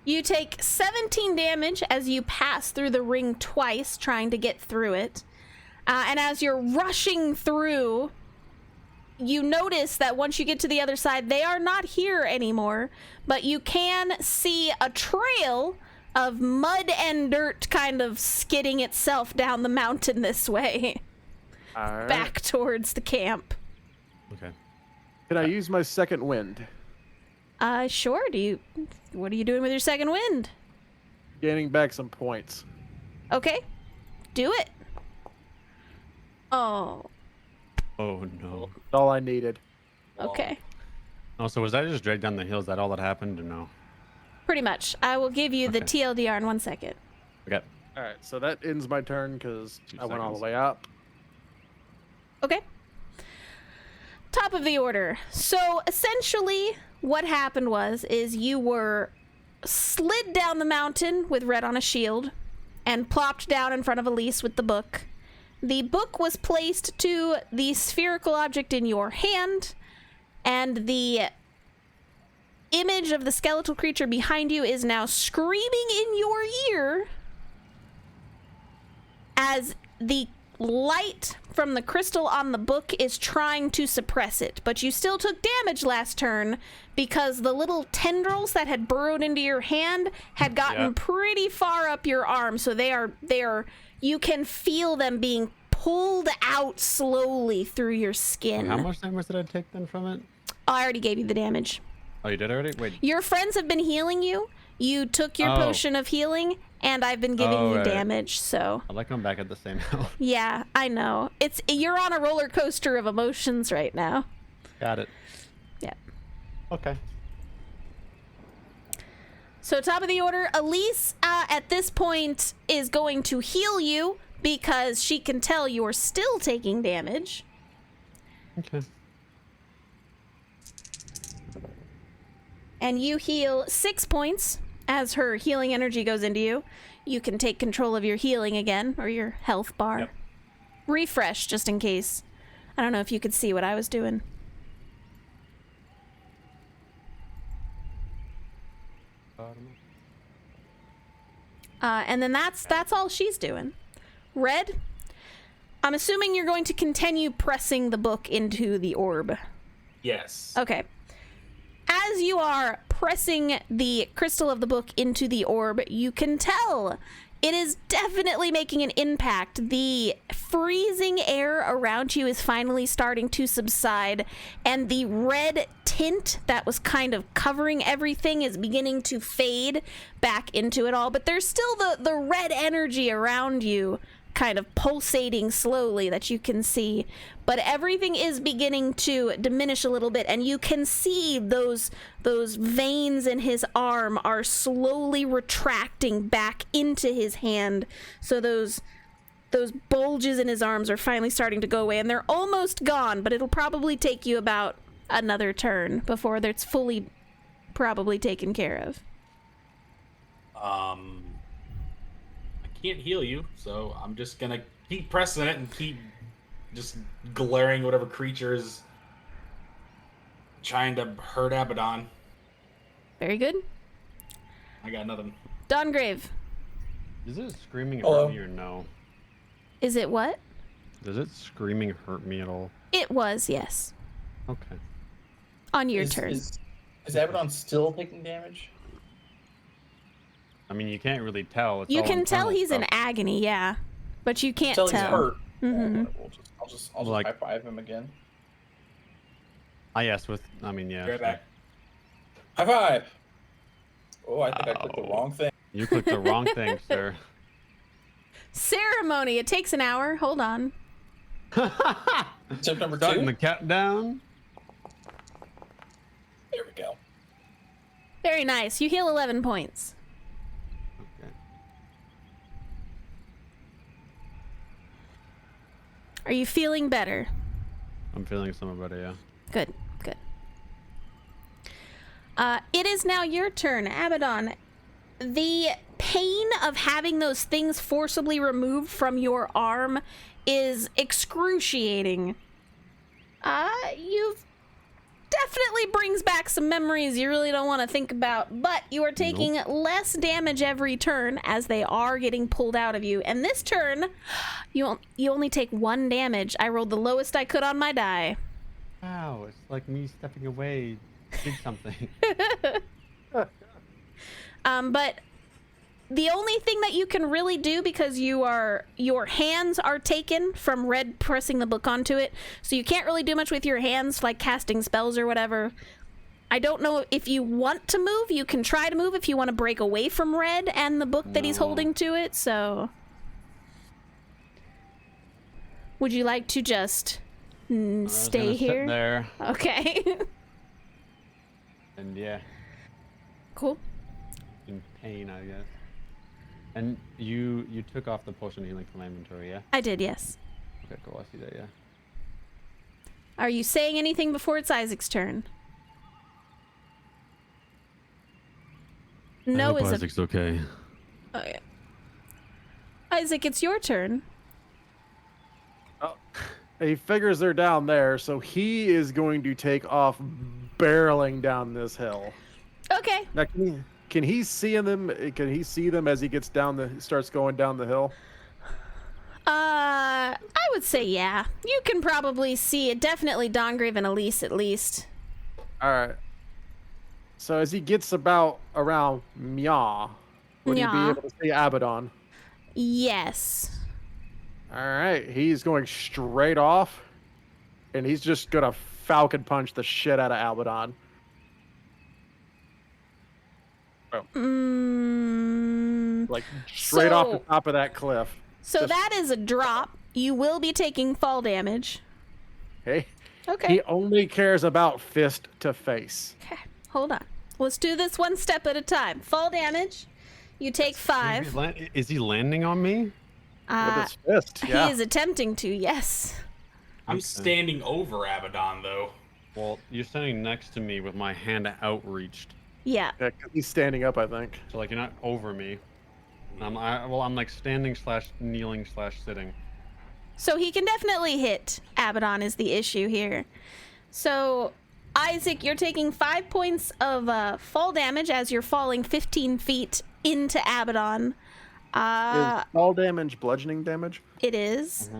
You take 17 damage as you pass through the ring twice, trying to get through it. And as you're rushing through, you notice that once you get to the other side, they are not here anymore, but you can see a trail of mud and dirt kind of skidding itself down the mountain this way, All right. back towards the camp. Okay. Can I use my second wind? Sure. What are you doing with your second wind? Gaining back some points. Okay, do it. Oh, Oh no. That's all I needed. okay. Oh, so was that just dragged down the hill? Is that all that happened or no? Pretty much. I will give you the Okay. TLDR in 1 second. Okay. All right, so that ends my turn because 2 I went all the seconds. way up. Okay. Top of the order. So essentially what happened is you were slid down the mountain with Red on a shield and plopped down in front of Elise with the book. The book was placed to the spherical object in your hand, and the image of the skeletal creature behind you is now screaming in your ear as the light from the crystal on the book is trying to suppress it. But you still took damage last turn because the little tendrils that had burrowed into your hand had gotten Yeah. pretty far up your arm, so they are you can feel them being pulled out slowly through your skin. How much damage did I take then from it? I already gave you the damage. Oh, you did already? Wait. Your friends have been healing you. You took your Oh. potion of healing, and I've been giving Oh, you right. damage, so I like I'm back at the same health. yeah, I know. You're on a roller coaster of emotions right now. Got it. Yeah. Okay. So top of the order, Elise at this point is going to heal you because she can tell you're still taking damage. Okay. And you heal 6 points as her healing energy goes into you. You can take control of your healing again, or your health bar. Yep. Refresh, just in case. I don't know if you could see what I was doing. And then that's all she's doing. Red, I'm assuming you're going to continue pressing the book into the orb. Yes. Okay. As you are pressing the crystal of the book into the orb, you can tell it is definitely making an impact. The freezing air around you is finally starting to subside, and the red tint that was kind of covering everything is beginning to fade back into it all. But there's still the red energy around you kind of pulsating slowly that you can see, but everything is beginning to diminish a little bit, and you can see those veins in his arm are slowly retracting back into his hand. So those bulges in his arms are finally starting to go away, and they're almost gone, but it'll probably take you about another turn before it's fully probably taken care of. I can't heal you, so I'm just gonna keep pressing it and keep just glaring whatever creature is trying to hurt Abaddon. Very good. I got nothing. Dongrave, Does it screaming Hello. hurt me or no? is it what? Does it screaming hurt me at all? It was, yes. Okay. On your Is, turn. is Abaddon still taking damage? I mean, you can't really tell. It's You all can tell internal he's in stuff. agony, yeah, but you can't Until he's tell. hurt. Mhm. I'll just Like- high five him again. Yes, with. I mean, yeah. Right sure. back. High five! Oh, I think I clicked the Ow. wrong thing. You clicked the wrong thing, sir. Ceremony. It takes an hour. Hold on. Tip number Starting 2. the countdown. There we go. Very nice. You heal 11 points. Okay. Are you feeling better? I'm feeling some better, yeah. Good, good. It is now your turn, Abaddon. The pain of having those things forcibly removed from your arm is excruciating. You've definitely brings back some memories you really don't want to think about, but you are taking less damage every turn as they are getting pulled out of you. And this turn, you only take 1 damage. I rolled the lowest I could on my die. Wow, it's like me stepping away did something. But the only thing that you can really do, because your hands are taken from Red pressing the book onto it, so you can't really do much with your hands, like casting spells or whatever. I don't know if you want to move. You can try to move if you want to break away from Red and the book that he's holding to it, so... Would you like to just stay here? Sit there, Okay. and yeah, Cool. in pain, I guess. And you took off the potion healing from my inventory, yeah? I did, yes. Okay, cool. I see that, yeah. Are you saying anything before it's Isaac's turn? No is Isaac's okay. Oh, yeah. Isaac, it's your turn. He figures they're down there, so he is going to take off barreling down this hill. Okay. Now, can he see them? Can he see them as he gets starts going down the hill? I would say yeah. You can probably see it. Definitely Dongrave and Elise, at least. All right. So as he gets around Mia, would he be Mia. able to see Abaddon? Yes. All right. He's going straight off, and he's just gonna falcon punch the shit out of Abaddon. Like straight off the top of that cliff. So Just- that is a drop. You will be taking fall damage. Okay. Okay. He only cares about fist to face. Okay. Hold on. Let's do this one step at a time. Fall damage. You take 5. Is he landing on me? With his fist, yeah. He is attempting to, yes. I'm standing over Abaddon, though. Well, you're standing next to me with my hand outreached. Yeah. Yeah, 'cause he's standing up, I think. So, like, you're not over me. I'm like standing / kneeling / sitting. So he can definitely hit. Abaddon is the issue here. So, Isaac, you're taking 5 points of fall damage as you're falling 15 feet into Abaddon. Is fall damage bludgeoning damage? It is.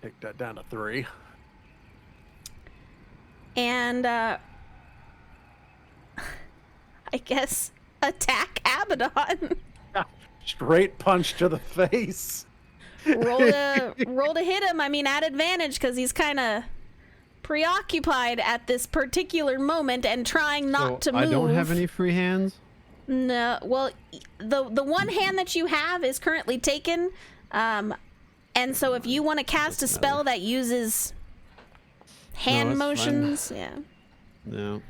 Take that down to 3. And, I guess, attack Abaddon. Straight punch to the face. roll to hit him. I mean, at advantage, because he's kind of preoccupied at this particular moment and trying not to move. I don't have any free hands? No, well, the one hand that you have is currently taken, and so if you want to cast a spell that uses hand that's motions, No.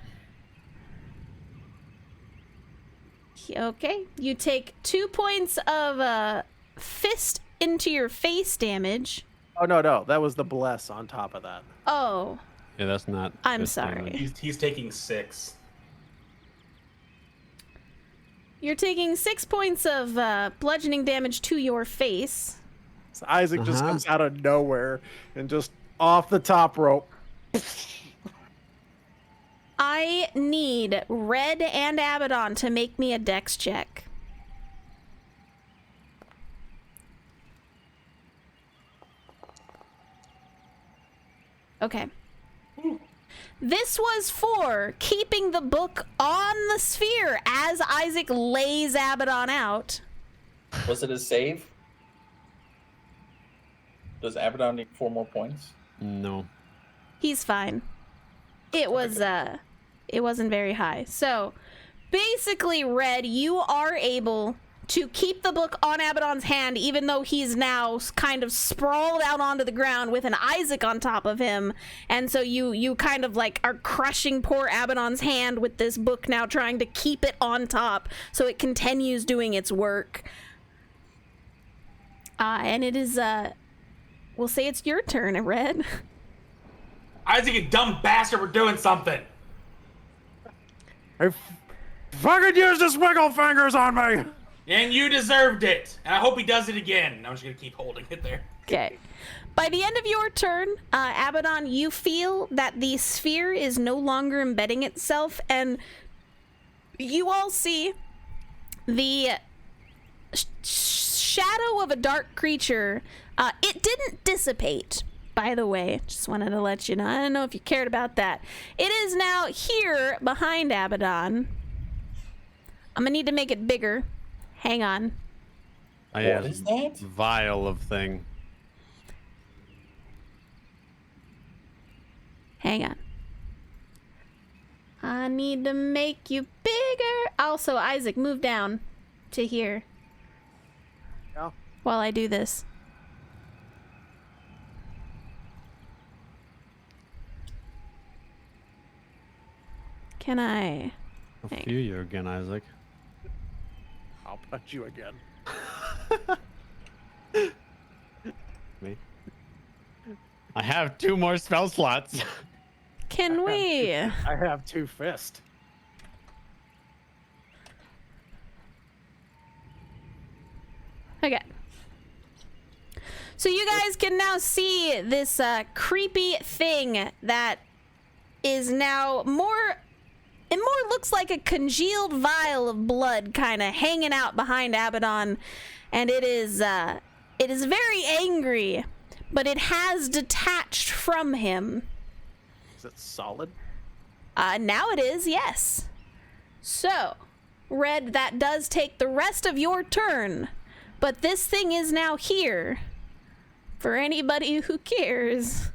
Okay, you take 2 points of fist into your face damage. Oh, no. That was the bless on top of that. Oh, Yeah, that's not. I'm good sorry. damage. He's taking 6. You're taking 6 points of bludgeoning damage to your face. So Isaac just comes out of nowhere and just off the top rope. I need Red and Abaddon to make me a dex check. Okay. This was for keeping the book on the sphere as Isaac lays Abaddon out. Was it a save? Does Abaddon need 4 more points? No. He's fine. It wasn't very high. So, basically, Red, you are able to keep the book on Abaddon's hand, even though he's now kind of sprawled out onto the ground with an Isaac on top of him. And so you kind of like are crushing poor Abaddon's hand with this book now, trying to keep it on top so it continues doing its work. And it is, we'll say it's your turn, Red. Isaac, you dumb bastard, we're doing something. I fucking used his wiggle fingers on me. And you deserved it. And I hope he does it again. I'm just going to keep holding it there. Okay. By the end of your turn, Abaddon, you feel that the sphere is no longer embedding itself, and you all see the shadow of a dark creature. It didn't dissipate, by the way. Just wanted to let you know. I don't know if you cared about that. It is now here behind Abaddon. I'm gonna need to make it bigger. Hang on. I What have is that? vial of thing. Hang on. I need to make you bigger. Also, Isaac, move down to here. Yeah. While I do this. Can I? I'll Hey. feel you again, Isaac. I'll punch you again. Me? I have 2 more spell slots. Can we? I have 2 fists. Okay. So you guys can now see this creepy thing that is now more... It more looks like a congealed vial of blood kind of hanging out behind Abaddon. And it is very angry, but it has detached from him. Is it solid? Now it is, yes. So, Red, that does take the rest of your turn. But this thing is now here. For anybody who cares.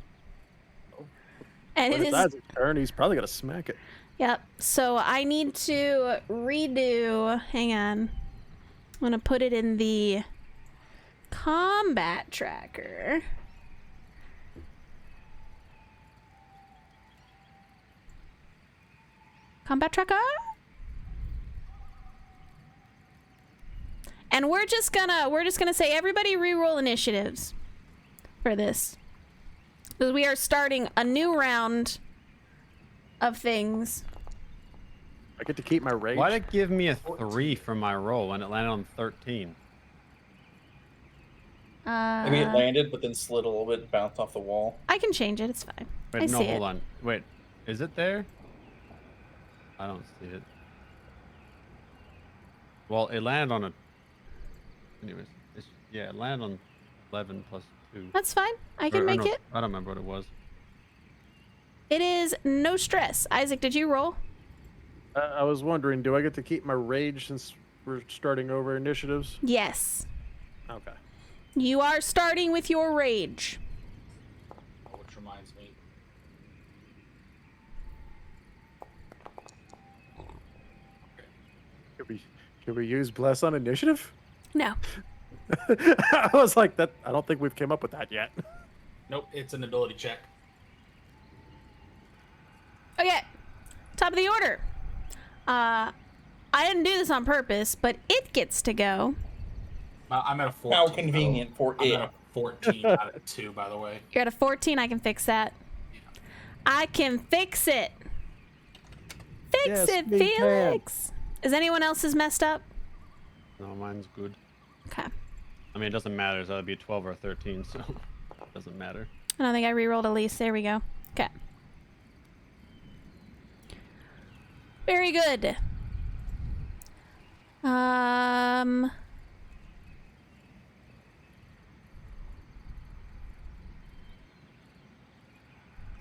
And When it it's is... Isaac's turn, he's probably gonna smack it. Yep. So I need to redo... Hang on. I'm going to put it in the combat tracker. Combat tracker? And we're just gonna say everybody re-roll initiatives for this. Because we are starting a new round of things. I get to keep my rage. Why'd it give me a 3 for my roll when it landed on 13? Maybe it landed, but then slid a little bit and bounced off the wall. I can change it. It's fine. Wait, I no, see hold it. on. Wait, is it there? I don't see it. Well, it landed on a... Anyways, yeah, it landed on 11 plus 2. That's fine. I can Or make no, it. I don't remember what it was. It is no stress. Isaac, did you roll? I was wondering, do I get to keep my rage since we're starting over initiatives? Yes. Okay. You are starting with your rage. Which reminds me. Can we use bless on initiative? No. I was like, that. I don't think we've came up with that yet. Nope, it's an ability check. Okay. Top of the order. I didn't do this on purpose, but it gets to go. I'm at a 14. How convenient for I'm it. at a 14 out of 2, by the way. You're at a 14. I can fix that. I can fix it. Fix Yes, it, we can. Felix. Is anyone else's messed up? No, mine's good. Okay. I mean, it doesn't matter. So that'd be a 12 or a 13, so it doesn't matter. I don't think I re-rolled at least. There we go. Okay. Very good.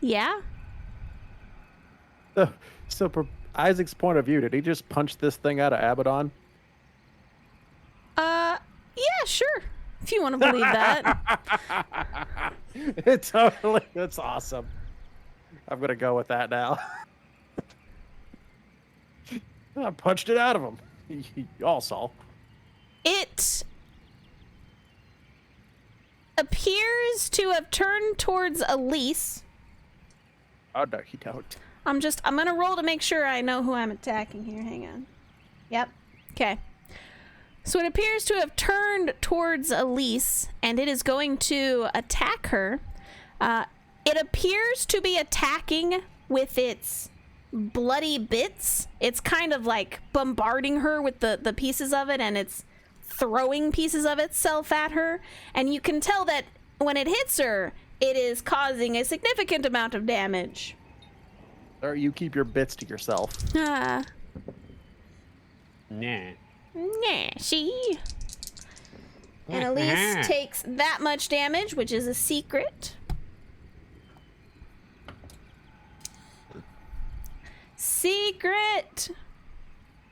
Yeah. So from Isaac's point of view, did he just punch this thing out of Abaddon? Yeah, sure. If you want to believe that. It totally. That's awesome. I'm gonna go with that now. I punched it out of him. Y'all saw. It appears to have turned towards Elise. Oh, no, he don't. I'm gonna roll to make sure I know who I'm attacking here. Hang on. Yep. Okay. So it appears to have turned towards Elise, and it is going to attack her. It appears to be attacking with its bloody bits. It's kind of like bombarding her with the pieces of it, and it's throwing pieces of itself at her. And you can tell that when it hits her, it is causing a significant amount of damage. Or you keep your bits to yourself. Ah. Nah. Yeah, she. And Elise takes that much damage, which is a secret. Secret.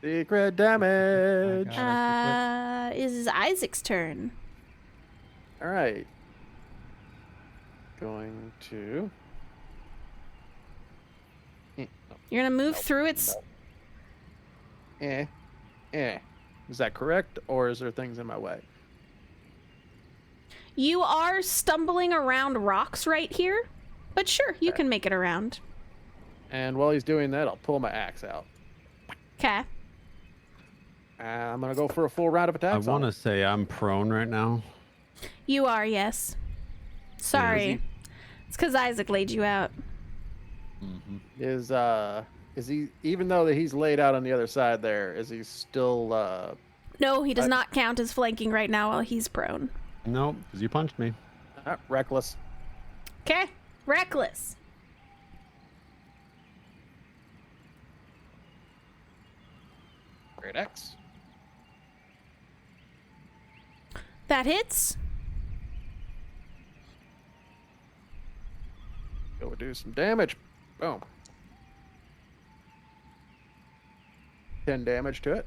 Secret damage. Is Isaac's turn. All right. Going to. You're gonna move through its. Eh. Is that correct, or is there things in my way? You are stumbling around rocks right here, but sure, you can make it around. And while he's doing that, I'll pull my axe out. Okay. I'm gonna go for a full round of I attacks. want to say I'm prone right now. You are, yes. Sorry. It's because Isaac laid you out. Is he, even though that he's laid out on the other side there, is he still No, he does not count as flanking right now while he's prone. Nope, because you punched me. reckless? Okay. Reckless. Great X. That hits. Go do some damage. Boom. 10 damage to it.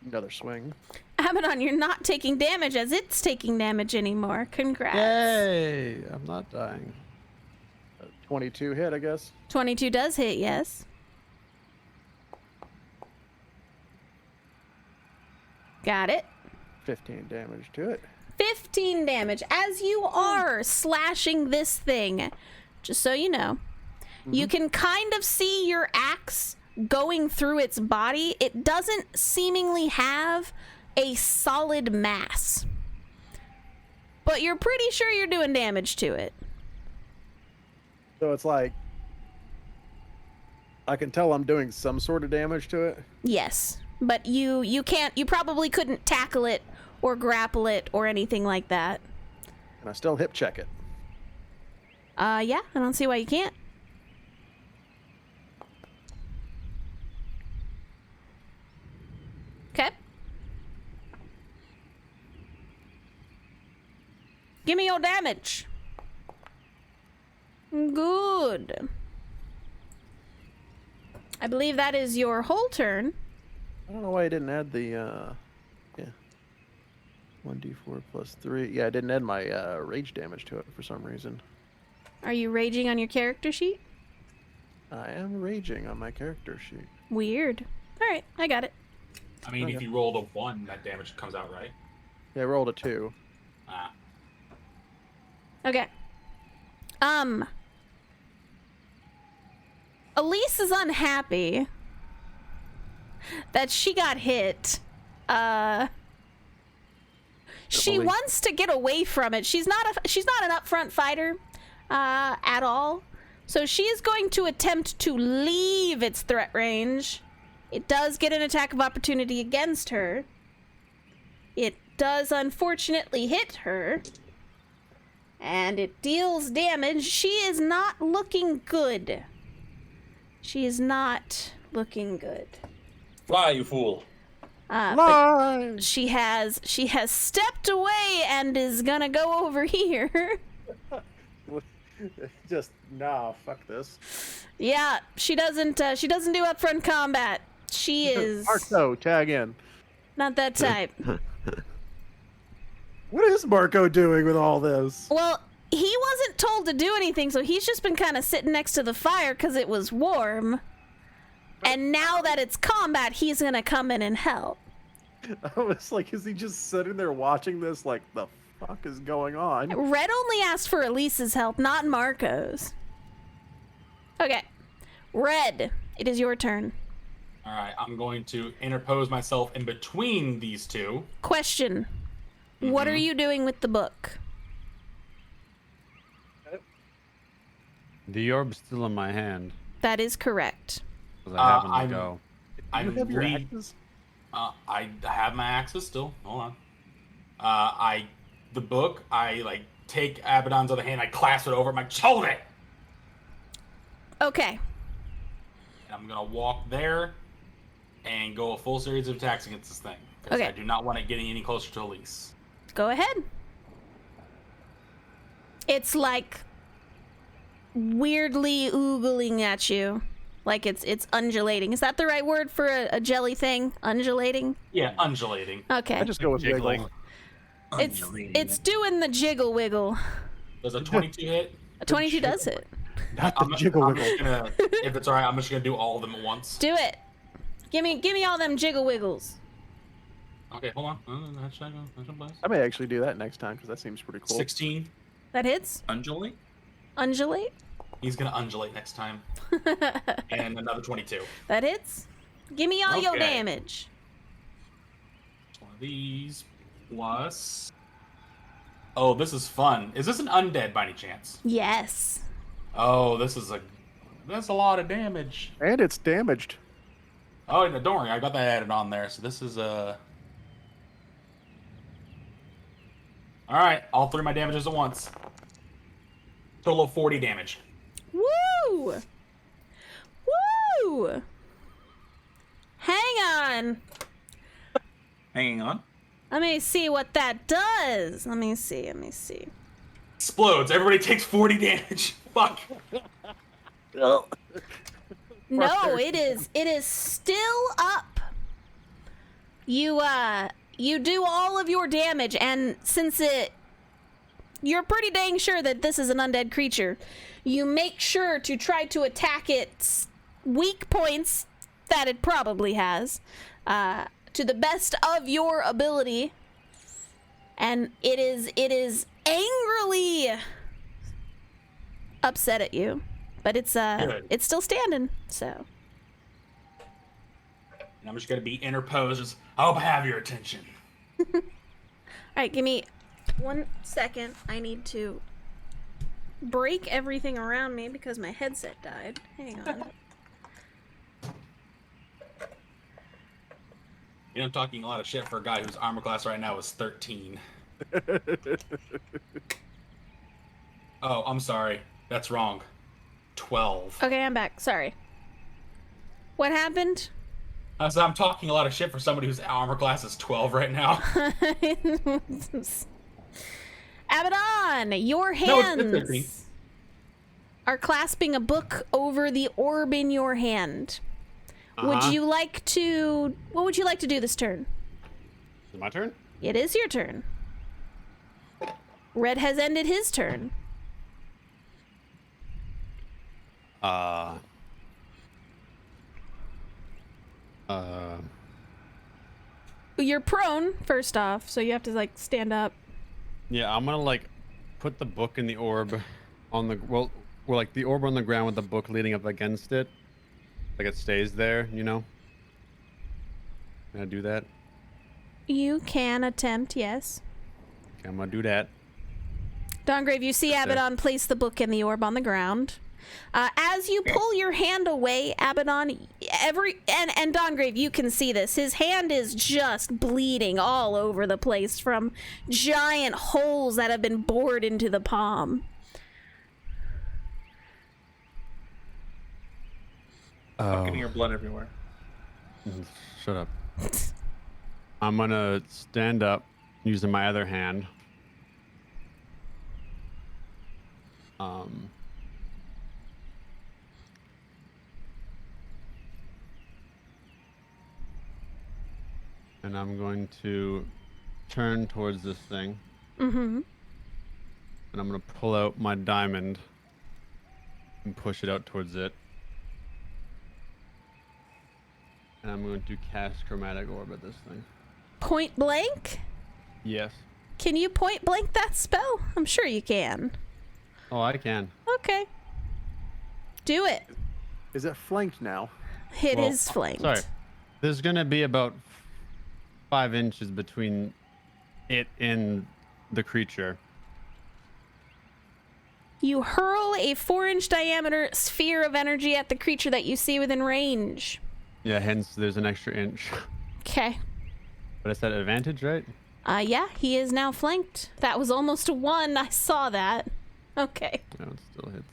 Another swing. Abaddon, you're not taking damage as it's taking damage anymore. Congrats. Yay! I'm not dying. 22 hit, I guess. 22 does hit, yes. Got it. 15 damage to it. 15 damage. As you are slashing this thing, just so you know, you can kind of see your axe going through its body. It doesn't seemingly have a solid mass, but you're pretty sure you're doing damage to it. So it's like, I can tell I'm doing some sort of damage to it. Yes, but you probably couldn't tackle it or grapple it or anything like that. And I still hip check it. Yeah, I don't see why you can't. Okay. Give me your damage. Good. I believe that is your whole turn. I don't know why I didn't add the, yeah. 1d4 plus 3. Yeah, I didn't add my rage damage to it for some reason. Are you raging on your character sheet? I am raging on my character sheet. Weird. All right, I got it. I mean, if you rolled a 1, that damage comes out, right? Yeah, I rolled a 2. Ah. Okay. Elise is unhappy that she got hit. She wants to get away from it. She's not an upfront fighter at all. So she is going to attempt to leave its threat range. It does get an attack of opportunity against her. It does unfortunately hit her. And it deals damage. She is not looking good. She is not looking good. Fly, you fool. But she has stepped away and is gonna go over here. Just, nah, fuck this. Yeah, she doesn't do upfront combat. She is Marco, tag in. not that type. What is Marco doing with all this? Well, he wasn't told to do anything, so he's just been kind of sitting next to the fire because it was warm. And now that it's combat, he's gonna come in and help. I was like, is he just sitting there watching this? Like, the fuck is going on? Red only asked for Elise's help, not Marco's. Okay. Red, it is your turn. All right, I'm going to interpose myself in between these two. Question. What are you doing with the book? The orb's still in my hand. That is correct. 'Cause I haven't let I'm- go. You have your axes? I have my axes still. Hold on. The book. I like take Abaddon's other hand. I clasp it over. I'm like, hold it. Okay. And I'm gonna walk there and go a full series of attacks against this thing. 'Cause Okay. I do not want it getting any closer to Elise. Go ahead. It's like weirdly oogling at you. Like it's undulating. Is that the right word for a jelly thing? Undulating? Yeah, undulating. Okay. I just go with Jiggling. wiggle. It's doing the jiggle wiggle. Does a 22 hit? A 22 does hit. Not the jiggle I'm wiggle. just gonna, if it's alright, I'm just gonna do all of them at once. Do it. Give me all them jiggle wiggles. Okay, hold on. That's a blast. I may actually do that next time because that seems pretty cool. 16. That hits. Undulate? Undulate. He's gonna undulate next time. And another 22. That hits. Give me all your Okay. damage. One of these plus. Oh, this is fun. Is this an undead by any chance? Yes. Oh, that's a lot of damage. And it's damaged. Oh, no, don't worry, I got that added on there. So this is All right, all three of my damages at once. Total of 40 damage. Woo! Woo! Hang on. Hanging on. Let me see what that does. Let me see. Explodes. Everybody takes 40 damage. Fuck. No, it is still up. You do all of your damage, and since you're pretty dang sure that this is an undead creature, you make sure to try to attack its weak points that it probably has, to the best of your ability. And it is angrily upset at you, but it's still standing. So And I'm just gonna be interposed. Just, I hope I have your attention. all right, give me 1 second. I need to break everything around me because my headset died. Hang on. You know, I'm talking a lot of shit for a guy whose armor class right now is 13. Oh, I'm sorry. That's wrong. 12. Okay, I'm back. Sorry. What happened? I'm talking a lot of shit for somebody whose armor class is 12 right now. Abaddon, your No, it's 13. hands are clasping a book over the orb in your hand. Would you like to... What would you like to do this turn? Is it my turn? It is your turn. Red has ended his turn. You're prone, first off, so you have to, like, stand up. Yeah, I'm gonna like put the book in the orb on the like the orb on the ground with the book leading up against it, like it stays there, you know. Can I do that? You can attempt, yes. Okay, I'm gonna do that. Dongrave, you see Abaddon place the book in the orb on the ground. As you pull your hand away, Abaddon, and Dongrave, you can see this. His hand is just bleeding all over the place from giant holes that have been bored into the palm. Fucking your blood everywhere. Shut up. I'm gonna stand up using my other hand. And I'm going to turn towards this thing. Mm-hmm. And I'm gonna pull out my diamond and push it out towards it. and I'm going to cast Chromatic Orb at this thing. Point blank? Yes. Can you point blank that spell? I'm sure you can. Oh, I can. Okay. Do it. Is it flanked now? It Well, is flanked. Sorry. There's going to be about 5 inches between it and the creature. You hurl a 4-inch diameter sphere of energy at the creature that you see within range. Yeah, hence there's an extra inch. Okay. But it's at advantage, right? Yeah, he is now flanked. That was almost a 1. I saw that. Okay. No, it still hits.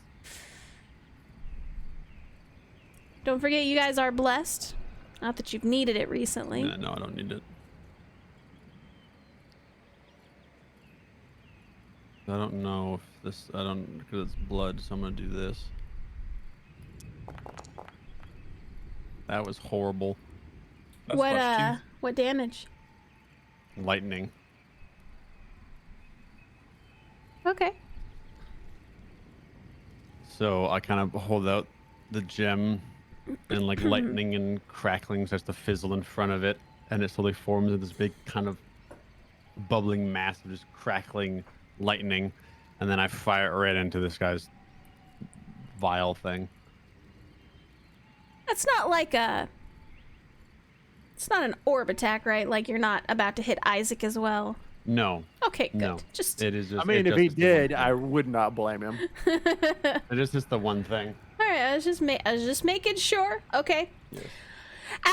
Don't forget you guys are blessed. Not that you've needed it recently. No, I don't need it. I don't know if this, because it's blood, so I'm gonna do this. That was horrible. That's much too. What damage? Lightning. Okay. So I kind of hold out the gem, and like lightning and crackling starts to fizzle in front of it, and it slowly forms into this big kind of bubbling mass of just crackling lightning, and then I fire it right into this guy's vial thing. That's not like a... It's not an orb attack, right? Like you're not about to hit Isaac as well. No. Okay, good. No. Just... It is just. I mean, it if he just is the one did, thing. I would not blame him. It is just the one thing. All right, I was just making sure. Okay. Yes.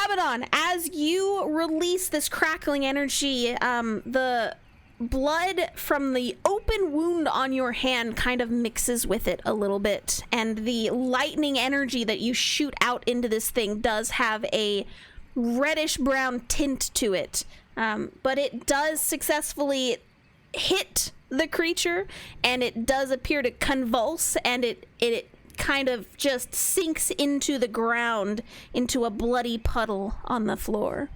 Abaddon, as you release this crackling energy, the blood from the open wound on your hand kind of mixes with it a little bit, and the lightning energy that you shoot out into this thing does have a reddish brown tint to it, but it does successfully hit the creature, and it does appear to convulse, and it kind of just sinks into the ground, into a bloody puddle on the floor.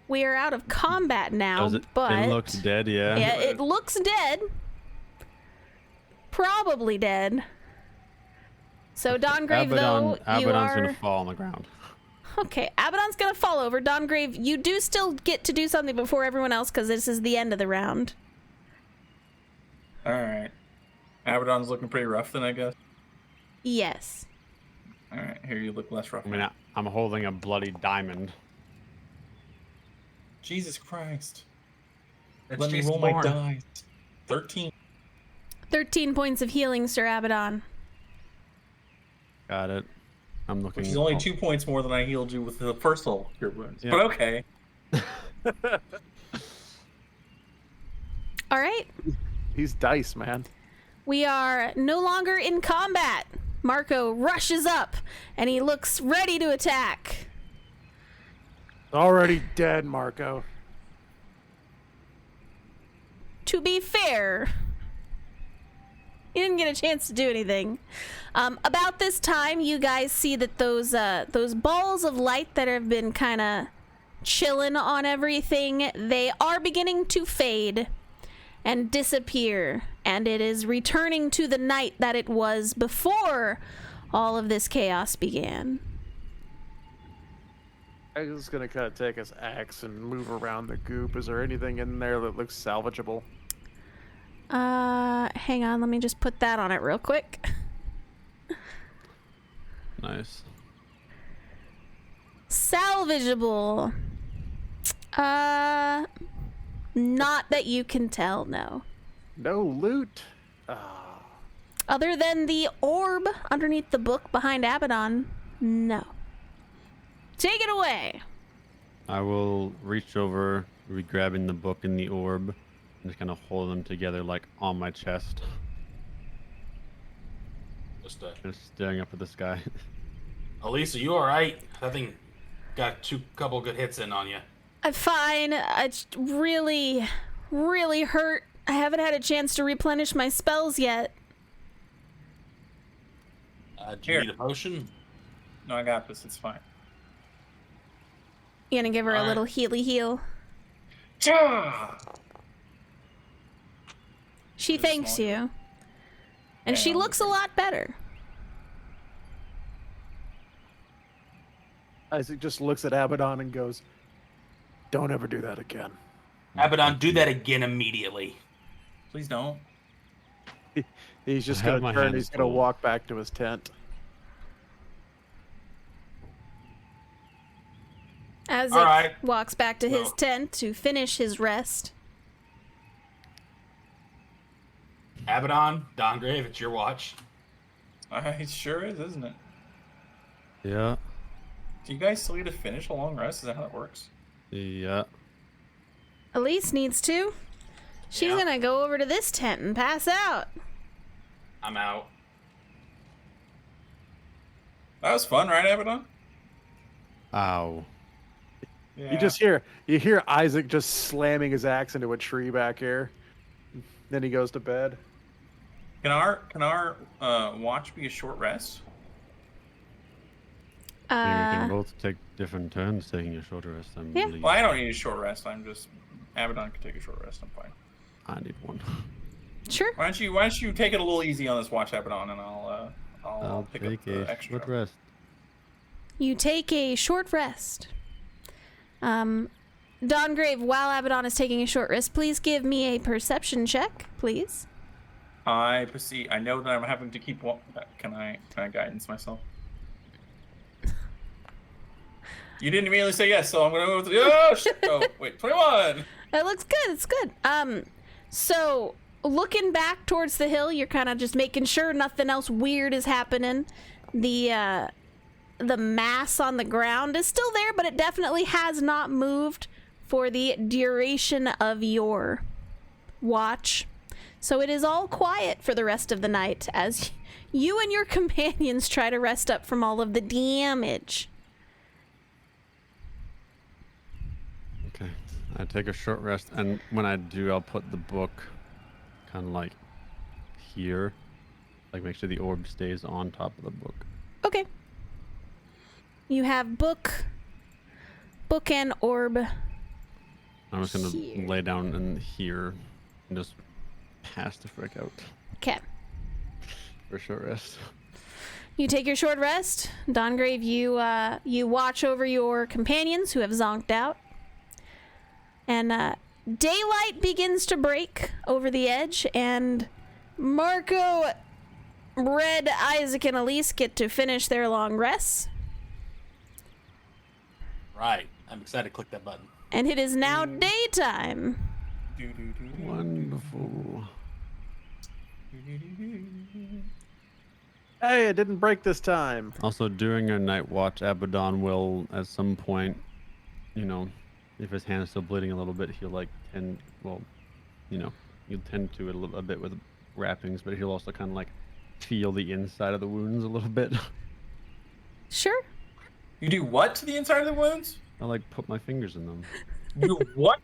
We are out of combat now, but it looks dead, yeah. yeah, it looks dead. Probably dead. So Dongrave, though, you Abaddon's are... gonna fall on the ground. Okay, Abaddon's gonna fall over. Dongrave, you do still get to do something before everyone else, because this is the end of the round. All right. Abaddon's looking pretty rough then, I guess. Yes. All right, here you look less rough. I mean, I'm holding a bloody diamond. Jesus Christ. That's Let me Jason roll my Bourne. dice. 13. 13 points of healing, Sir Abaddon. Got it. I'm looking. Which is only 2 points more than I healed you with the first level cure wounds. Yeah. But okay. All right. He's dice, man. We are no longer in combat. Marco rushes up, and he looks ready to attack. Already dead, Marco. To be fair, he didn't get a chance to do anything. About this time, you guys see that those balls of light that have been kind of chilling on everything, they are beginning to fade and disappear, and it is returning to the night that it was before all of this chaos began. I was gonna kind of take his axe and move around the goop. Is there anything in there that looks salvageable? Hang on, let me just put that on it real quick. Nice. Salvageable. Not that you can tell, no. No loot. Other than the orb underneath the book behind Abaddon, no. Take it away. I will reach over, be grabbing the book and the orb, and just kind of hold them together like on my chest. Just staring up at the sky. Elisa, you all right? That thing got couple good hits in on you. I'm fine. It's really, really hurt. I haven't had a chance to replenish my spells yet. Do you Here. need a potion? No, I got this. It's fine. You gonna give her a Alright. little healy heal? Ja! She Just thanks small you. And she looks a lot better. Isaac just looks at Abaddon and goes, "Don't ever do that again." Abaddon, do that again immediately. Please don't. He's just I have gonna my turn. hands He's gonna full. walk back to his tent. As All right. walks back to his Well. tent to finish his rest. Abaddon, Dongrave, it's your watch. It sure is, isn't it? Yeah. Do you guys still need to finish a long rest? Is that how it works? Yeah. Elise needs to. She's Yeah. gonna go over to this tent and pass out. I'm out. That was fun, right, Abaddon? Ow. Yeah. You hear Isaac just slamming his axe into a tree back here. Then he goes to bed. Can our watch be a short rest? Maybe we can both take different turns taking a short rest. I Yeah. believe. Well, I don't need a short rest. Abaddon can take a short rest. I'm fine. I need one. Sure. Why don't you take it a little easy on this watch, Abaddon, and I'll pick up take the a extra. short rest. You take a short rest. Dongrave, while Abaddon is taking a short rest, please give me a perception check, please. I see. I know that I'm having to keep. Can I guidance myself? You didn't immediately say yes, so I'm gonna go with oh shit. Oh wait, 21. It looks good. It's good. So looking back towards the hill, you're kind of just making sure nothing else weird is happening. The mass on the ground is still there, but it definitely has not moved for the duration of your watch. So it is all quiet for the rest of the night as you and your companions try to rest up from all of the damage. Okay. I take a short rest, and when I do, I'll put the book kind of like here. Like, make sure the orb stays on top of the book. Okay. You have book and orb. I'm just gonna Here. lay down in here and just pass the frick out Okay. for a short rest. You take your short rest. Dongrave, you watch over your companions who have zonked out. And daylight begins to break over the edge, and Marco, Red, Isaac, and Elise get to finish their long rests. Right. I'm excited to click that button. And it is now daytime. Wonderful. Hey, it didn't break this time. Also, during your night watch, Abaddon will, at some point, you know, if his hand is still bleeding a little bit, he'll like he'll tend to it a bit with wrappings, but he'll also kind of like feel the inside of the wounds a little bit. Sure. You do what to the inside of the wounds? I like put my fingers in them. You what?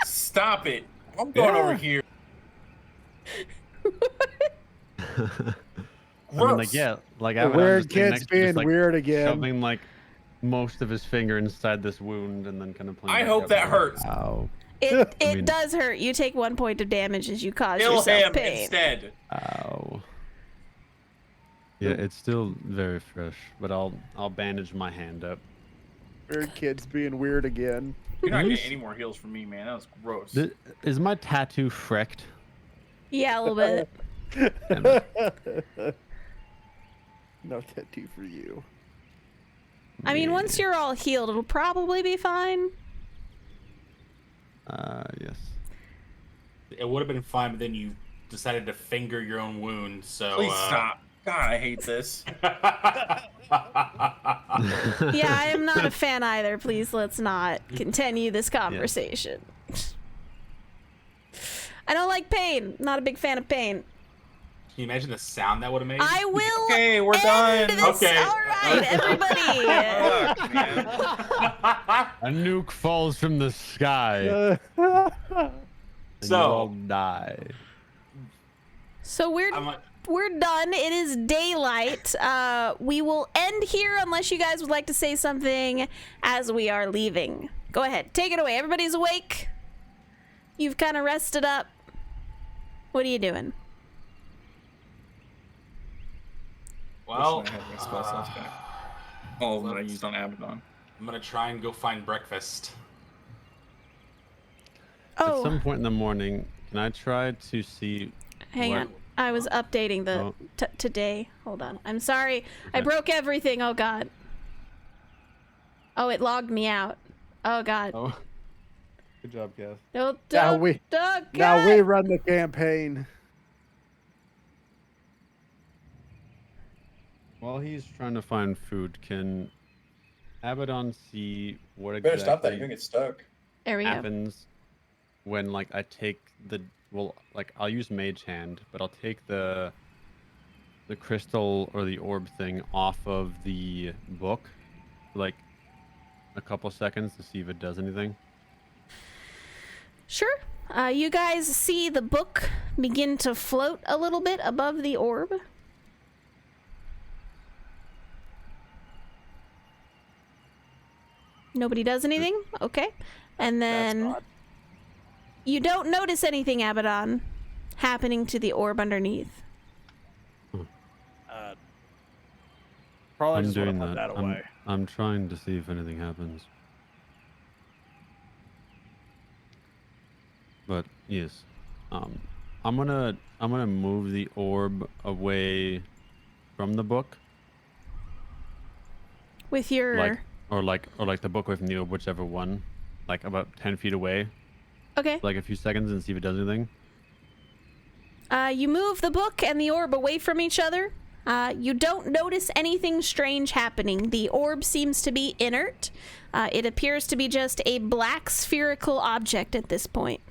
Stop it! I'm going Yeah. over here. I mean, like, yeah, like The Abaddon weird just sitting kid's next to being just, like, weird again. shoving like most of his finger inside this wound and then kind of playing. I back hope up that and hurts. Ow! It I mean- does hurt. You take 1 point of damage as you cause Kill yourself him pain. instead. Ow! Yeah, it's still very fresh, but I'll bandage my hand up. Weird kid's being weird again. You're not Nice. getting any more heals from me, man. That was gross. Is my tattoo frecked? Yeah, a little bit. No tattoo for you. I mean, once you're all healed, it'll probably be fine. Yes. It would have been fine, but then you decided to finger your own wound, so... Please stop. God, I hate this. Yeah, I am not a fan either. Please, let's not continue this conversation. I don't like pain. Not a big fan of pain. Can you imagine the sound that would have made? I will Okay, we're end done. this. Okay. All right, everybody. Fuck, man. A nuke falls from the sky. And So- you all die. So I'm like, we're done. It is daylight. We will end here unless you guys would like to say something as we are leaving. Go ahead. Take it away. Everybody's awake. You've kind of rested up. What are you doing? Well, Wishing I had my spell slots back. All of them that I let's- used on Abaddon. I'm gonna try and go find breakfast. At Oh, some point in the morning, can I try to see hang what... on. I was updating the Oh. today. Hold on. I'm sorry. I Okay. broke everything. Oh god. Oh, it logged me out. Oh god. Oh. Good job, Cass. No, Now don't. we Oh, now God. we run the campaign. While he's trying to find food, can Abaddon see what Better stop that. exactly You're gonna get stuck. There we go. happens when, like, I take the... Well, like, I'll use Mage Hand, but I'll take the crystal or the orb thing off of the book, like, a couple seconds to see if it does anything. Sure. You guys see the book begin to float a little bit above the orb. Nobody does anything? Okay. And then odd. you don't notice anything, Abaddon, happening to the orb underneath. Probably I'm just want doing to put that. that away. I'm trying to see if anything happens. But yes, I'm gonna move the orb away from the book, With your... or like the book with the orb, whichever one, like about 10 feet away, Okay. like a few seconds, and see if it does anything. You move the book and the orb away from each other. You don't notice anything strange happening. The orb seems to be inert. It appears to be just a black spherical object at this point.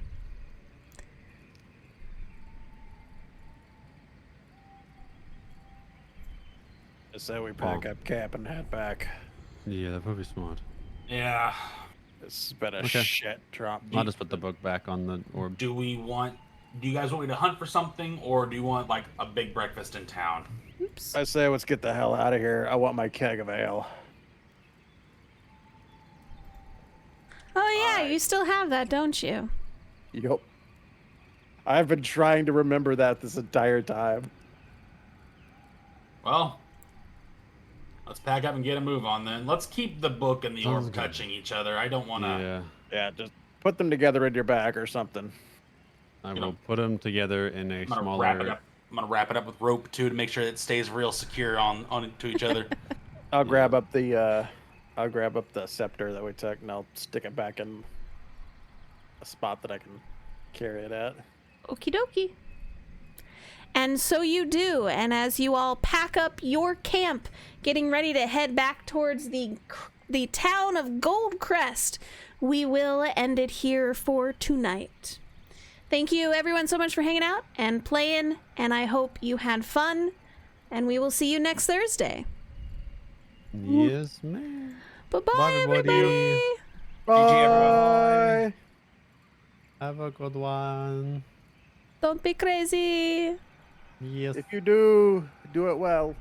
I say we pack up camp and head back. Yeah, that'd probably be smart. Yeah. This has been a Okay. shit drop. I'll just put the book back on the orb. Do you guys want me to hunt for something, or do you want like a big breakfast in town? Oops. I say let's get the hell out of here. I want my keg of ale. Oh yeah, you still have that, don't you? Yup. I've been trying to remember that this entire time. Well, let's pack up and get a move on then. Let's keep the book and the Sounds orb good. touching each other. I don't want to. Yeah, Yeah, just put them together in your bag or something. I You will know, put them together in a I'm gonna smaller. wrap it up. I'm gonna wrap it up with rope too to make sure it stays real secure on to each other. I'll grab up the scepter that we took and I'll stick it back in a spot that I can carry it at. Okie dokie. And so you do, and as you all pack up your camp, getting ready to head back towards the town of Goldcrest, we will end it here for tonight. Thank you everyone so much for hanging out and playing, and I hope you had fun, and we will see you next Thursday. Yes, ma'am. Bye-bye, Bye, everybody. everybody. Bye. Have a good one. Don't be crazy. Yes. If you do, do it well.